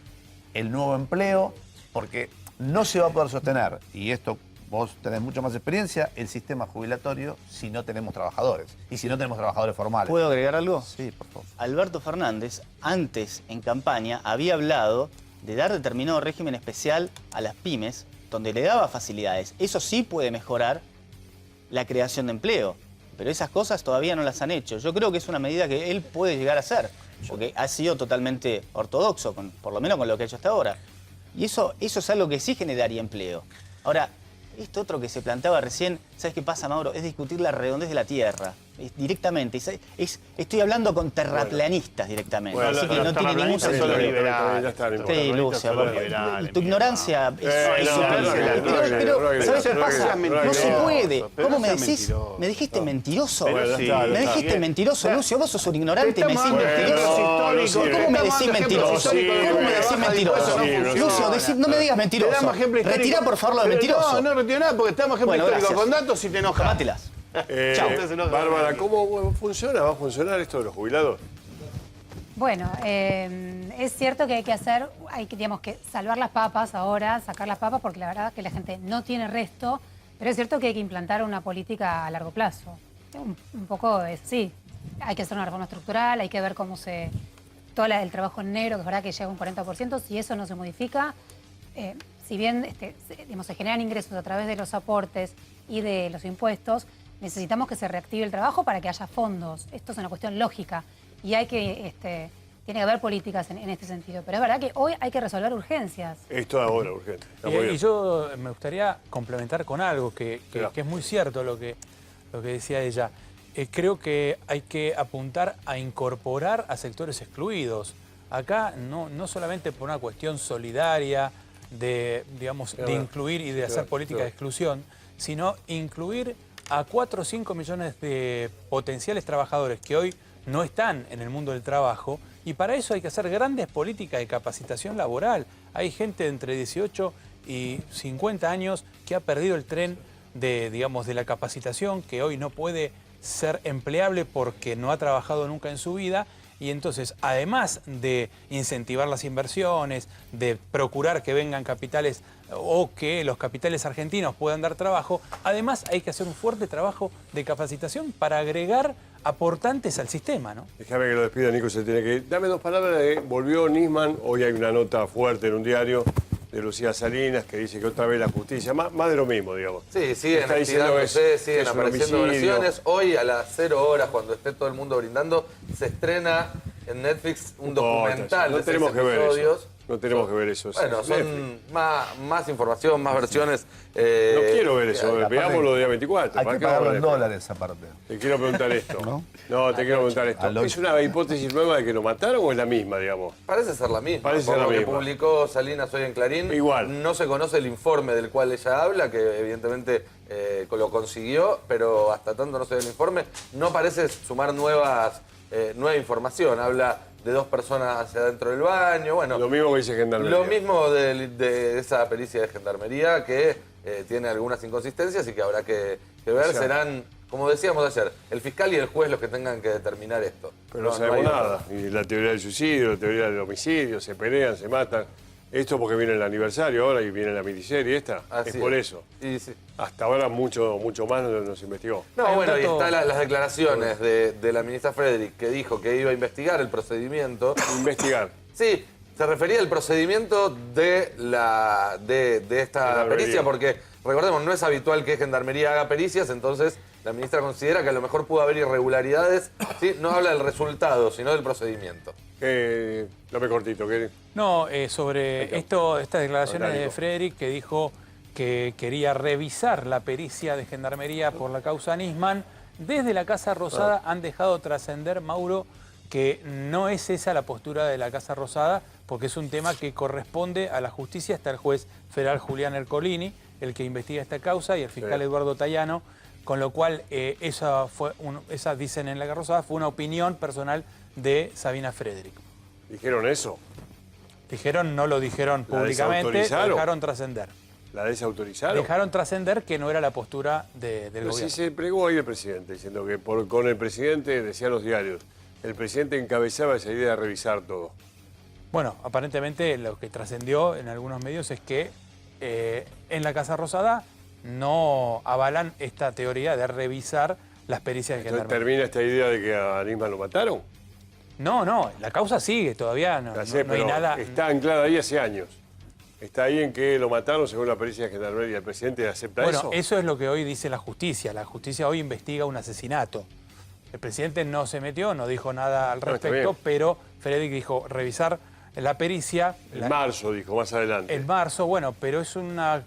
el nuevo empleo, porque no se va a poder sostener, y esto vos tenés mucha más experiencia, el sistema jubilatorio si no tenemos trabajadores, y si no tenemos trabajadores formales.
¿Puedo agregar algo?
Sí, por favor.
Alberto Fernández, antes en campaña, había hablado de dar determinado régimen especial a las pymes, donde le daba facilidades. Eso sí puede mejorar la creación de empleo, pero esas cosas todavía no las han hecho. Yo creo que es una medida que él puede llegar a hacer, porque ha sido totalmente ortodoxo, por lo menos con lo que ha hecho hasta ahora. Y eso es algo que sí generaría empleo. Ahora, esto otro que se planteaba recién, ¿sabes qué pasa, Mauro? Es discutir la redondez de la Tierra. Directamente. Estoy hablando con terraplanistas directamente.
Bueno,
así que
los
no tiene ningún
terraplanistas
sentido.
son los liberales.
Ya está, no importa.
Sí, Lucio,
son
por
los
favor.
liberales,
Tu ignorancia es
no,
sutil.
no,
Pero, ¿sabes qué
no,
pasa?
no,
No se
no,
puede.
pero
¿Cómo
no
me
seas
decís?
mentiroso.
¿Me dijiste mentiroso?
Pero
Bueno,
sí,
está,
Me dijiste
Miguel.
mentiroso, Lucio. Vos sos un ignorante y me decís
Estamos-
mentiroso.
Bueno,
no,
¿Cómo me decís
Estamos dando
mentiroso?
ejemplos históricos de
¿Cómo me
que
decís
la baja de
mentiroso?
impuestos no
Lucio,
funciona.
no me digas
Te
mentiroso.
damos ejemplo histórico.
Retirá, por favor, lo de
Pero
mentiroso.
No retiro nada porque estamos ejemplo
Bueno,
histórico.
gracias.
Con datos y te enojas.
Tomátelas.
Chau.
Bárbara, ¿cómo funciona? ¿Va a funcionar esto de los jubilados?
Bueno, es cierto que hay que, digamos, que salvar las papas ahora, sacar las papas, porque la verdad es que la gente no tiene resto, pero es cierto que hay que implantar una política a largo plazo. Un poco es así. Hay que hacer una reforma estructural, hay que ver cómo todo el trabajo en negro, que es verdad que llega a un 40%, si eso no se modifica, si bien digamos, se generan ingresos a través de los aportes y de los impuestos, necesitamos que se reactive el trabajo para que haya fondos. Esto es una cuestión lógica y tiene que haber políticas en este sentido. Pero es verdad que hoy hay que resolver urgencias.
Esto ahora, urgente. Está muy bien.
Y yo me gustaría complementar con algo que es muy cierto lo que decía ella. Creo que hay que apuntar a incorporar a sectores excluidos. Acá no solamente por una cuestión solidaria de incluir y de hacer política de exclusión, sino incluir a 4 o 5 millones de potenciales trabajadores que hoy no están en el mundo del trabajo, y para eso hay que hacer grandes políticas de capacitación laboral. Hay gente de entre 18 y 50 años que ha perdido el tren de, digamos, de la capacitación, que hoy no puede ser empleable porque no ha trabajado nunca en su vida. Y entonces, además de incentivar las inversiones, de procurar que vengan capitales o que los capitales argentinos puedan dar trabajo, además hay que hacer un fuerte trabajo de capacitación para agregar aportantes al sistema, ¿no?
Déjame que lo despida, Nico, se tiene que ir. Dame dos palabras de volvió Nisman. Hoy hay una nota fuerte en un diario de Lucía Salinas que dice que otra vez la justicia, más de lo mismo, digamos.
Sí, siguen
Está diciendo
estirándose,
que
siguen
es un
apareciendo
homicidio.
versiones. Hoy a las 0 horas, cuando esté todo el mundo brindando, se estrena en Netflix un documental
No
de 6
tenemos que ver
episodios.
eso. No tenemos que ver eso.
Bueno, son más información, más versiones.
No quiero ver eso. Veámoslo de día 24.
Hay
¿Para
que
qué
pagarlo
vamos
en
a ver?
dólares aparte.
Te quiero preguntar esto.
¿No?
Te quiero preguntar esto. ¿Es una hipótesis nueva de que lo mataron o es la misma, digamos?
Parece ser la misma.
Parece
Por
ser la
lo que
misma.
publicó Salinas hoy en Clarín.
Igual.
No se conoce el informe del cual ella habla, que evidentemente lo consiguió, pero hasta tanto no se ve el informe. No parece sumar nueva información. Habla de 2 personas hacia adentro del baño. Bueno,
Lo mismo que dice Gendarmería.
lo mismo de esa pericia de Gendarmería que tiene algunas inconsistencias y que habrá que ver.
sea,
Serán, como decíamos ayer, el fiscal y el juez los que tengan que determinar esto.
Pero no
hay
sabemos
otra.
nada. Y la teoría del suicidio, la teoría del homicidio, se pelean, se matan. Esto porque viene el aniversario ahora y viene la miniserie esta.
Así
es por eso.
Y sí.
Hasta ahora mucho más no se investigó.
No,
Hay un
bueno, y
dato-
están las declaraciones de la ministra Frederick, que dijo que iba a investigar el procedimiento.
Investigar.
Sí, se refería al procedimiento de esta
Gendarmería.
pericia, porque recordemos, no es habitual que Gendarmería haga pericias, entonces la ministra considera que a lo mejor pudo haber irregularidades. ¿Sí? No habla del resultado, sino del procedimiento.
Dame cortito.
No, sobre estas declaraciones de
Orgánico.
Frederick, que dijo que quería revisar la pericia de Gendarmería por la causa Nisman, desde la Casa Rosada han dejado trascender, Mauro, que no es esa la postura de la Casa Rosada, porque es un tema que corresponde a la justicia. Está el juez federal Julián Ercolini, el que investiga esta causa, y el fiscal
Sí.
Eduardo Tayano, con lo cual esa, dicen en la Casa Rosada, fue una opinión personal de Sabina Frederick.
¿Dijeron eso?
Dijeron, no lo dijeron
¿La
públicamente,
desautorizaron?
dejaron trascender.
¿La desautorizaron?
Dejaron trascender que no era la postura del
Pero
gobierno.
sí se pregó ahí el presidente, diciendo que con el presidente, decían los diarios, el presidente encabezaba esa idea de revisar todo.
Bueno, aparentemente lo que trascendió en algunos medios es que en la Casa Rosada no avalan esta teoría de revisar las pericias de
Entonces
Gendarmería.
termina esta idea de que a Nisman lo mataron.
No, la causa sigue, todavía no,
Ya sé,
no hay
pero
nada.
está anclada ahí hace años. Está ahí en que lo mataron según la pericia de Gendarmería. ¿El presidente acepta
Bueno,
eso?
eso es lo que hoy dice la justicia. La justicia hoy investiga un asesinato. El presidente no se metió, no dijo nada al
No, está
respecto,
bien.
pero Frederick dijo revisar la pericia.
En marzo, dijo, más adelante.
En marzo, bueno, pero es una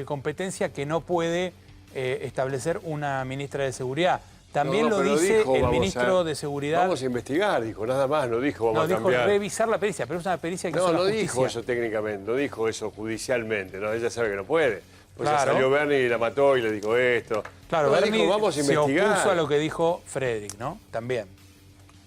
competencia que no puede establecer una ministra de Seguridad. También
No,
lo
pero
dice
dijo,
el
vamos
ministro de Seguridad.
Vamos a investigar, dijo, nada más, no dijo vamos
No,
a
dijo
cambiar.
revisar la pericia, pero es una pericia que hizo
No,
la
no
justicia.
dijo eso técnicamente, no dijo eso judicialmente, no, ella sabe que no puede. Pues ya
Claro.
salió Bernie y la mató y le dijo esto.
Claro,
no,
Bernie
dijo, vamos a
se
investigar.
opuso a lo que dijo Frederick, ¿no? También.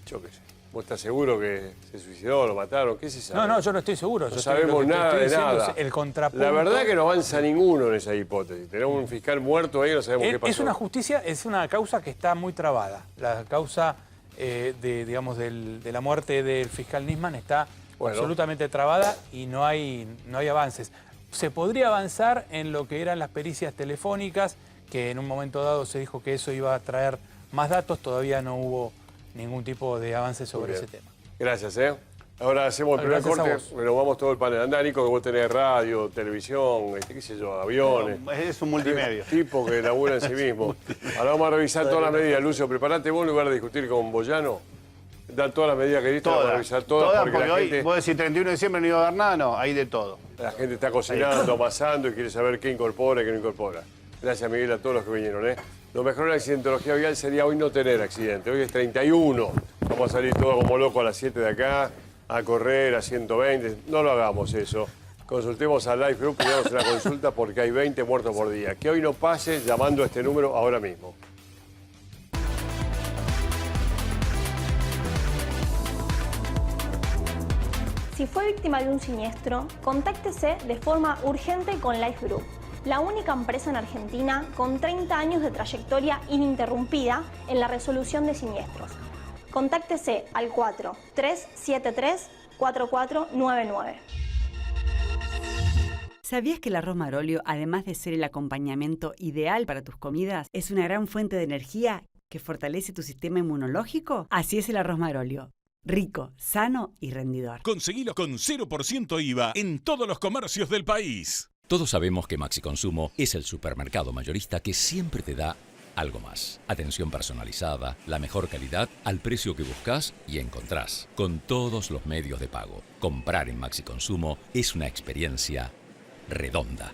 Yo qué sé. ¿Vos estás seguro que se suicidó, lo mataron? ¿Qué se sabe?
No, yo no estoy seguro.
No
Yo
sabemos
lo que te
nada
estoy
de
diciendo
nada.
es el contrapunto.
La verdad que no avanza ninguno en esa hipótesis. Tenemos un fiscal muerto ahí y no sabemos qué pasó.
Es una justicia, es una causa que está muy trabada. La causa de la muerte del fiscal Nisman está absolutamente trabada y no hay avances. Se podría avanzar en lo que eran las pericias telefónicas, que en un momento dado se dijo que eso iba a traer más datos, todavía no hubo ningún tipo de avance sobre
bien.
ese tema.
Gracias, ¿eh? Ahora hacemos el primer
Gracias a
corte,
vos.
pero vamos todo el panel. Andá, Nico, que vos tenés radio, televisión, qué sé yo, aviones.
Es un multimedia.
Tipo que labura en sí mismo. Ahora vamos a revisar todas las medidas. Lucio, preparate vos en lugar de discutir con Boyano. Da todas las medidas que diste, vamos a revisar todas,
porque
la
hoy,
gente,
vos decís 31 de diciembre no iba a haber nada, no, hay de todo.
la gente está cocinando, amasando y quiere saber qué incorpora y qué no incorpora. Gracias, Miguel, a todos los que vinieron, ¿eh? Lo mejor en la accidentología vial sería hoy no tener accidente. Hoy es 31. Vamos a salir todos como locos a las 7 de acá, a correr a 120. No lo hagamos eso. Consultemos a Life Group y damos una consulta porque hay 20 muertos por día. Que hoy no pase llamando a este número ahora mismo.
Si fue víctima de un siniestro, contáctese de forma urgente con Life Group, la única empresa en Argentina con 30 años de trayectoria ininterrumpida en la resolución de siniestros. Contáctese al 4373-4499.
¿Sabías que el arroz Marolio, además de ser el acompañamiento ideal para tus comidas, es una gran fuente de energía que fortalece tu sistema inmunológico? Así es el arroz Marolio. Rico, sano y rendidor.
Conseguilo con 0% IVA en todos los comercios del país.
Todos sabemos que Maxi Consumo es el supermercado mayorista que siempre te da algo más. Atención personalizada, la mejor calidad al precio que buscas y encontrás. Con todos los medios de pago. Comprar en Maxi Consumo es una experiencia redonda.